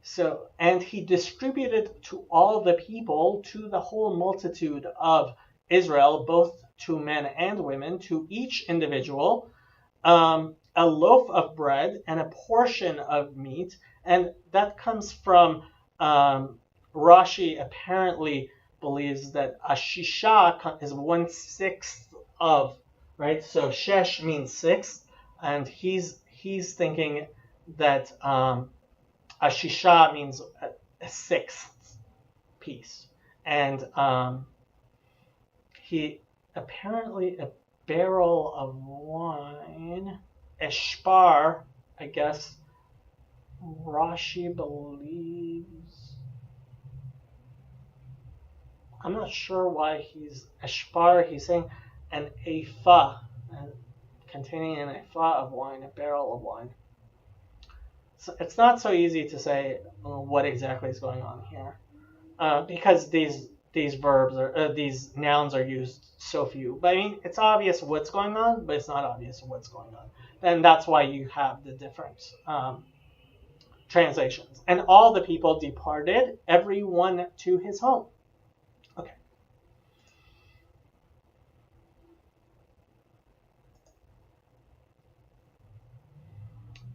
So, and he distributed to all the people, to the whole multitude of Israel, both to men and women, to each individual, a loaf of bread and a portion of meat. And that comes from Rashi apparently believes that ashisha is 1/6 of, right? So shesh means 6, and he's thinking that ashisha means a 6th piece. And he apparently a barrel of wine, eshpar, I guess Rashi believes. I'm not sure why he's eshpar. He's saying an ephah, containing an ephah of wine, a barrel of wine. So it's not so easy to say what exactly is going on here, because these verbs or these nouns are used so few. But I mean, it's obvious what's going on, but it's not obvious what's going on. And that's why you have the different translations. And all the people departed, everyone to his home. Okay.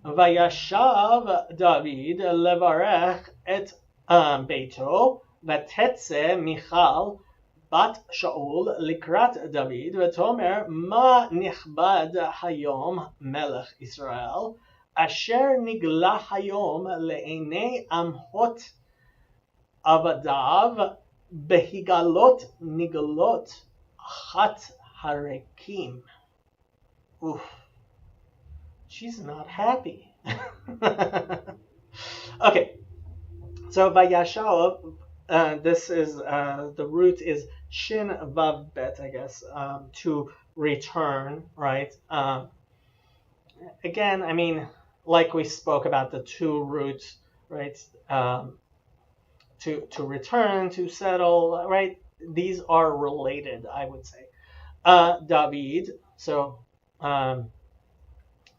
Vayashav David levarech et beito v'tetze Michal bat Shaul likrat David v'tomer ma nichbad hayom melech Israel Asher nigla hayom le'enei amhot avadav behigalot nigalot chat harekim. Oof, she's not happy. Okay, so vayashal, this is the root is shin vav bet, I guess, to return, right? Again, I mean, like we spoke about the two roots, right? To return, to settle, right? These are related, I would say. David, so um,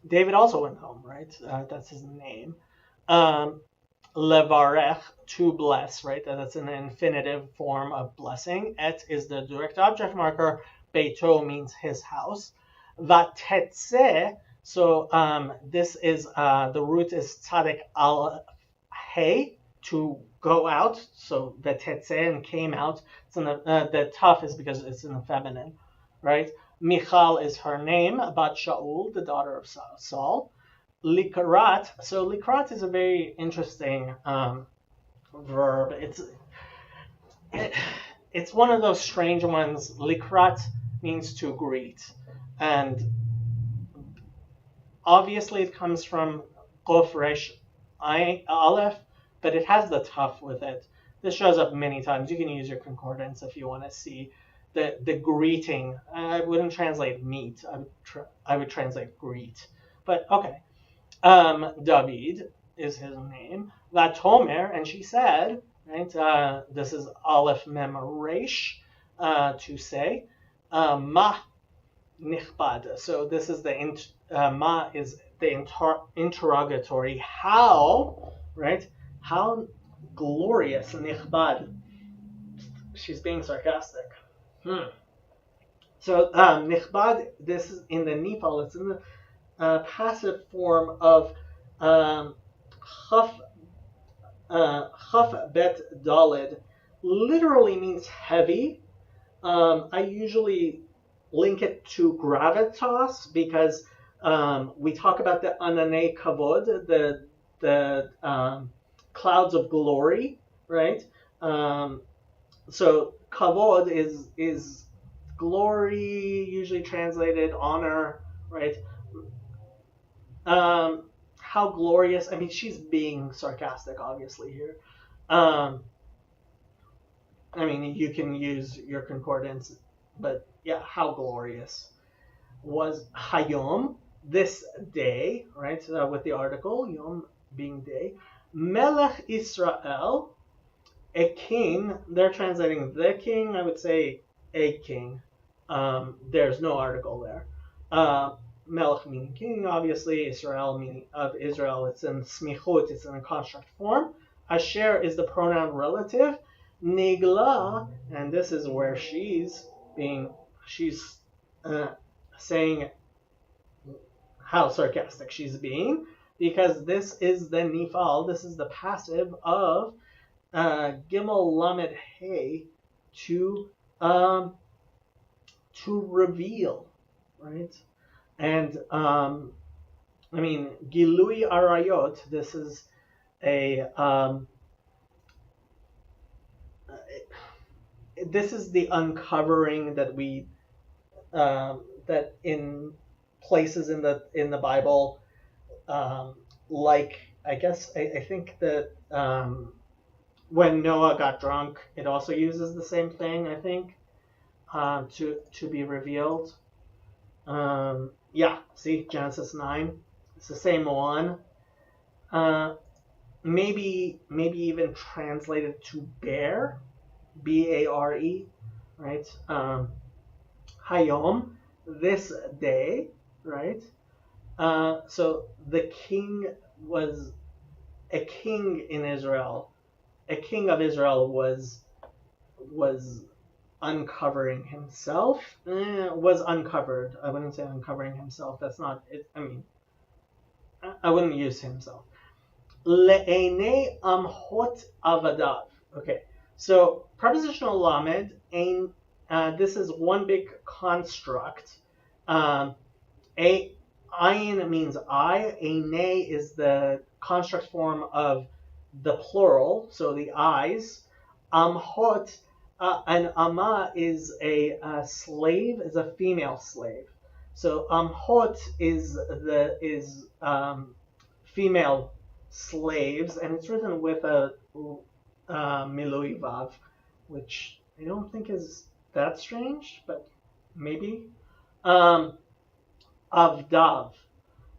David also went home, right? That's his name. Levarech, to bless, right? That's an infinitive form of blessing. Et is the direct object marker. Beito means his house. Vatetse, so this is, the root is tzadik al hey, to go out. So vatetse and came out. It's in the tough is because it's in the feminine, right? Michal is her name. Bat Shaul, the daughter of Saul. Likrat. So likrat is a very interesting verb. It's one of those strange ones. Likrat means to greet, and obviously it comes from Qof Resh Aleph, but it has the tough with it. This shows up many times. You can use your concordance if you want to see the greeting. I wouldn't translate meet. I would translate greet. But okay. David is his name. Vatomer, and she said, right? This is Aleph Mem Resh, to say, Ma nichbad. So this is the Ma is the interrogatory. How, right? How glorious, nichbad. She's being sarcastic. So nichbad. This is in the Nepal. It's in the passive form of chaf bet dalid, literally means heavy. I usually link it to gravitas because we talk about the ananei kavod, the clouds of glory, right? So kavod is glory, usually translated honor, right? How glorious. I mean, she's being sarcastic, obviously, here. I mean, you can use your concordance, but yeah, how glorious was Hayom, this day, right? With the article, Yom being day. Melech Israel, a king. They're translating the king. I would say a king. There's no article there. Melech meaning king, obviously. Israel meaning of Israel. It's in smichut. It's in a construct form. Asher is the pronoun relative. Nigla, and this is where she's saying how sarcastic she's being, because this is the nifal. This is the passive of gimel lamed hey, to reveal, right? And I mean, Gilui Arayot, this is this is the uncovering that we that in places in the Bible, like I guess I think that when Noah got drunk, it also uses the same thing. I think to be revealed. Yeah, see, Genesis 9. It's the same one. Maybe even translated to bear, B-A-R-E, right? Hayom, this day, right? So the king was a king in Israel. A king of Israel was uncovering himself. Was uncovered. I wouldn't say uncovering himself. That's not it. I mean, I wouldn't use himself. Le'enei amhot avadav. Okay, so prepositional lamed, this is one big construct. A Ayin means I. Einay is the construct form of the plural, so the eyes. Amhot, an ama is a slave, is a female slave. So amhot is female slaves, and it's written with a milui vav, which I don't think is that strange, but maybe. Um, Avdav,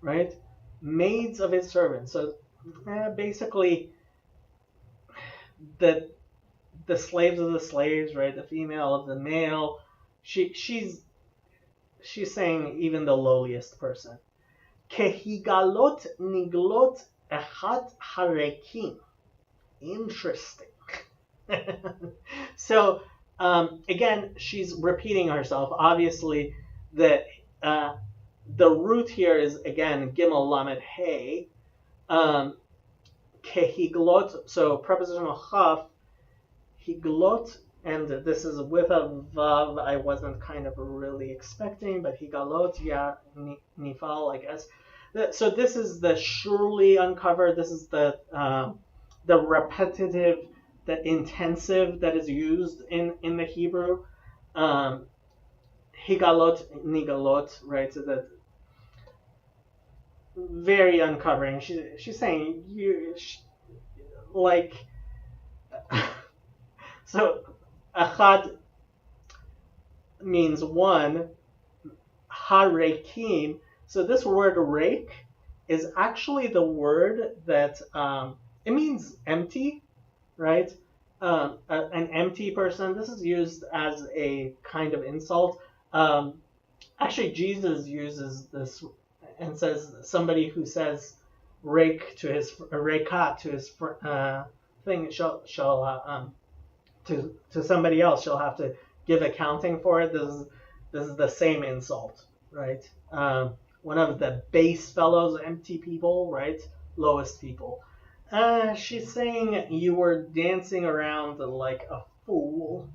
right? Maids of his servants. So basically, the the slaves of the slaves, right? The female of the male. She's saying even the lowliest person. Kehigalot niglot echat harekim. Interesting. So again, she's repeating herself. Obviously, the the root here is again gimel lamed hey. Kehiglot. So prepositional chaf higlot, and this is with a vav I wasn't kind of really expecting, but higalot, yeah, nifal, I guess. So this is the surely uncovered. This is the repetitive, the intensive that is used in the Hebrew. Higalot, nigalot, right? So that very uncovering. She's saying like so achad means one, harekim. So this word rake is actually the word that it means empty, right? An empty person. This is used as a kind of insult. Actually, Jesus uses this and says somebody who says rake to his rekat to his thing shall to somebody else she'll have to give accounting for it. This is the same insult, right? One of the base fellows, empty people, right? Lowest people. She's saying you were dancing around like a fool.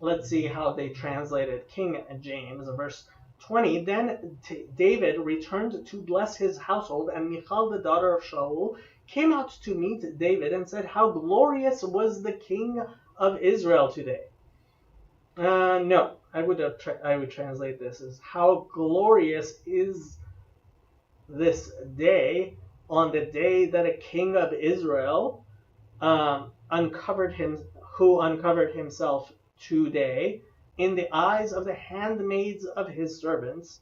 Let's see how they translated King James, verse 20. Then David returned to bless his household, and Michal, the daughter of Shaul, came out to meet David and said, "How glorious was the king of Israel today." No, I would translate this as how glorious is this day on the day that a king of Israel uncovered himself today in the eyes of the handmaids of his servants,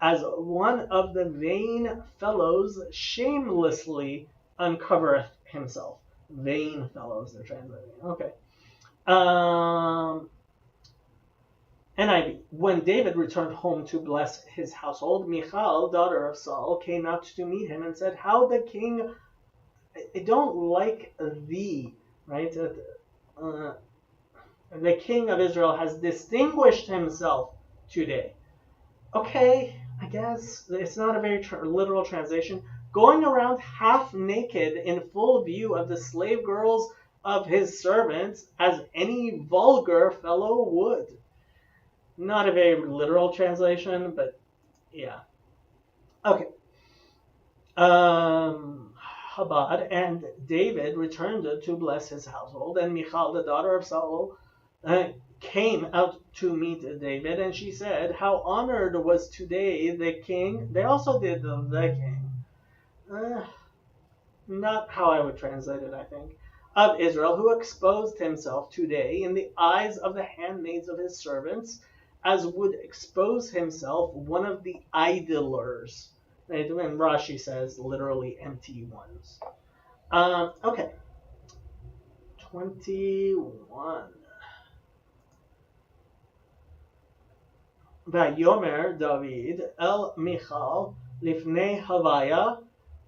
as one of the vain fellows shamelessly uncovereth himself. Vain fellows, they're translating. Okay. NIV. When David returned home to bless his household, Michal, daughter of Saul, came out to meet him and said, "How the king, I don't like thee," right? The king of Israel has distinguished himself today. Okay, I guess it's not a very literal translation. Going around half naked in full view of the slave girls of his servants, as any vulgar fellow would. Not a very literal translation, but yeah. Okay. Chabad, and David returned to bless his household, and Michal, the daughter of Saul, came out to meet David, and she said, "How honored was today the king." They also did the king. Not how I would translate it, I think. Of Israel, who exposed himself today in the eyes of the handmaids of his servants, as would expose himself one of the idlers. Right? When Rashi says literally empty ones. Okay. 21. Vayomer David el Michal lifnei Havaya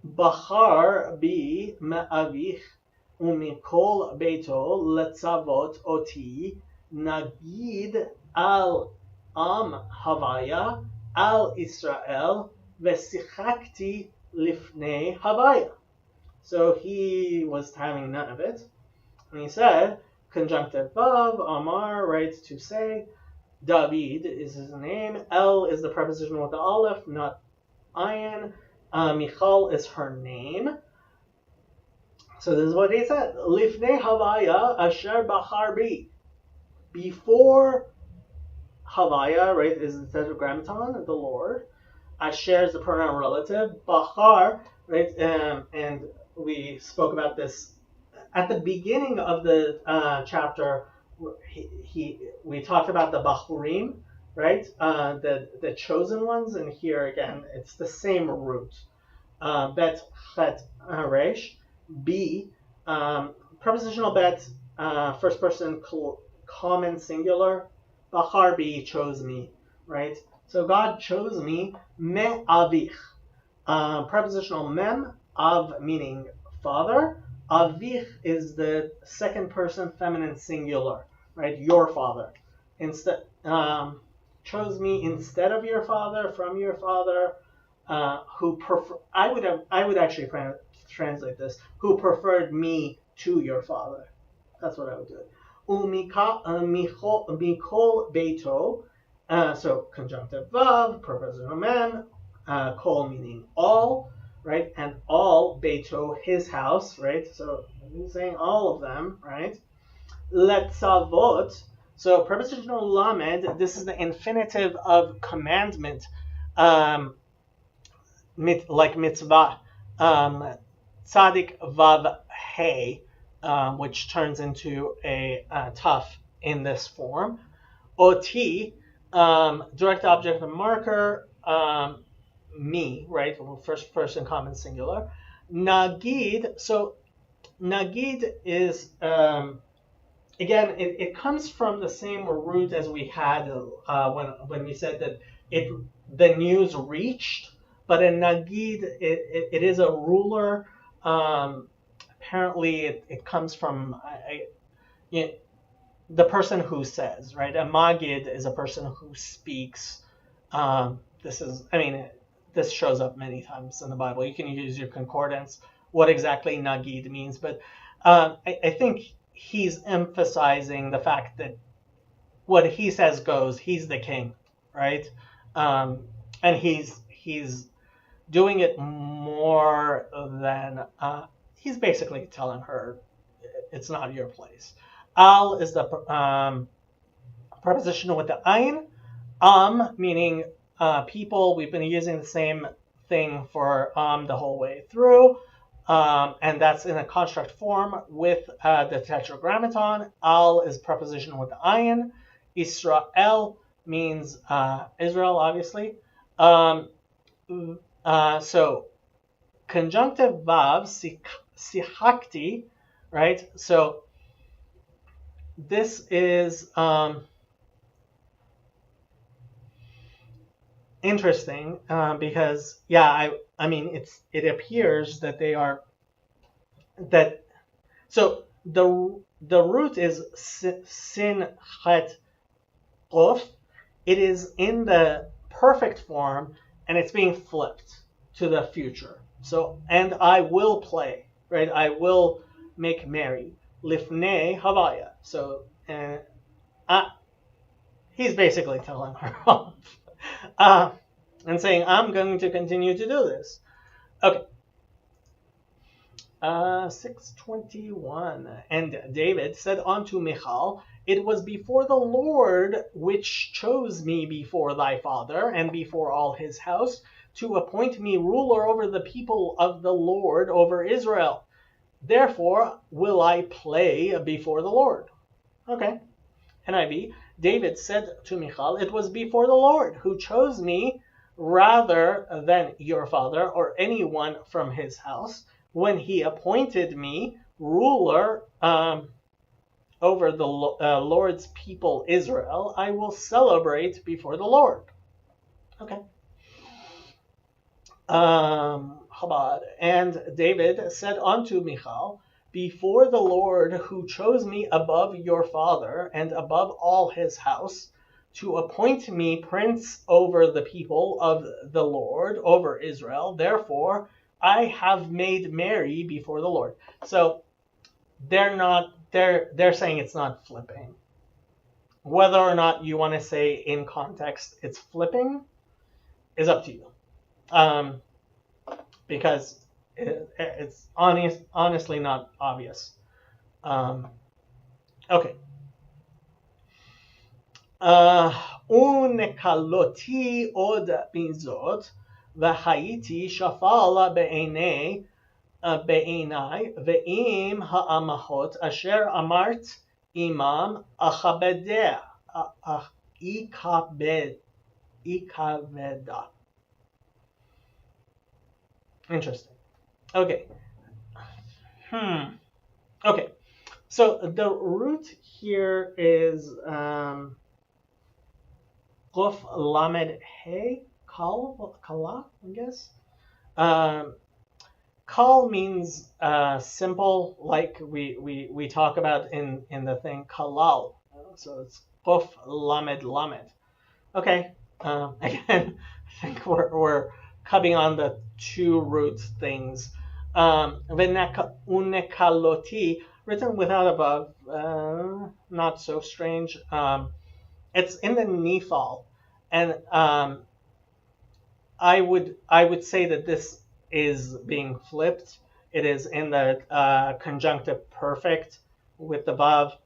Bachar bi me'avich umikol beito letzavot oti nagid al am Havaya al Israel vesichakti lifnei Havaya. So he was having none of it. And he said, conjunctive vav, amar, right, to say, David is his name. El is the preposition with the aleph, not ayin. Michal is her name. So this is what he said. Lifnei Havaya asher bachar bi. Before Havaya, right, is the tetragrammaton, the Lord. Asher is the pronoun relative. Bachar, right, and we spoke about this at the beginning of the chapter. We talked about the Bachurim, right, the chosen ones, and here again it's the same root. Bet chet resh. B, prepositional bet, first person common singular. Bachar bi, chose me, right? So God chose me, me avich. Prepositional mem, av meaning father. Avich is the second person feminine singular, right? Your father. Instead, chose me instead of your father, from your father. Who prefer? I would actually translate this. Who preferred me to your father? That's what I would do. Mikol beito. So conjunctive vav, prepositional mem, kol meaning all, right? And all beito, his house, right? So he's saying all of them, right? Letzavot. So prepositional lamed. This is the infinitive of commandment. Like mitzvah, tzadik vav hey, which turns into a taf in this form. Oti, direct object of marker, me, right? First person common singular. Nagid, so nagid is, again, it comes from the same root as we had when we said that the news reached. But in Nagid, it is a ruler. Apparently, it comes from the person who says, right? A Magid is a person who speaks. This shows up many times in the Bible. You can use your concordance, what exactly Nagid means. But I think he's emphasizing the fact that what he says goes. He's the king, right? And he's doing it more than he's basically telling her it's not your place. Al is the preposition with the ayin. Meaning people. We've been using the same thing for the whole way through. And that's in a construct form with the tetragrammaton. Al is preposition with the ayin. Israel means Israel, obviously. So conjunctive vav, sihakti, right? So this is interesting because I mean it appears that they are that so the root is sin chet qof. It is in the perfect form and it's being flipped to the future. So, and I will play, right? I will make merry. Lifnei Havaya. So, he's basically telling her off and saying, I'm going to continue to do this. Okay. 621. And David said unto Michal, it was before the Lord which chose me before thy father and before all his house to appoint me ruler over the people of the Lord, over Israel. Therefore will I play before the Lord. Okay. NIV. David said to Michal, it was before the Lord who chose me rather than your father or anyone from his house when he appointed me ruler over the Lord's people Israel. I will celebrate before the Lord. Okay. Chabad. And David said unto Michal, before the Lord who chose me above your father and above all his house to appoint me prince over the people of the Lord, over Israel, therefore I have made merry before the Lord. So they're saying it's not flipping. Whether or not you want to say in context it's flipping is up to you. Um, because it's honestly not obvious. Um, okay. ונקלותי עוד מזאת, והייתי שפל בעיני, ועם האמהות אשר אמרת עמם אכבדה. Ikaveda. Interesting. Okay. Okay. So the root here is Quf Lamed He, Kala, I guess. Kal means simple, like we talk about in the thing Kalal. So it's Quf Lamed Lamed. Okay. Again, I think we're coming on the two root things. Unekaloti, written without above, not so strange. It's in the Nifal, and I would say that this is being flipped. It is in the conjunctive perfect with the vav,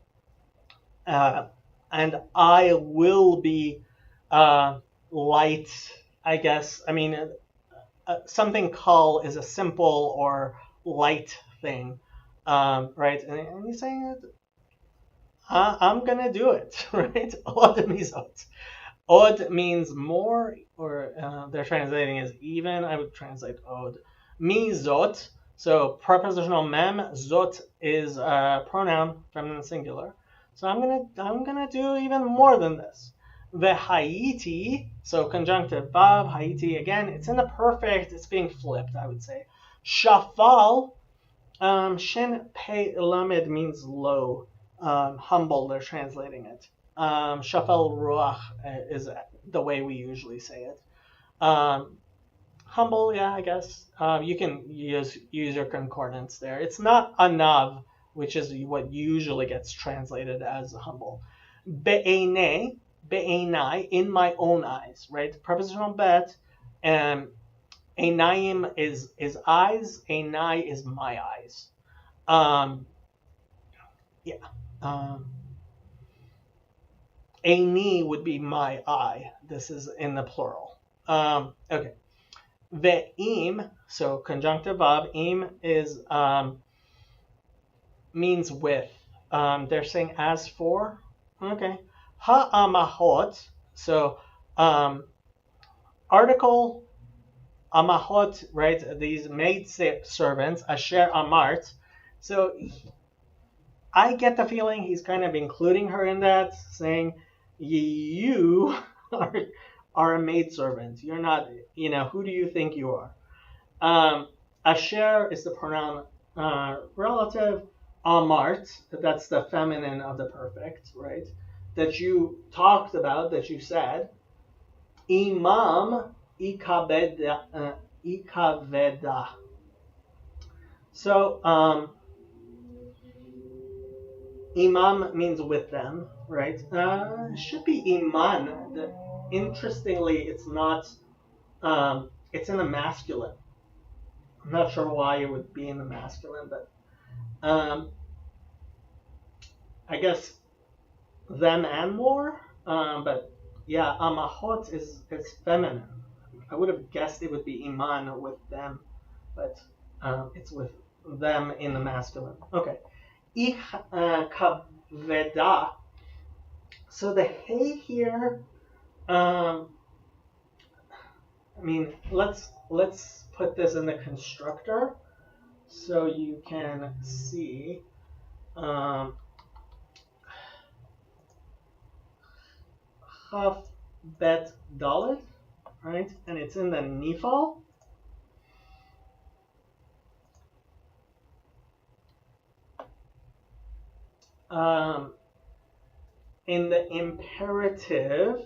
and I will be light. I guess. I mean, something kal is a simple or light thing, right? And he's saying, I'm gonna do it, right? Od mizot. Od means more, or they're translating as even. I would translate od. Mizot. So prepositional mem. Zot is a pronoun, feminine singular. So I'm gonna do even more than this. V'hayiti. So conjunctive vav. Hayiti again. It's in the perfect. It's being flipped, I would say. Shafal. Shin pei lamed means low. Humble. They're translating it. Shafal ruach is the way we usually say it. Humble, yeah, I guess. You can use your concordance there. It's not anav, which is what usually gets translated as humble. Be'enei, be'enai, in my own eyes, right? Prepositional bet. Einayim is eyes. Einai is my eyes. Yeah. Eini would be my eye. This is in the plural. Okay. Ve'im, so conjunctive of im is means with. They're saying as for. Okay. Ha'amahot, so article amahot, right? These maid servants, asher amart. So I get the feeling he's kind of including her in that, saying you are a maidservant. You're not, who do you think you are? Asher is the pronoun relative. Amart, that's the feminine of the perfect, right? That you talked about, that you said. Imam ikaveda. So, imam means with them, right? Should be iman. Interestingly, it's not. It's in the masculine. I'm not sure why it would be in the masculine, but I guess them and more. But yeah, amahot is feminine. I would have guessed it would be iman with them, but it's with them in the masculine. Okay. Kaveda. So the hey here, I mean, let's put this in the constructor so you can see. Chaf bet dalet, right? And it's in the nifal. In the imperative,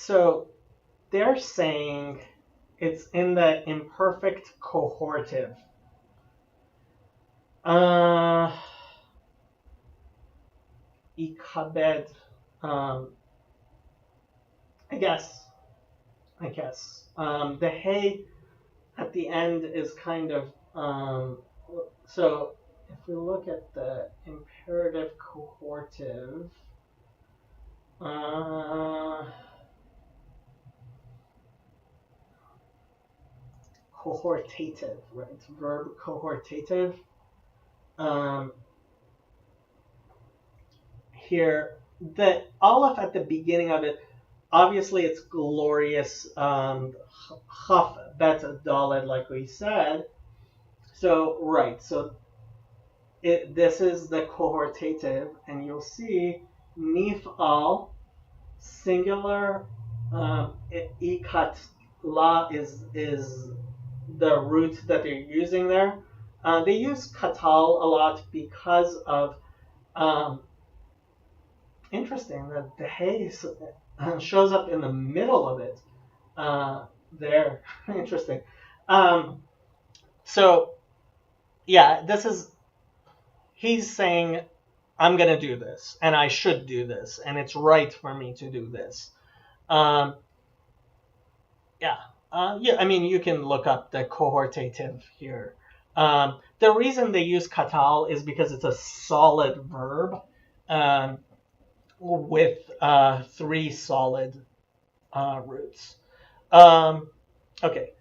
So they're saying it's in the imperfect cohortive. Ikabed. I guess. The hey at the end is kind of so if we look at the imperative cohortive, cohortative, right? Verb cohortative. Here, the aleph at the beginning of it, obviously it's glorious. Chaf bet daled, like we said. So right, so this is the cohortative, and you'll see nifal singular ikat la is the root that they're using there. They use katal a lot because of interesting that the hay shows up in the middle of it. There, interesting. So yeah, this is he's saying I'm gonna do this, and I should do this, and it's right for me to do this. Yeah. Yeah, I mean, you can look up the cohortative here. The reason they use katal is because it's a solid verb with three solid roots. Okay.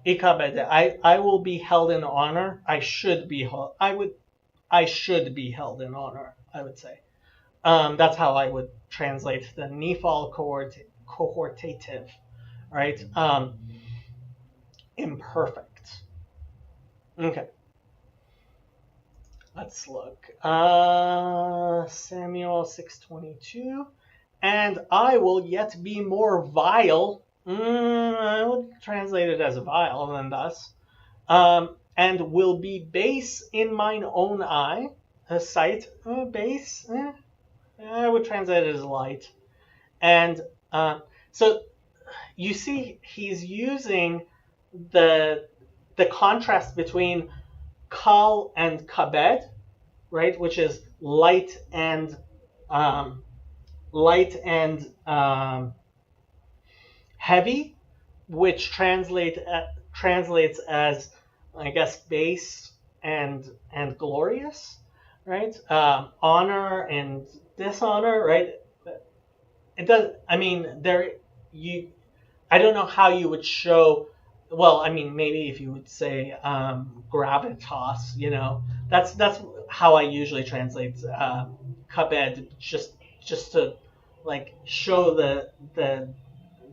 I will be held in honor. I should be held. I should be held in honor, I would say. That's how I would translate the nifal cohortative, right? Imperfect. Okay. Let's look. Samuel 6:22. And I will yet be more vile. I would translate it as vile than thus. And will be base in mine own eye. Sight, base. I would translate it as light. And so you see he's using the contrast between kal and kabed, right, which is light and heavy, which translates as, I guess, base and glorious, right? Honor and dishonor, right? It does. I mean, I don't know how you would show. Well, I mean, maybe if you would say gravitas, that's how I usually translate kabed, just to like show the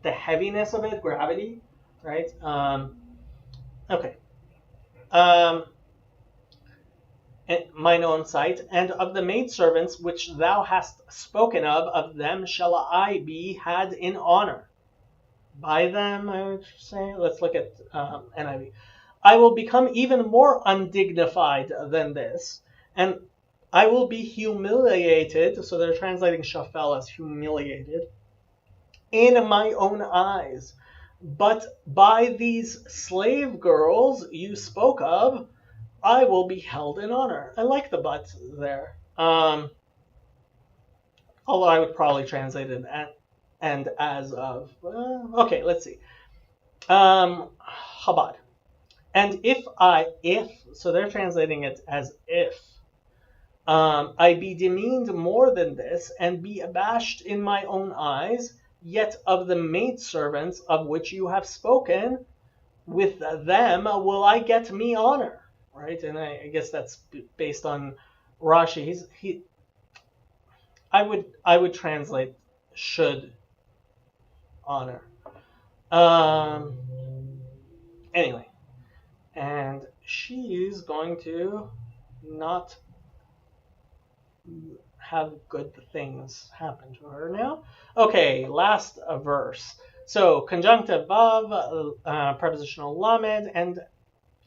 heaviness of it, gravity, right? Okay. Mine own sight, and of the maidservants which thou hast spoken of them shall I be had in honor. By them, I would say. Let's look at NIV. I will become even more undignified than this, and I will be humiliated. So they're translating shafel as humiliated in my own eyes. But by these slave girls you spoke of, I will be held in honor. I like the but there. Although I would probably translate it and as of. Okay, let's see. Chabad. And if, so they're translating it as if, I be demeaned more than this, and be abashed in my own eyes, yet of the maidservants of which you have spoken, with them will I get me honor. Right, and I guess that's based on Rashi. I would translate should honor. Anyway, and she's going to not have good things happen to her now. Okay, last verse. So conjunctive vav, prepositional lamed, and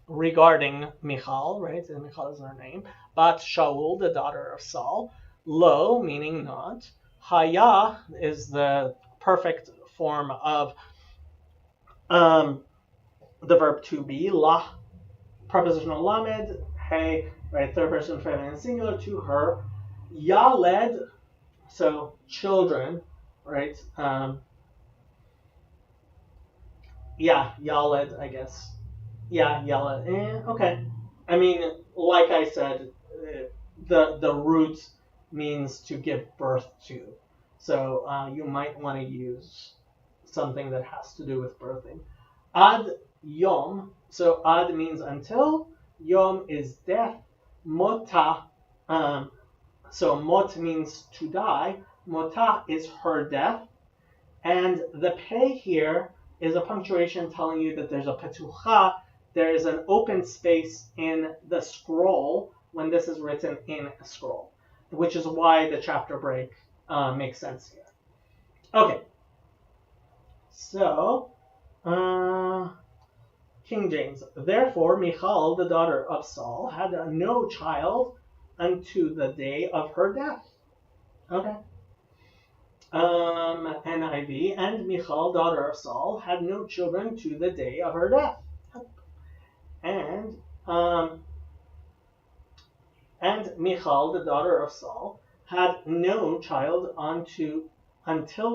regarding Michal, right? And Michal is her name. Bat Shaul, the daughter of Saul. Lo, meaning not. Haya is the perfect form of the verb to be. La, prepositional lamed. Hey, right, third person feminine singular, to her. Yaled, so children, right? Yeah, Yaled, I guess. Yeah, Yaled. Okay. I mean, like I said, the root means to give birth to. So you might want to use something that has to do with birthing. Ad yom. So ad means until. Yom is death. Mota. So mot means to die. Mota is her death. And the pei here is a punctuation telling you that there's a petucha, there is an open space in the scroll when this is written in a scroll, which is why the chapter break makes sense here. Okay, so King James. Therefore, Michal, the daughter of Saul, had no child unto the day of her death. Okay. NIV, and Michal, daughter of Saul, had no children to the day of her death. And Michal, the daughter of Saul, had no child until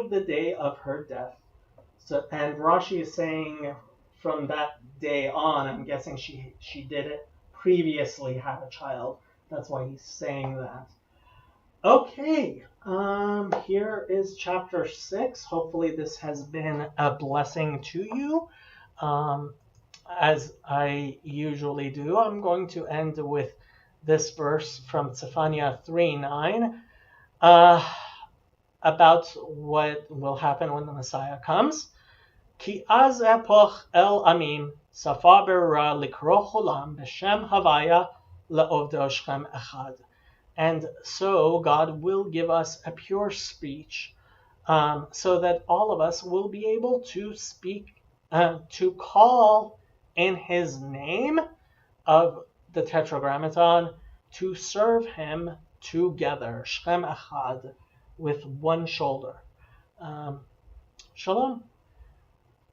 the day of her death. So, and Rashi is saying from that day on, I'm guessing she did it previously had a child. That's why he's saying that. Okay, here is chapter 6. Hopefully this has been a blessing to you. As I usually do, I'm going to end with this verse from Zephaniah 3:9 about what will happen when the Messiah comes. Ki az epoch el amim safa berura likro cholam b'shem havaya le'ovdo shchem echad. And so God will give us a pure speech so that all of us will be able to speak, to call in his name of the Tetragrammaton, to serve him together, Shchem Echad, with one shoulder. Shalom.